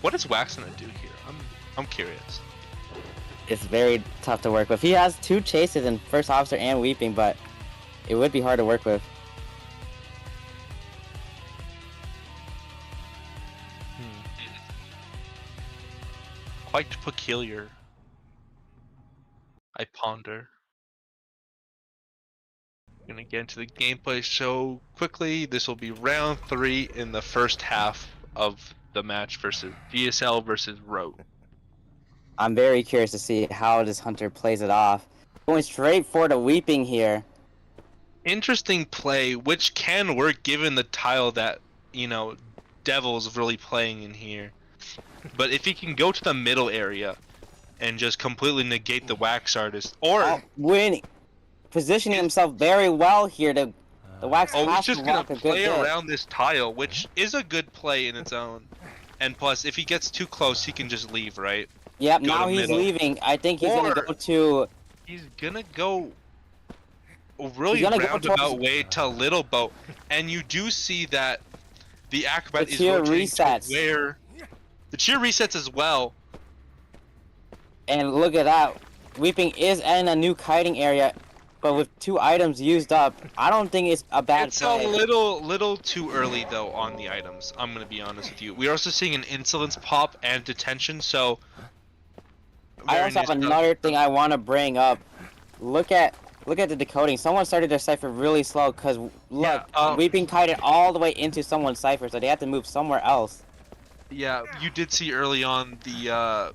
what is Wax gonna do here? I'm curious. It's very tough to work with. He has 2 chases in first officer and Weeping, but it would be hard to work with. Quite peculiar. I ponder. Gonna get into the gameplay so quickly. This will be round 3 in the first half of the match versus GSL versus Rogue. I'm very curious to see how this Hunter plays it off. Going straight for the Weeping here. Interesting play, which can work given the tile that, you know, Devil's really playing in here. But if he can go to the middle area and just completely negate the Wax Artist, or winning, positioning himself very well here. The Wax he's has just to gonna walk a good play bit. around this tile, which is a good play in its own. And plus, if he gets too close, he can just leave, right? Yep, Go now to he's middle. leaving. I think he's gonna go to. He's gonna go a really He's gonna go roundabout towards- way to Little Boat, and you do see that the acrobat The is cheer rotating resets. to where the cheer resets as well. And look at that. Weeping is in a new kiting area, but with 2 items used up, I don't think it's a bad It's play. a little too early though on the items. I'm gonna be honest with you. We're also seeing an insolence pop and detention, so. I also have another thing I want to bring up. Look at the decoding. Someone started their cipher really slow because look, Weeping kited all the way into someone's cipher, so they had to move somewhere else. Yeah, you did see early on the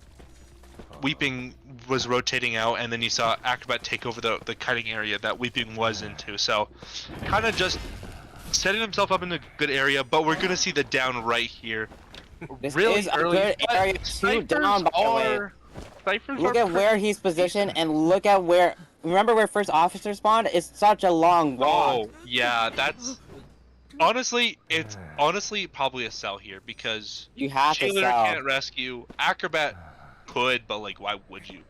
Weeping was rotating out, and then you saw Acrobat take over the cutting area that Weeping was into. So, kind of just setting himself up in a good area. But we're gonna see the down right here. This Really is a early. good but area to down, by the way. Ciphers Look are at where he's positioned and look at where. Remember where first officer spawned? It's such a long walk. Oh yeah, that's honestly, it's honestly probably a sell here because You have to Cheerleader sell. can't rescue. Acrobat could, but like, why would you?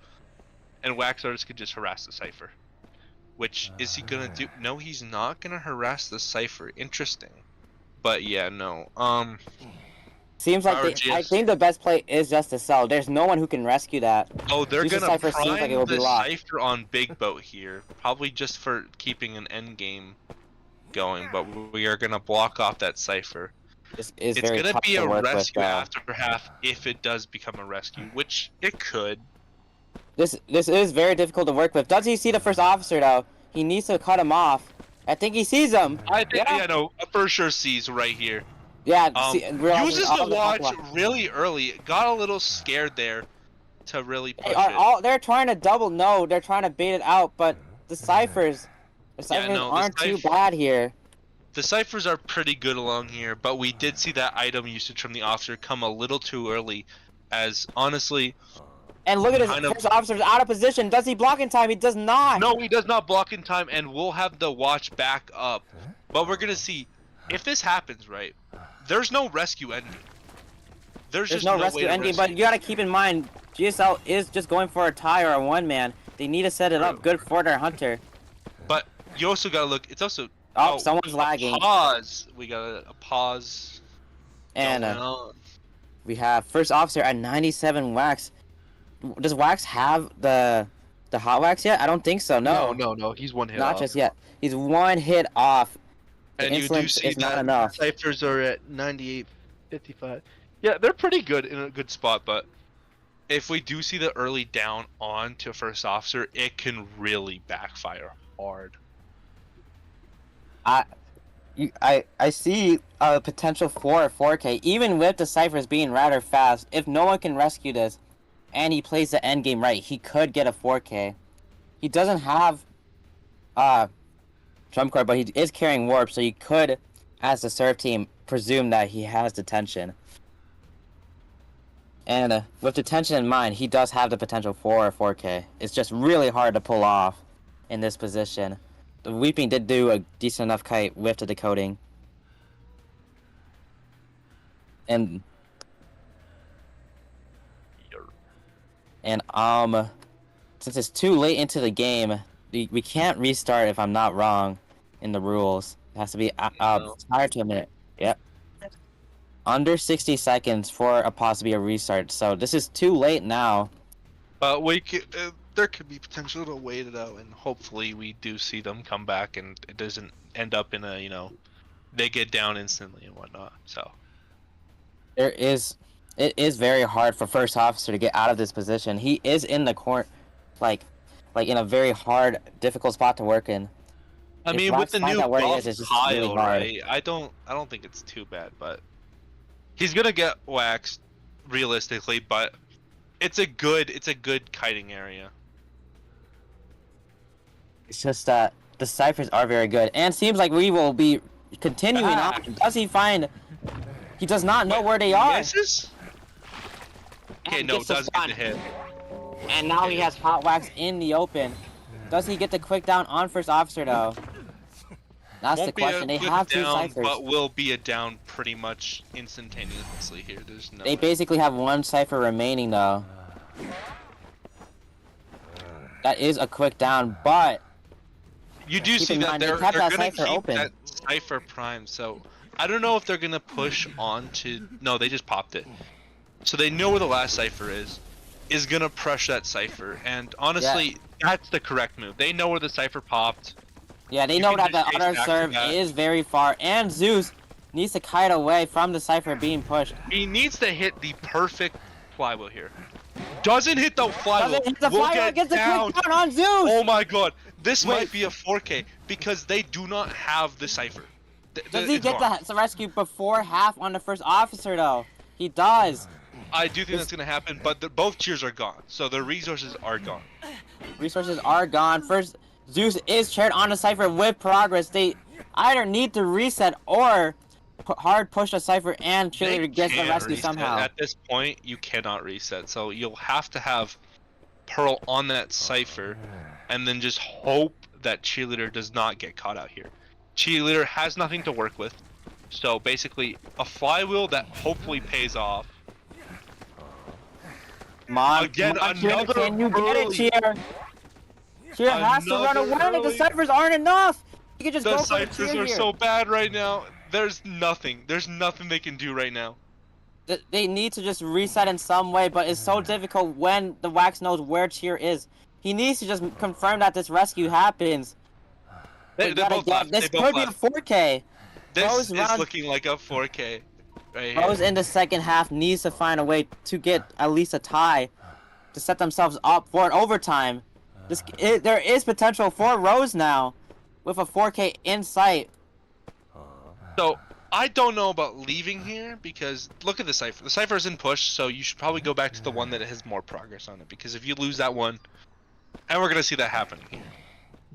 And Wax Artist could just harass the cipher. Which is he gonna do? No, he's not gonna harass the cipher. Interesting. But yeah, no. Seems like I think the best play is just to sell. There's no one who can rescue that. Oh, they're Use the gonna cipher, seems like prime it will be the locked. cipher on Big Boat here, probably just for keeping an end game going. But we are gonna block off that cipher. This is It's very gonna tough be to a work rescue with, after half if it does become a rescue, which it could. This is very difficult to work with. Does he see the first officer though? He needs to cut him off. I think he sees him. I think Yeah. yeah, no, for sure sees right here. Yeah. Uses the watch really early. Got a little scared there to really push it. They're trying to double. No, they're trying to bait it out, but the ciphers no, the aren't too bad here. The ciphers are pretty good along here, but we did see that item usage from the officer come a little too early, as honestly. And look at his first officer's out of position. Does he block in time? He does not. No, he does not block in time, and we'll have the watch back up. But we're gonna see if this happens, right? There's no rescue ending. There's just no way rescue to ending, but you gotta keep in mind, GSL is just going for a tie or a 1-man. They need to set it up good for their Hunter. But you also gotta look. It's also someone's lagging. Pause. We got a pause. And we have first officer at 97 wax. Does Wax have the hot wax yet? I don't think so. No. No. He's one hit Not off. just yet. He's 1 hit off. And you do Insolence see is not that enough. Ciphers are at 98.55. Yeah, they're pretty good in a good spot, but if we do see the early down on to first officer, it can really backfire hard. I see a potential for a 4K, even with the ciphers being rather fast. If no one can rescue this, and he plays the end game right, he could get a 4K. He doesn't have trump card, but he is carrying warp, so you could, as the serve team, presume that he has detention. And with detention in mind, he does have the potential for a 4K. It's just really hard to pull off in this position. The Weeping did do a decent enough kite with the decoding. And since it's too late into the game, we can't restart if I'm not wrong in the rules. It has to be prior to a minute. Yep. Under 60 seconds for a possibly a restart. So this is too late now. But there could be potential to wait it out, and hopefully we do see them come back, and it doesn't end up in a they get down instantly and whatnot. So it is very hard for first officer to get out of this position. He is in the corner, like in a very hard, difficult spot to work in. I mean, with the new buff Kyle, right? I don't think it's too bad, but he's gonna get waxed realistically, but it's a good kiting area. It's just that the ciphers are very good, and seems like we will be continuing on. Does he find? He does not know where they are. Misses? Okay, no, does get the hit. And now he has hot wax in the open. Does he get the quick down on first officer though? That's the question. They have two ciphers, but will be a down pretty much instantaneously here. There's no. They basically have one cipher remaining though. That is a quick down, but you do see that they're gonna keep that cipher prime. So I don't know if they're gonna push on to. No, they just popped it. So they know where the last cipher is gonna pressure that cipher, and honestly, that's the correct move. They know where the cipher popped. Yeah, they know that the other serve is very far, and Zeus needs to kite away from the cipher being pushed. He needs to hit the perfect flywheel here. Doesn't hit the flywheel. Doesn't hit the flywheel, gets the quick down on Zeus! Oh my god, this might be a 4K, because they do not have the cipher. Does he get the rescue before half on the first officer though? He does. I do think that's gonna happen, but both cheers are gone, so the resources are gone. Resources are gone. First, Zeus is chaired on the cipher with progress. They either need to reset or hard push the cipher, and Cheerleader gets the rescue somehow. At this point, you cannot reset, so you'll have to have Pearl on that cipher, and then just hope that Cheerleader does not get caught out here. Cheerleader has nothing to work with, so basically a flywheel that hopefully pays off. Again, another can you get it, Cheer? Cheer has to run away. The ciphers aren't enough. You can just go for the ciphers are so bad right now. There's nothing they can do right now. They need to just reset in some way, but it's so difficult when the Wax knows where Cheer is. He needs to just confirm that this rescue happens. They both left. This could be a 4K. This is looking like a 4K. Right here. Rose in the second half needs to find a way to get at least a tie to set themselves up for an overtime. There is potential for Rose now with a 4K in sight. So I don't know about leaving here, because look at the cipher. The cipher is in push, so you should probably go back to the one that has more progress on it, because if you lose that one, and we're gonna see that happen.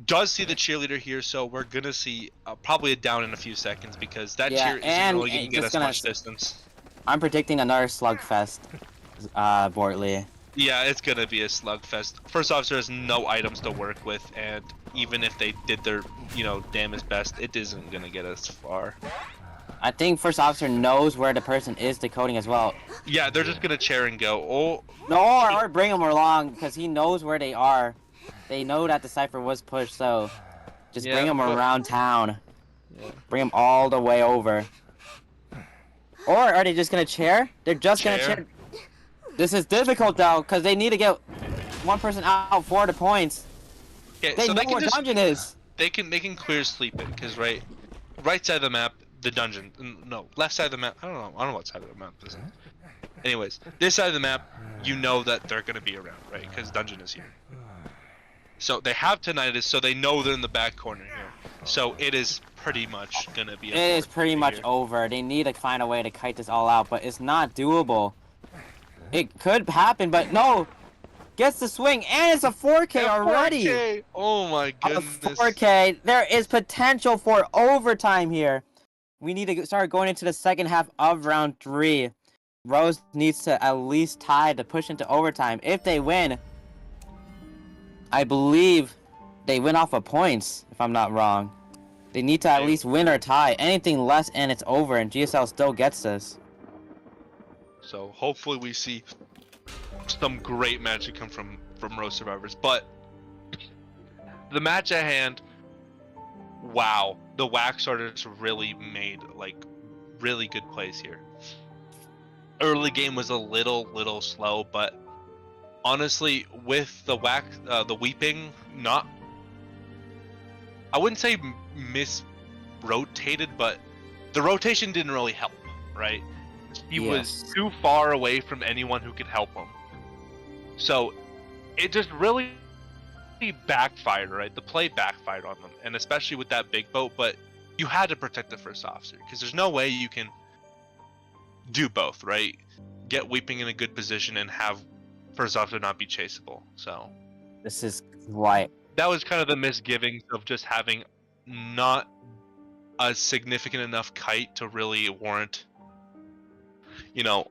Does see the Cheerleader here, so we're gonna see probably a down in a few seconds, because that cheer isn't really gonna get us much distance. I'm predicting another slugfest, Bortley. Yeah, it's gonna be a slugfest. First officer has no items to work with, and even if they did their, damnest best, it isn't gonna get us far. I think first officer knows where the person is decoding as well. Yeah, they're just gonna chair and go. Oh. No, or bring them along, because he knows where they are. They know that the cipher was pushed, so just bring them around town. Yeah. Bring them all the way over. Or are they just gonna chair? They're just gonna chair. This is difficult though, because they need to get one person out for the points. Okay, they know where dungeon is. They can clear sleep it, because right side of the map, the dungeon. No, left side of the map. I don't know what side of the map this is. Anyways, this side of the map, you know that they're gonna be around, right? Because Dungeon is here. So they have tinnitus, so they know they're in the back corner here. So it is pretty much gonna be. It is pretty much over. They need to find a way to kite this all out, but it's not doable. It could happen, but no. Gets the swing, and it's a 4K already. 4K. Oh my goodness. A 4K. There is potential for overtime here. We need to start going into the second half of round 3. Rose needs to at least tie to push into overtime. If they win, I believe they win off of points, if I'm not wrong. They need to at least win or tie. Anything less and it's over, and GSL still gets this. So hopefully we see some great magic come from Rose survivors. But the match at hand, wow, the wax artists really made like really good plays here. Early game was a little slow, but honestly, with the wax, the weeping, not, I wouldn't say mis-rotated, but the rotation didn't really help, right? He was too far away from anyone who could help him. So it just really backfired, right? The play backfired on them, and especially with that big boat, but you had to protect the first officer, because there's no way you can do both, right? Get weeping in a good position and have first officer not be chaseable. So this is why that was kind of the misgivings of just having not a significant enough kite to really warrant, you know,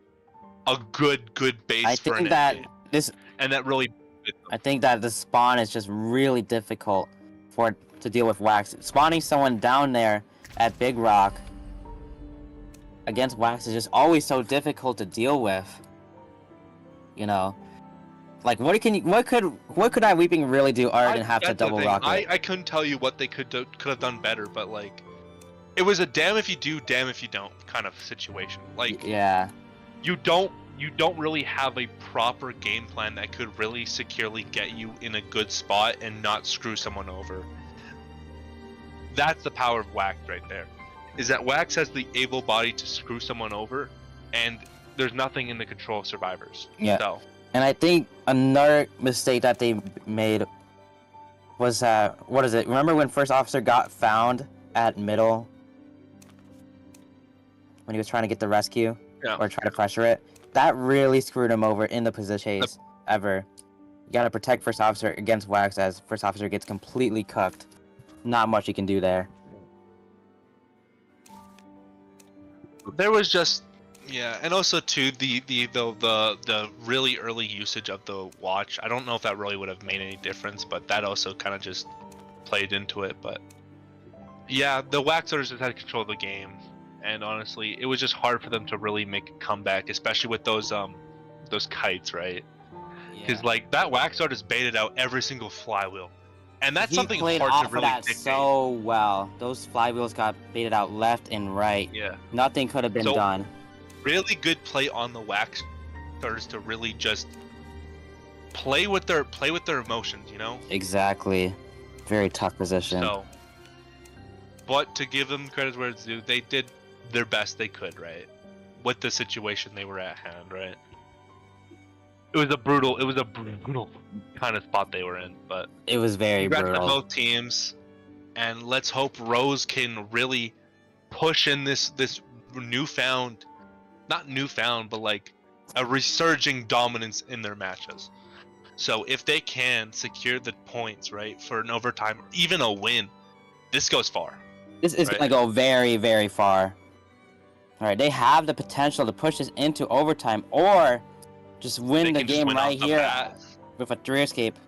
a good base I for think an that endgame. and that really I think that the spawn is just really difficult to deal with Wax. Spawning someone down there at Big Rock against Wax is just always so difficult to deal with. You know, like what could that weeping really do other than have to double rock it? I couldn't tell you what they could have done better, but like it was a damn if you do, damn if you don't kind of situation. Like yeah, you don't really have a proper game plan that could really securely get you in a good spot and not screw someone over. That's the power of Wax right there. Is that Wax has the able body to screw someone over, and there's nothing in the control of survivors. Yeah. So. And I think another mistake that they made was what is it? Remember when first officer got found at middle when he was trying to get the rescue or try to pressure it? That really screwed him over in the position chase ever. You gotta protect first officer against Wax as first officer gets completely cooked. Not much you can do there. There was just and also too the really early usage of the watch. I don't know if that really would have made any difference, but that also kind of just played into it. But yeah, the Wax artists just had control of the game. And honestly, it was just hard for them to really make a comeback, especially with those kites, right? Because like that Wax artist baited out every single flywheel, and that's something played hard off to really of that dictate. so well. Those flywheels got baited out left and right. Yeah, nothing could have been done. Really good play on the Wax artists to really just play with their emotions, you know? Exactly. Very tough position. So, but to give them credit where it's due, they did their best they could, right? With the situation they were at hand, right? It was a brutal kind of spot they were in, but it was very brutal. To both teams, and let's hope Rose can really push in this newfound, not newfound, but like a resurging dominance in their matches. So if they can secure the points, right, for an overtime, or even a win, this goes far. This is gonna go very, very far. Alright, they have the potential to push this into overtime, or just win the game right here with a 3 escape.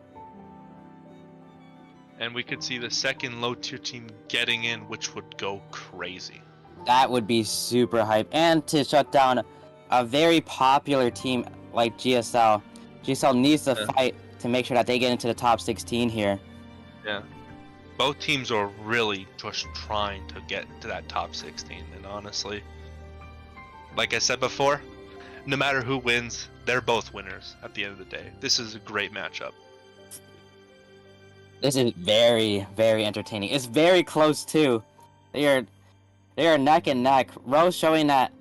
And we could see the second low-tier team getting in, which would go crazy. That would be super hype. And to shut down a very popular team like GSL. GSL needs to fight to make sure that they get into the top 16 here. Yeah. Both teams are really just trying to get to that top 16, and honestly, like I said before, no matter who wins, they're both winners at the end of the day. This is a great matchup. This is very, very entertaining. It's very close too. They are neck and neck. Rose showing that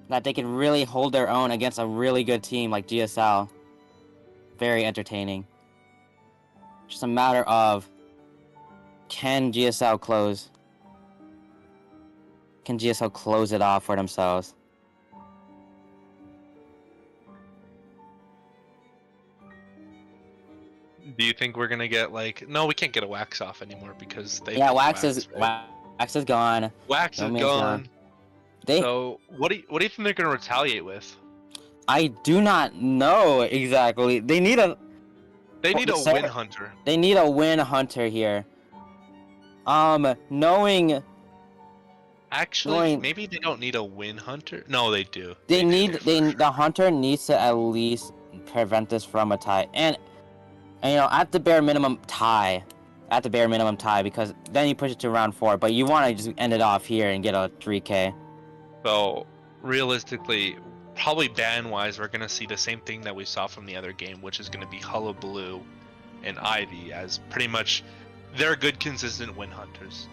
that they can really hold their own against a really good team like GSL. Very entertaining. Just a matter of, can GSL close it off for themselves? Do you think we're gonna get like? No, we can't get a wax off anymore because they. Yeah, wax is gone. Wax is No man's gone. They. So what do you think they're gonna retaliate with? I do not know exactly. They need a. They need a win hunter. They need a win hunter here. Knowing. Actually, maybe they don't need a win hunter. No, they do. The hunter needs to at least prevent this from a tie, and you know, at the bare minimum tie, because then you push it to round 4. But you want to just end it off here and get a 3K. So realistically, probably ban-wise, we're gonna see the same thing that we saw from the other game, which is gonna be Hullabaloo and Ivy as pretty much they're good, consistent win hunters.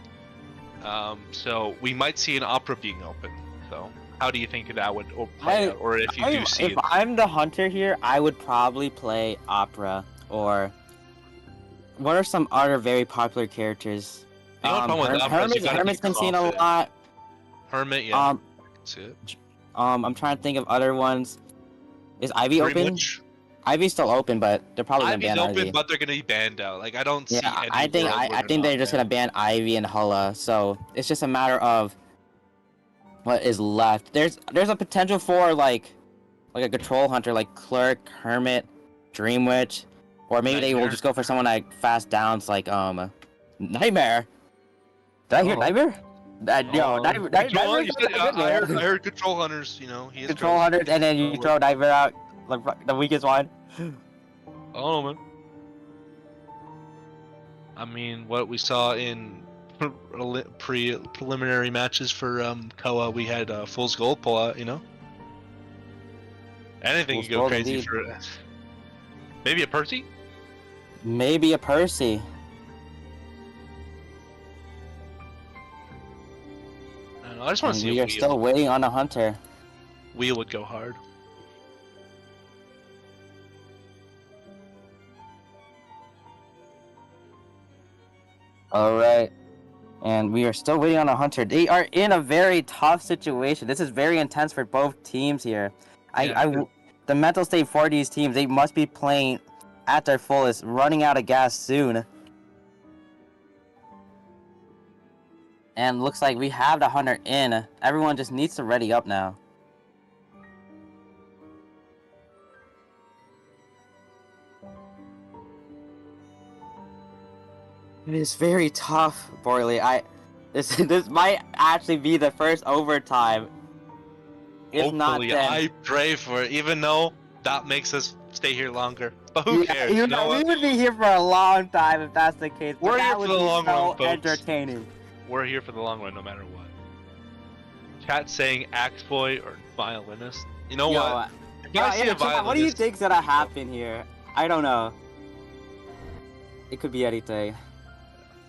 So we might see an Opera being open. So how do you think that would play out? Or if you do see it? If I'm the hunter here, I would probably play Opera, or what are some other very popular characters? Hermit's been seen a lot. Hermit, yeah. See it. I'm trying to think of other ones. Is Ivy open? Ivy's still open, but they're probably gonna ban Ivy. Ivy's open, but they're gonna be banned out. Like I don't see. Yeah, I think they're just gonna ban Ivy and Hulla. So it's just a matter of what is left. There's a potential for like a control hunter like Clerk, Hermit, Dream Witch, or maybe they will just go for someone like fast downs like Nightmare. Did I hear Nightmare? Nightmare. I heard control hunters. You know, he is control hunters, and then you throw Nightmare out like the weakest one. Oh man. I mean, what we saw in preliminary matches for Koa, we had Fool's Gold pull out. You know, anything you go crazy indeed. For. Maybe a Percy. Maybe a Percy. I just want to see. We are still waiting on a hunter. Wheel would go hard. All right, and we are still waiting on a hunter. They are in a very tough situation. This is very intense for both teams here. The mental state for these teams, they must be playing at their fullest, running out of gas soon. And looks like we have the hunter in. Everyone just needs to ready up now. It is very tough, Borley. This might actually be the first overtime. If not, then I pray for it, even though that makes us stay here longer. But who cares? You know, we would be here for a long time if that's the case. We're here for the long run, folks. Entertaining. We're here for the long run, no matter what. Chat saying axe boy or violinist. You know what? What do you think's gonna happen here? I don't know. It could be anything.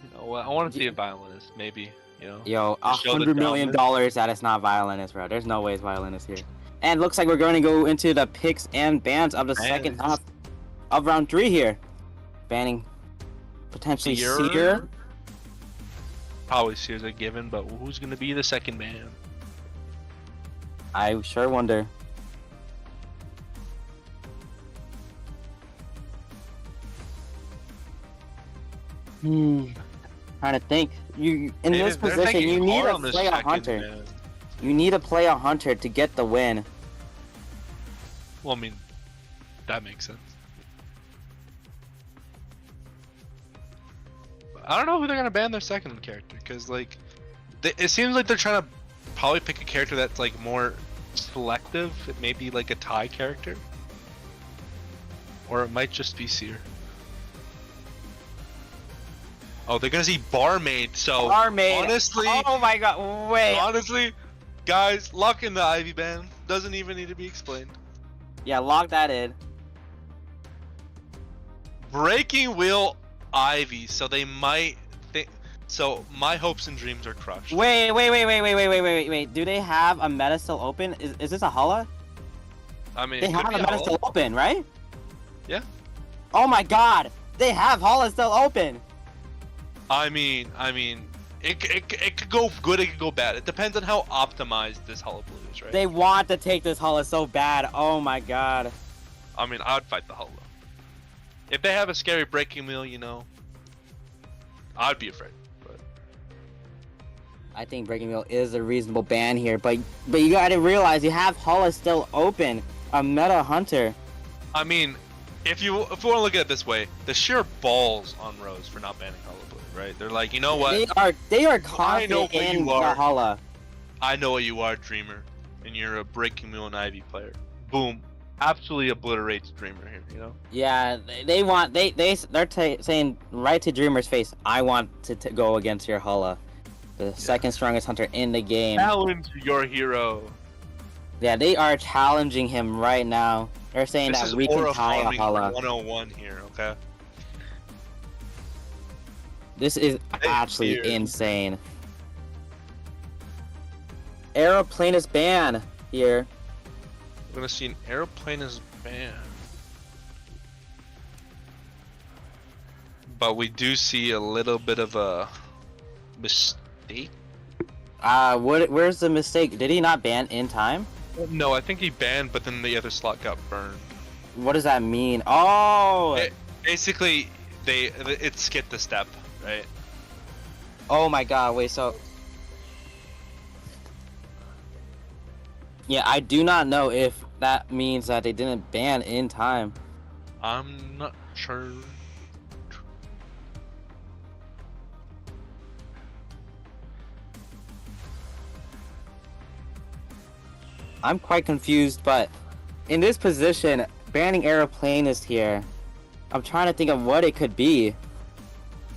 You know what? I want to see a violinist, maybe. You know. Yo, $100 million that it's not violinist, bro. There's no way it's violinist here. And looks like we're going to go into the picks and bans of the second half of round 3 here. Banning potentially Seer. Probably Seer's a given, but who's going to be the second ban? I sure wonder. Trying to think. In this position, you need to play a hunter. Man. You need to play a hunter to get the win. Well, I mean, that makes sense. I don't know who they're gonna ban their second character, because like, it seems like they're trying to probably pick a character that's like more selective. It may be like a tie character, or it might just be Seer. Oh, they're gonna see Barmaid. So Barmaid. Honestly, oh my god, wait. Honestly, guys, lock in the Ivy ban. Doesn't even need to be explained. Yeah, lock that in. Breaking Wheel Ivy, so they might think. So my hopes and dreams are crushed. Wait. Do they have a meta still open? Is this a Hala? I mean, They it have could a be meta Hala. still open, right? Yeah. Oh my god! They have Hala still open! I mean, it could go good, it could go bad. It depends on how optimized this Hala Blue is, right? They want to take this Hala so bad. Oh my god. I mean, I'd fight the Hala. If they have a scary breaking wheel, you know, I'd be afraid. But I think Breaking Wheel is a reasonable ban here, but you gotta realize you have Hala still open. A meta hunter. I mean, if you want to look at it this way, the sheer balls on Rose for not banning Hala Blue, right? They're like, you know what? They are I know confident what in you the are. Hala. I know what you are, Dreamer, and you're a Breaking Wheel and Ivy player. Boom, absolutely obliterates Dreamer here. You know? Yeah, they're saying right to Dreamer's face, I want to go against your Hala, the second strongest hunter in the game. Challenge your hero. Yeah, they are challenging him right now. They're saying This that is we can aura tie a farming Hala. 101 here, okay? This is actually fear. insane. Aeroplanist ban here. We're gonna see an airplane as ban. But we do see a little bit of a mistake. Where's the mistake? Did he not ban in time? No, I think he banned, but then the other slot got burned. What does that mean? Oh! Basically, it skipped a step, right? Oh my god, wait, so... Yeah, I do not know if that means that they didn't ban in time. I'm not sure. I'm quite confused, but in this position, banning Aeroplanist here, I'm trying to think of what it could be.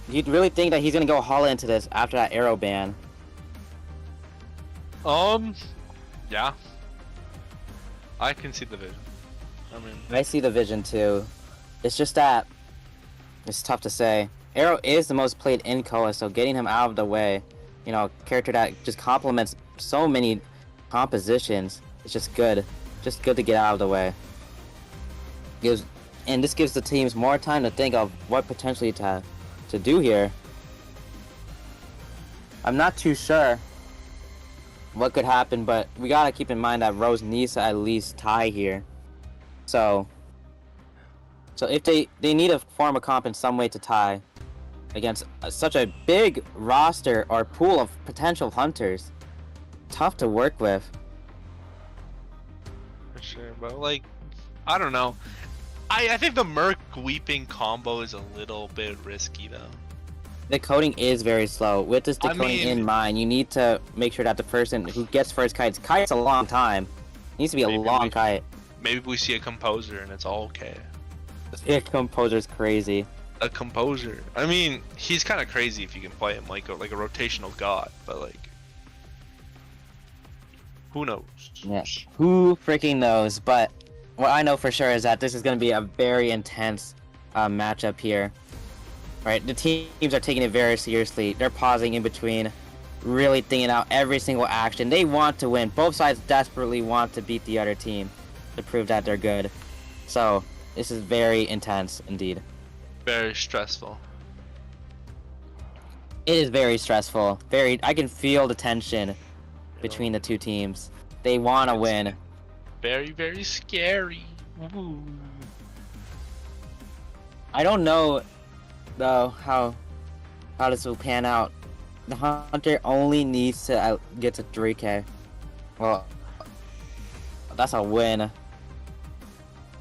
You'd really think that he's gonna go Hala into this after that Aero ban. Yeah. I can see the vision. I mean, I see the vision too. It's just that it's tough to say. Aero is the most played in Koa, so getting him out of the way, you know, character that just complements so many compositions, it's just good. Just good to get out of the way. And this gives the teams more time to think of what potentially to do here. I'm not too sure what could happen, but we gotta keep in mind that Rose needs to at least tie here. So if they need to form a comp in some way to tie against such a big roster or pool of potential hunters, tough to work with. for sure, but like, I don't know. I think the Merc Weeping combo is a little bit risky though. The coding is very slow. With this decoding mean- in mind, you need to make sure that the person who gets first kite's a long time. It needs to be a Maybe long we- kite. Maybe we see a composer and it's all okay. Yeah, composer's crazy. A composer. I mean, he's kind of crazy if you can play him like a rotational god, but like, who knows? Yeah. Who freaking knows? But what I know for sure is that this is going to be a very intense matchup here. Right, the teams are taking it very seriously. They're pausing in between, really thinking out every single action. They want to win. Both sides desperately want to beat the other team to prove that they're good. So this is very intense indeed. Very stressful. It is very stressful. I can feel the tension between the two teams. They want to win. Very, very scary. Ooh. I don't know though how this will pan out. The hunter only needs to get to 3k. Well, that's a win.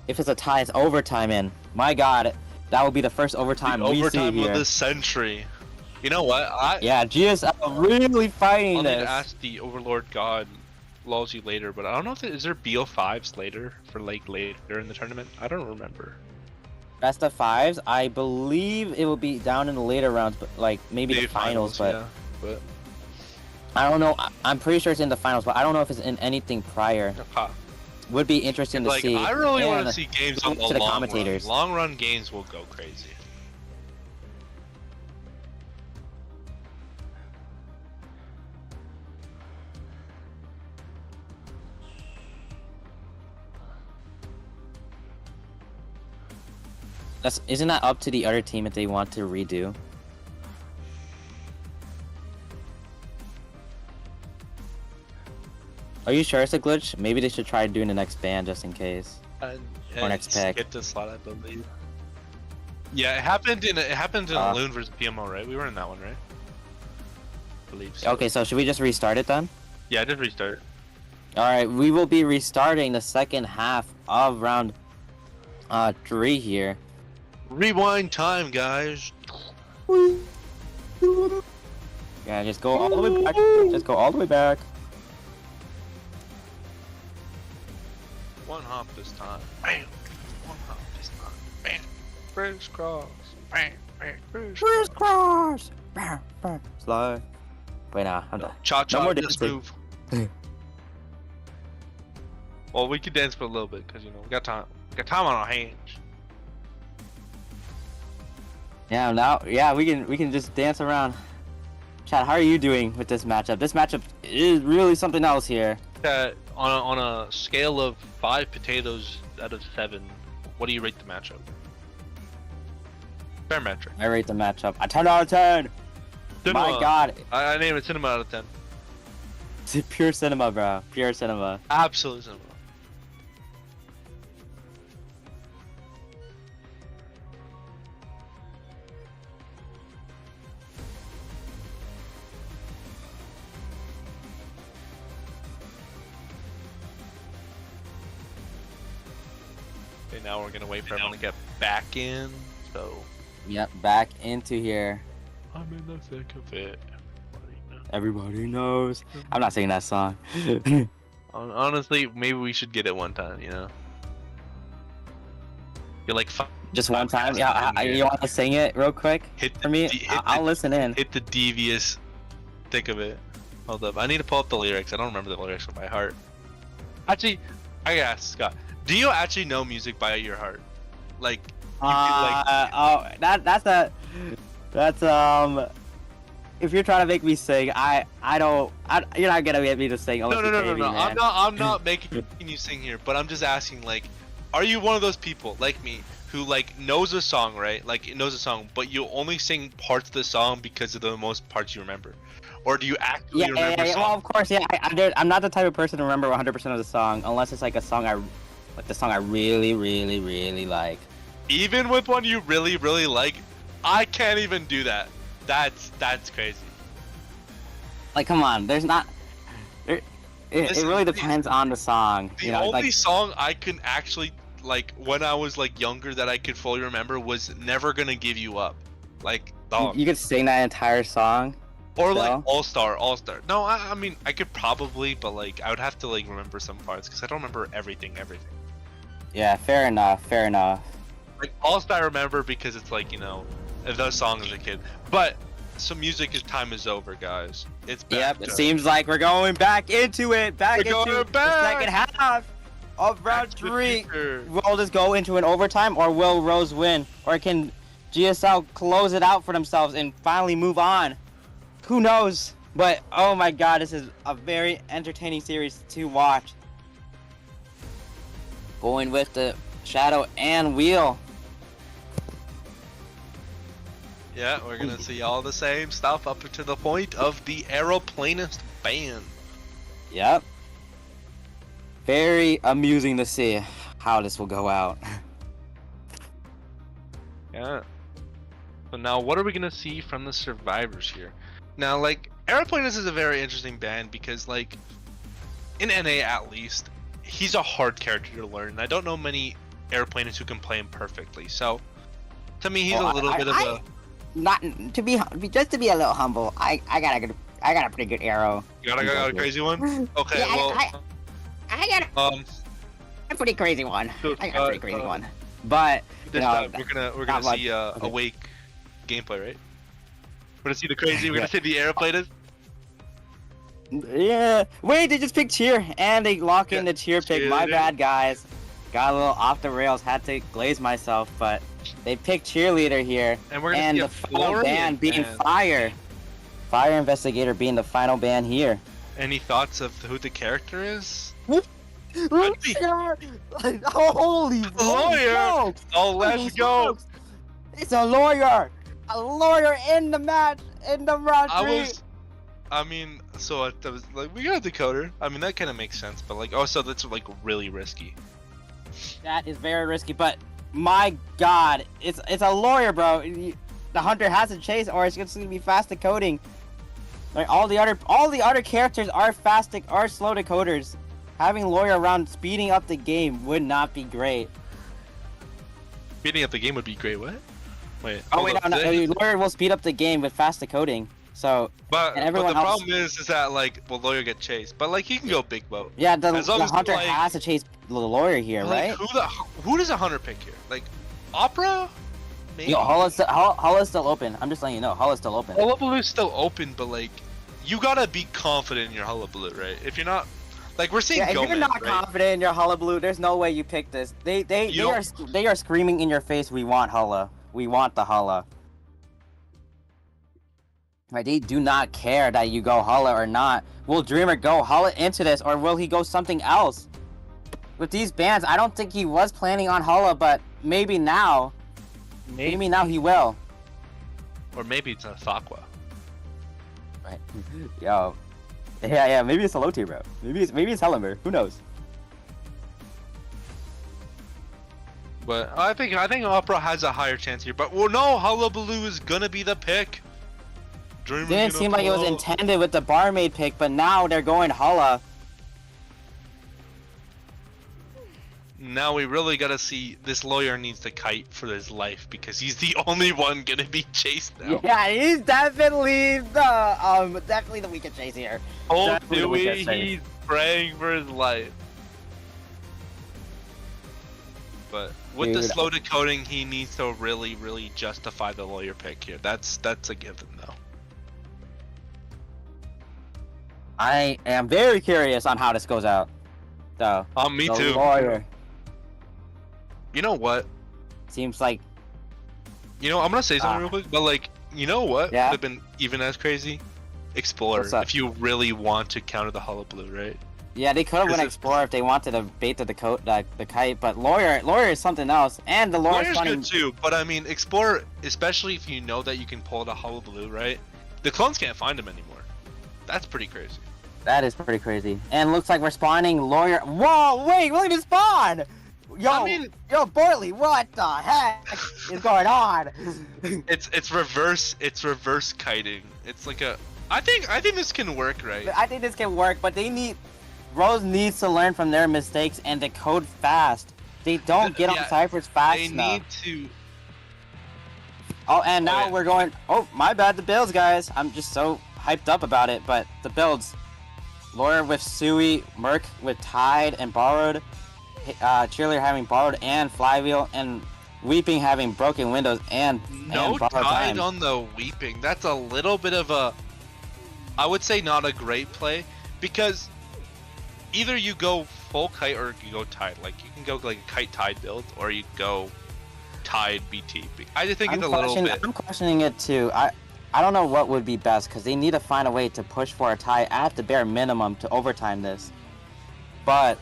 If it's a tie, it's overtime in. My god, that will be the first overtime The we overtime see here. of the century. You know what? Yeah, GSL really fighting I'll need this. to ask the Overlord God lulls you later, but I don't know if is there BO5s later for like later in the tournament. I don't remember. Best of 5s, I believe it will be down in the later rounds, but like maybe the finals, but yeah, but I don't know. I'm pretty sure it's in the finals, but I don't know if it's in anything prior. Would be interesting to like, see. I really want to And see games to on the the long commentators. run. Long run games will go crazy. isn't that up to the other team if they want to redo? Are you sure it's a glitch? Maybe they should try doing the next ban just in case. Or next pick. Get the slot, I believe. Yeah, it happened in Loon versus PMO, right? We were in that one, right? I believe so. Okay, so should we just restart it then? Yeah, just restart. Alright, we will be restarting the second half of round 3 here. Rewind time, guys. Yeah, just go all the way back. Just go all the way back. One hop this time. Bam. One hop this time. Bam. Crisscross. Bam. Bam. Crisscross. Bam. Bam. Slow. Wait, nah, I'm done. Cha-cha, No more this dancing. move. Well, we could dance for a little bit, because, you know, we got time. We got time on our hands. Yeah, now, yeah, we can just dance around. Chad, how are you doing with this matchup? This matchup is really something else here. On a scale of 5 potatoes out of 7, what do you rate the matchup? Fair metric. I rate the matchup a 10 out of 10. Cinema. My God, I name it cinema out of 10. it's pure cinema, bro. Pure cinema. Absolute cinema. Okay, now we're gonna wait for everyone to get back in. So. Yep, back into here. I'm in the thick of it. Everybody knows. I'm not singing that song. Honestly, maybe we should get it one time, you know? You're like, Just one time? Yeah, you want to sing it real quick for me? I'll listen in. Hit the devious thick of it. Hold up, I need to pull up the lyrics. I don't remember the lyrics by heart. Actually, I gotta ask Scott, do you actually know music by your heart? Like, oh, that's if you're trying to make me sing, you're not gonna get me to sing. No. I'm not making you sing here, but I'm just asking, like, are you one of those people like me who like knows a song, right? Like knows a song, but you only sing parts of the song because of the most parts you remember, or do you actually remember? Yeah. Well, of course, yeah. I'm not the type of person to remember 100% of the song unless it's like a song I really, really, really like. Even with one you really, really like, I can't even do that. That's crazy. Like, come on, there's not. It really depends on the song. The only song I can actually like when I was like younger that I could fully remember was "Never Gonna Give You Up." Like, you could sing that entire song. Or like All Star. No, I mean I could probably, but like I would have to like remember some parts because I don't remember everything. Yeah, fair enough. Like All Star, I remember because it's like, you know, the song as a kid. But so music is time is over, guys. It's back. Yep, it seems like we're going back into it. The second half of round 3. Will this go into an overtime, or will Rose win, or can GSL close it out for themselves and finally move on? Who knows? But oh my God, this is a very entertaining series to watch. Going with the Shadow and Wheel. Yeah, we're gonna see all the same stuff up to the point of the Aeroplanist ban. Yep. Very amusing to see how this will go out. Yeah. So now what are we gonna see from the survivors here? Now, like, Aeroplanist is a very interesting band because, like, in NA at least, he's a hard character to learn. I don't know many Aeroplanists who can play him perfectly. So, to me, he's a little bit of a... Not to be just to be a little humble. I got a pretty good arrow. You got a crazy one? Okay, yeah, well, I got a pretty crazy one. I got a pretty crazy one. But this time we're gonna see Awake gameplay, right? We're gonna see the crazy. We're gonna see the Aeroplanist. Yeah. Wait, they just picked cheer and they lock in the cheer pick. My bad, guys. Got a little off the rails. Had to glaze myself, but they picked cheerleader here. And we're gonna see the final ban being fire. Fire investigator being the final ban here. Any thoughts of who the character is? Holy lawyer! Oh, let's go! It's a lawyer! A lawyer in the match! In the round 3! I mean, so I was like, we got a decoder. I mean, that kind of makes sense, but like, also that's like really risky. That is very risky, but my god, it's a lawyer, bro. The hunter has to chase, or it's just gonna be fast decoding. Like all the other characters are slow decoders. Having lawyer around speeding up the game would not be great. Speeding up the game would be great. What? Wait. Oh wait, no, lawyer will speed up the game with fast decoding. So, but the problem is that like, well, lawyer get chased, but like he can go big boat. Yeah, the hunter has to chase the lawyer here, like, right? Who does a hunter pick here? Like, Opera? Maybe. Yo, Hall is still open. I'm just letting you know, Hall is still open. Hullabaloo's still open, but like, you gotta be confident in your Hullabaloo, right? If you're not, like, we're seeing. Yeah, if you're not right? confident in your Hullabaloo, there's no way you pick this. They are screaming in your face. We want Hulla. We want the Hulla. Right, they do not care that you go Hulla or not. Will Dreamer go Hulla into this, or will he go something else? With these bans, I don't think he was planning on Hulla, but maybe now. Maybe now he will. Or maybe it's a Thakwa. Right. Yo. Yeah, maybe it's a low tier, bro. Maybe it's Hellenberg. Who knows? But I think Opera has a higher chance here. But well, no, Hullabaloo is gonna be the pick. Didn't seem like it was intended with the barmaid pick, but now they're going Hulla. Now we really gotta see, this lawyer needs to kite for his life because he's the only one gonna be chased now. Yeah, he's definitely the weakest chase here. Oh, Dewey, he's praying for his life. But with the slow decoding, he needs to really, really justify the lawyer pick here. That's a given, though. I am very curious on how this goes out, though. Me too. Lawyer. You know what? Seems like. You know, I'm gonna say something real quick, but like, you know what? Yeah? Would have been even as crazy? Explorer. If you really want to counter the Hullabaloo, right? Yeah, they could have went Explorer if they wanted to bait the kite, but Lawyer is something else, and the Lawyer's good too. But I mean, Explorer, especially if you know that you can pull the Hullabaloo, right? The clones can't find him anymore. That's pretty crazy. That is pretty crazy. And looks like we're spawning Lawyer. Whoa, wait, look at the spawn! Yo, Bortley, what the heck is going on? It's reverse kiting. It's like a. I think this can work, right? I think this can work, but Rose needs to learn from their mistakes and decode fast. They don't get on ciphers fast enough. They need to. Oh, and now we're going. Oh, my bad, the builds, guys. I'm just so hyped up about it, but the builds. Lawyer with Sui, Merc with Tide and Borrowed, Cheerleader having Borrowed and Flywheel, and Weeping having Broken Windows and no Borrowed Tide time. on the Weeping. That's a little bit of a, I would say not a great play, because either you go full kite or you go Tide. Like you can go like a kite Tide build, or you go Tide BT. I just think it's a little bit. I'm questioning it too. I don't know what would be best, because they need to find a way to push for a tie at the bare minimum to overtime this. But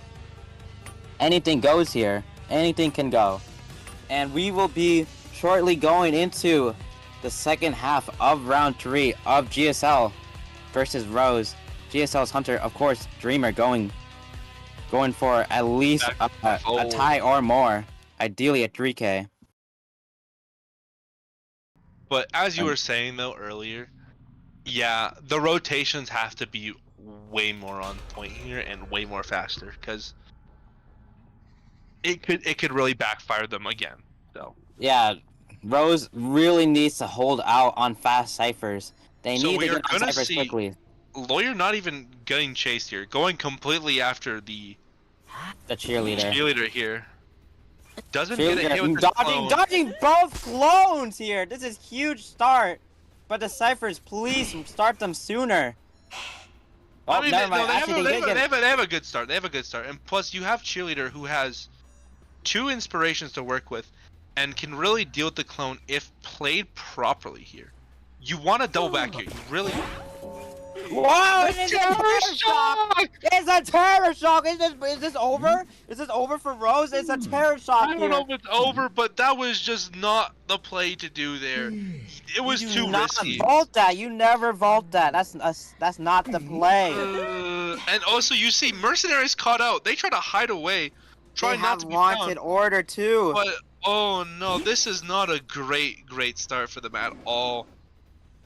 anything goes here. Anything can go. And we will be shortly going into the second half of round 3 of GSL versus Rose. GSL's Hunter, of course, Dreamer going for at least a tie or more. Ideally a 3K. But as you were saying though earlier, yeah, the rotations have to be way more on point here and way more faster, because it could really backfire them again. So yeah, Rose really needs to hold out on fast ciphers. They need to get on ciphers quickly. Lawyer not even getting chased here, going completely after the cheerleader here. Doesn't get a hit with dodging both clones here. This is huge start, but the ciphers, please start them sooner. Oh, I mean, never mind. They have a good start. They have a good start, and plus you have Cheerleader who has 2 inspirations to work with, and can really deal with the clone if played properly here. You want to double back here. You really. Whoa! It's a terror shock! It's a terror shock! Is this over? Is this over for Rose? It's a terror shock I here. don't know if it's over, but that was just not the play to do there. It was You too do not risky. vault that. You never vault that. That's not the play. And also, you see, mercenaries caught out. They try to hide away, try They not have to be wanted found. order too. But oh no, this is not a great start for them at all.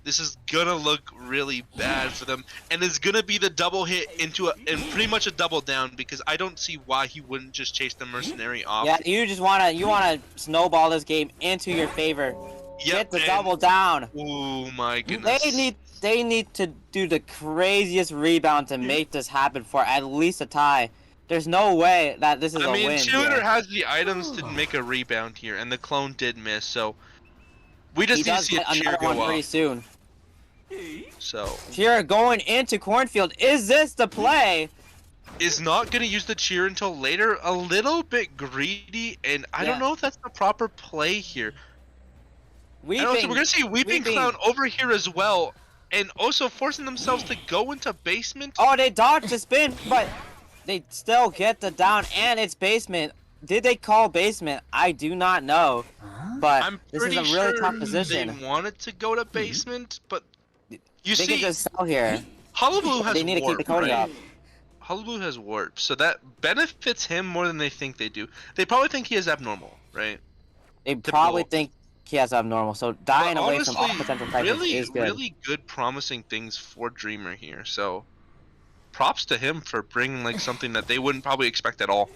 This is gonna look really bad for them, and it's gonna be the double hit and pretty much a double down, because I don't see why he wouldn't just chase the mercenary off. Yeah, you wanna snowball this game into your favor. Get the double down. Oh my goodness. They need to do the craziest rebound to make this happen for at least a tie. There's no way that this is a win. Cheerleader here. has the items to make a rebound here, and the clone did miss, so we just need to see a cheer another one go pretty off. soon. So Cheer going into cornfield. Is this the play? is not going to use the cheer until later. A little bit greedy, and I don't know if that's the proper play here. And also, we're going to see Weeping Clown over here as well, and also forcing themselves to go into basement. Oh, they dodged the spin, but they still get the down, and it's basement. Did they call basement? I do not know, but I'm this is pretty a really sure tough position. they wanted to go to basement, but you They see, can just sell here. Hullabaloo has They need to keep warp, the coding right? up. Hullabaloo has warp, so that benefits him more than they think they do. They probably think he is abnormal, right? They probably think he has abnormal, so dying away from all honestly, potential types is good. really good, promising things for Dreamer here. So, props to him for bringing like something that they wouldn't probably expect at all.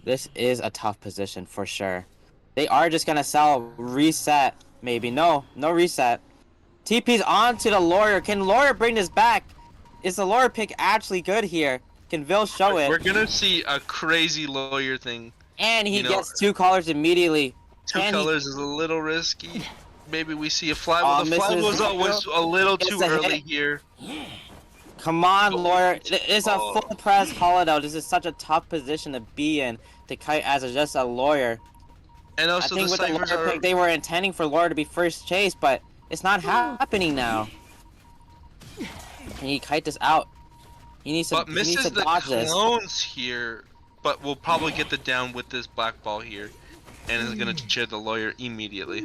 This is a tough position for sure. They are just gonna sell reset, maybe. No reset. TP's on to the lawyer. Can lawyer bring this back? Is the lawyer pick actually good here? Can Vil show it? We're gonna see a crazy lawyer thing. And he gets 2 colors immediately. Two colors is a little risky. Maybe we see a fly. Oh, The fly was always a little too early here. Come on, lawyer. It's a full press holiday. This is such a tough position to be in to kite as just a lawyer. And also I think the with the ciphers lawyer are... pick, they were intending for lawyer to be first chase, but it's not happening now. Can he kite this out? He needs to, But misses the dodge this. clones here, but will probably get the down with this black ball here, and is gonna cheer the lawyer immediately.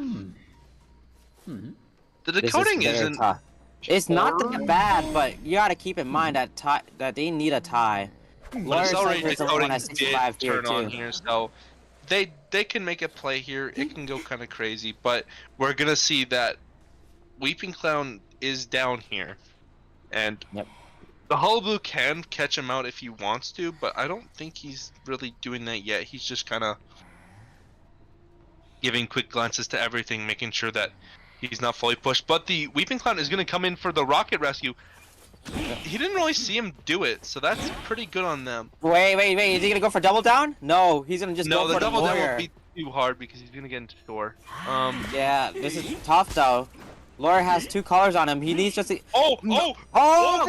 The decoding This is very isn't. tough. It's not that bad, but you gotta keep in mind that they need a tie. But Lawyer accelerated Cypher is the one decoding at 65 did here turn on too. here, so they can make a play here. It can go kind of crazy, but we're gonna see that Weeping Clown is down here, and the Hullabaloo can catch him out if he wants to, but I don't think he's really doing that yet. He's just kind of giving quick glances to everything, making sure that he's not fully pushed. But the Weeping Clown is going to come in for the rocket rescue. He didn't really see him do it, so that's pretty good on them. Wait. Is he gonna go for double down? No, he's gonna just go No, the for the double down lawyer. will be too hard because he's going to get into door. Yeah, this is tough though. Lawyer has 2 colors on him. He needs just to... Oh,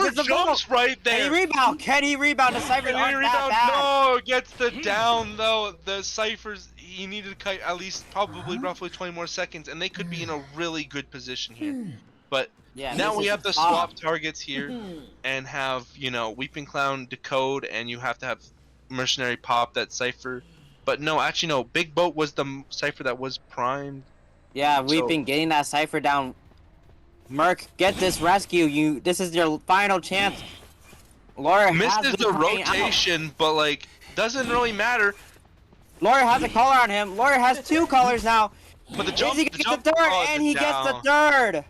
gets the jumps ball. right there. Can he rebound? Can he rebound? The Cyphers aren't that bad. No, gets the down though. The Cyphers, he needed to kite at least probably roughly 20 more seconds, and they could be in a really good position here. But Yeah, now this we is have to tough. swap targets here and have, you know, Weeping Clown decode, and you have to have Mercenary pop that Cypher. But no, actually no, Big Boat was the Cypher that was primed. Yeah, Weeping getting that Cypher down. Merc, get this rescue. This is your final chance. Lawyer Misses has the rotation, but like, doesn't really matter. Lawyer has a color on him. Lawyer has 2 colors now. But the jump, Is he gonna get the third? oh, And he gets the third.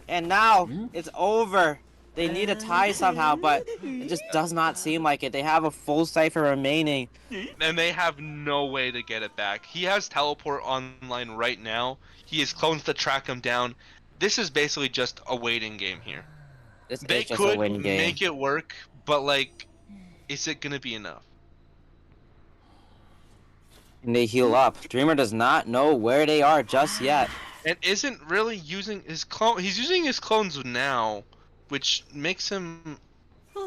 And now it's over. They need a tie somehow, but it just does not seem like it. They have a full Cypher remaining. And they have no way to get it back. He has teleport online right now. He has clones to track him down. This is basically just a waiting game here. This They is just could a win game. make it work, but like, is it gonna be enough? And they heal up. Dreamer does not know where they are just yet. And isn't really using his clone. He's using his clones now, which makes him.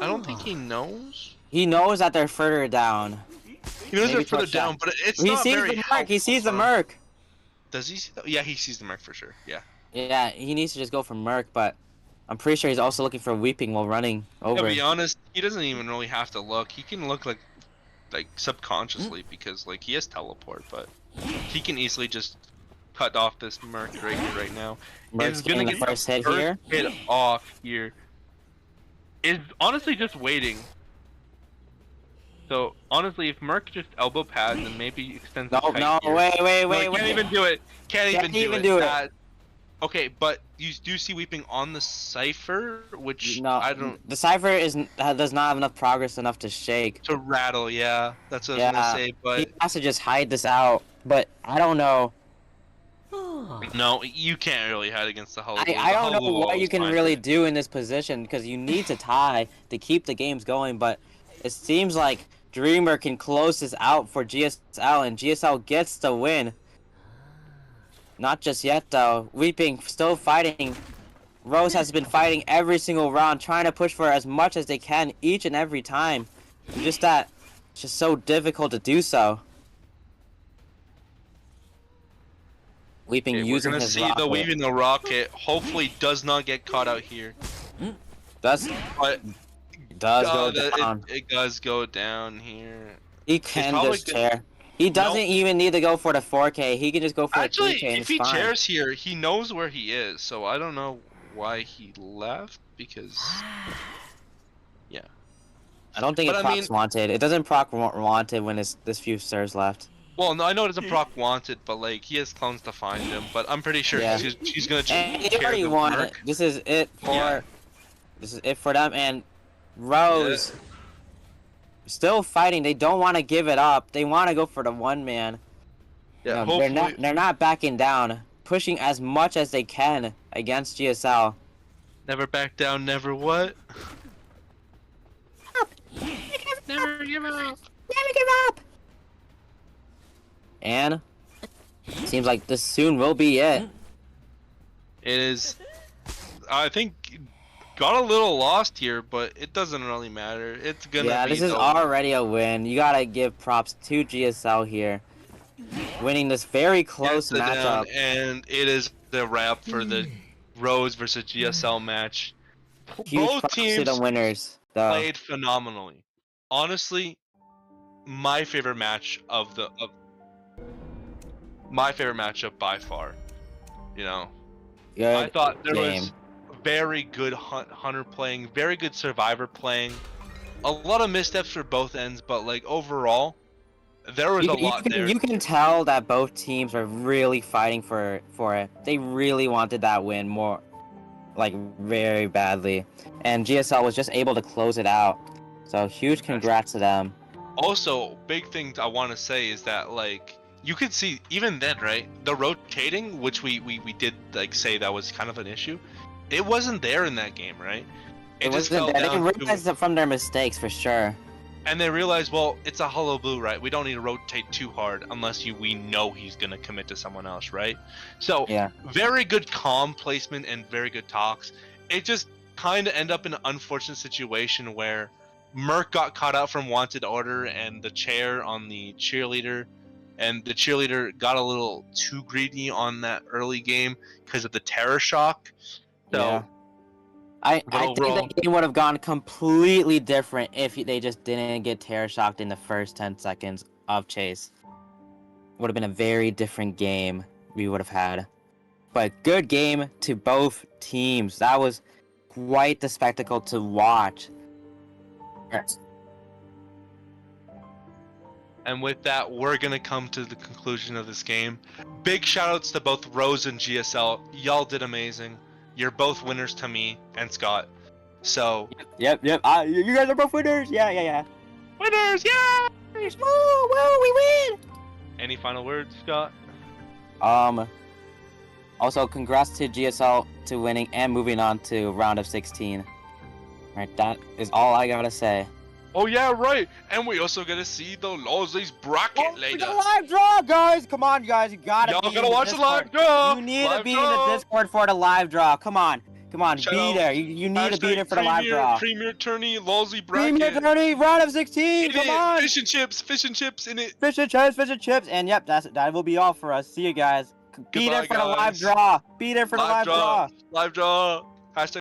I don't think he knows. He knows that they're further down. He knows Maybe they're further touch down, that. but it's He not sees very the Merc. He sees the helpful. Merc. Does he see? Yeah, he sees the Merc for sure. Yeah. Yeah, he needs to just go for Merc, but I'm pretty sure he's also looking for Weeping while running over. To be honest, he doesn't even really have to look. He can look like subconsciously because like he has teleport, but he can easily just cut off this Merc right now. Merc's He's gonna getting the get first hit here. hit off here. Is honestly just waiting. So honestly, if Merc just elbow pads and maybe extends. No, wait. Can't even do it. Can't even do it. Okay, but you do see Weeping on the Cypher, which no, I don't. The Cypher does not have enough progress enough to shake. To rattle, yeah. That's what I was gonna say, but he has to just hide this out. But I don't know. No, you can't really hide against the Hullabaloo. I don't know what you can really do in this position because you need to tie to keep the games going. But it seems like Dreamer can close this out for GSL, and GSL gets the win. Not just yet, though. Weeping still fighting. Rose has been fighting every single round, trying to push for as much as they can each and every time. Just that, it's just so difficult to do so. Weeping using his rocket. We're gonna see the Weaving the Rocket. Hopefully, does not get caught out here. But it does go down here. He can just chair. He doesn't even need to go for the 4K. He can just go for the 3K. Actually, if he chairs here, he knows where he is. So I don't know why he left because. Yeah. I don't think it procs wanted. It doesn't proc wanted when it's this few stirs left. Well, no, I know it doesn't proc wanted, but like he has clones to find him. But I'm pretty sure she's gonna. He already won it. This is it for. This is it for them and Rose. Yeah. Still fighting. They don't want to give it up. They want to go for the one man. Yeah, no, they're not backing down. Pushing as much as they can against GSL. Never back down. Never what? Never give up. Never give up. And seems like this soon will be it. It is. I think got a little lost here, but it doesn't really matter. It's gonna. Yeah, this is already a win. You gotta give props to GSL here, winning this very close matchup. And it is the wrap for the Rose versus GSL match. Huge Both teams to the winners played phenomenally. Honestly, my favorite match my favorite matchup by far. You know, I thought there was very good hunter playing, very good survivor playing, a lot of missteps for both ends, but like overall, there was a lot there. You can tell that both teams are really fighting for it. They really wanted that win more, like very badly, and GSL was just able to close it out. So huge congrats to them. Also, big thing I want to say is that like you could see even then, right? The rotating, which we did like say that was kind of an issue. It wasn't there in that game, right? It wasn't there. They realized it from their mistakes for sure. And they realized, well, it's a Hullabaloo, right? We don't need to rotate too hard unless we know he's gonna commit to someone else, right? So very good calm placement and very good talks. It just kind of ended up in an unfortunate situation where Merc got caught out from wanted order and the chair on the cheerleader. And the cheerleader got a little too greedy on that early game because of the terror shock. So, I think the game would have gone completely different if they just didn't get terror shocked in the first 10 seconds of chase. Would have been a very different game we would have had. But good game to both teams. That was quite the spectacle to watch. And with that, we're going to come to the conclusion of this game. Big shoutouts to both Rose and GSL. Y'all did amazing. You're both winners to me and Scott. So. Yep. You guys are both winners. Yeah. Winners, yeah! Woo, we win! Any final words, Scott? Also, congrats to GSL to winning and moving on to round of 16. Alright, that is all I gotta say. Oh yeah, right. And we also get to see the Losley's bracket later. We got a live draw, guys. Come on, guys. You gotta watch the live draw. You need to be in the Discord for the live draw. Come on. Be there. You need to be there for the live draw. Premier Tourney, Losley bracket. Premier Tourney, round of 16. Come on. Fish and chips in it. Fish and chips. And yep, that will be all for us. See you guys. Be there for the live draw. Be there for the live draw. Live draw.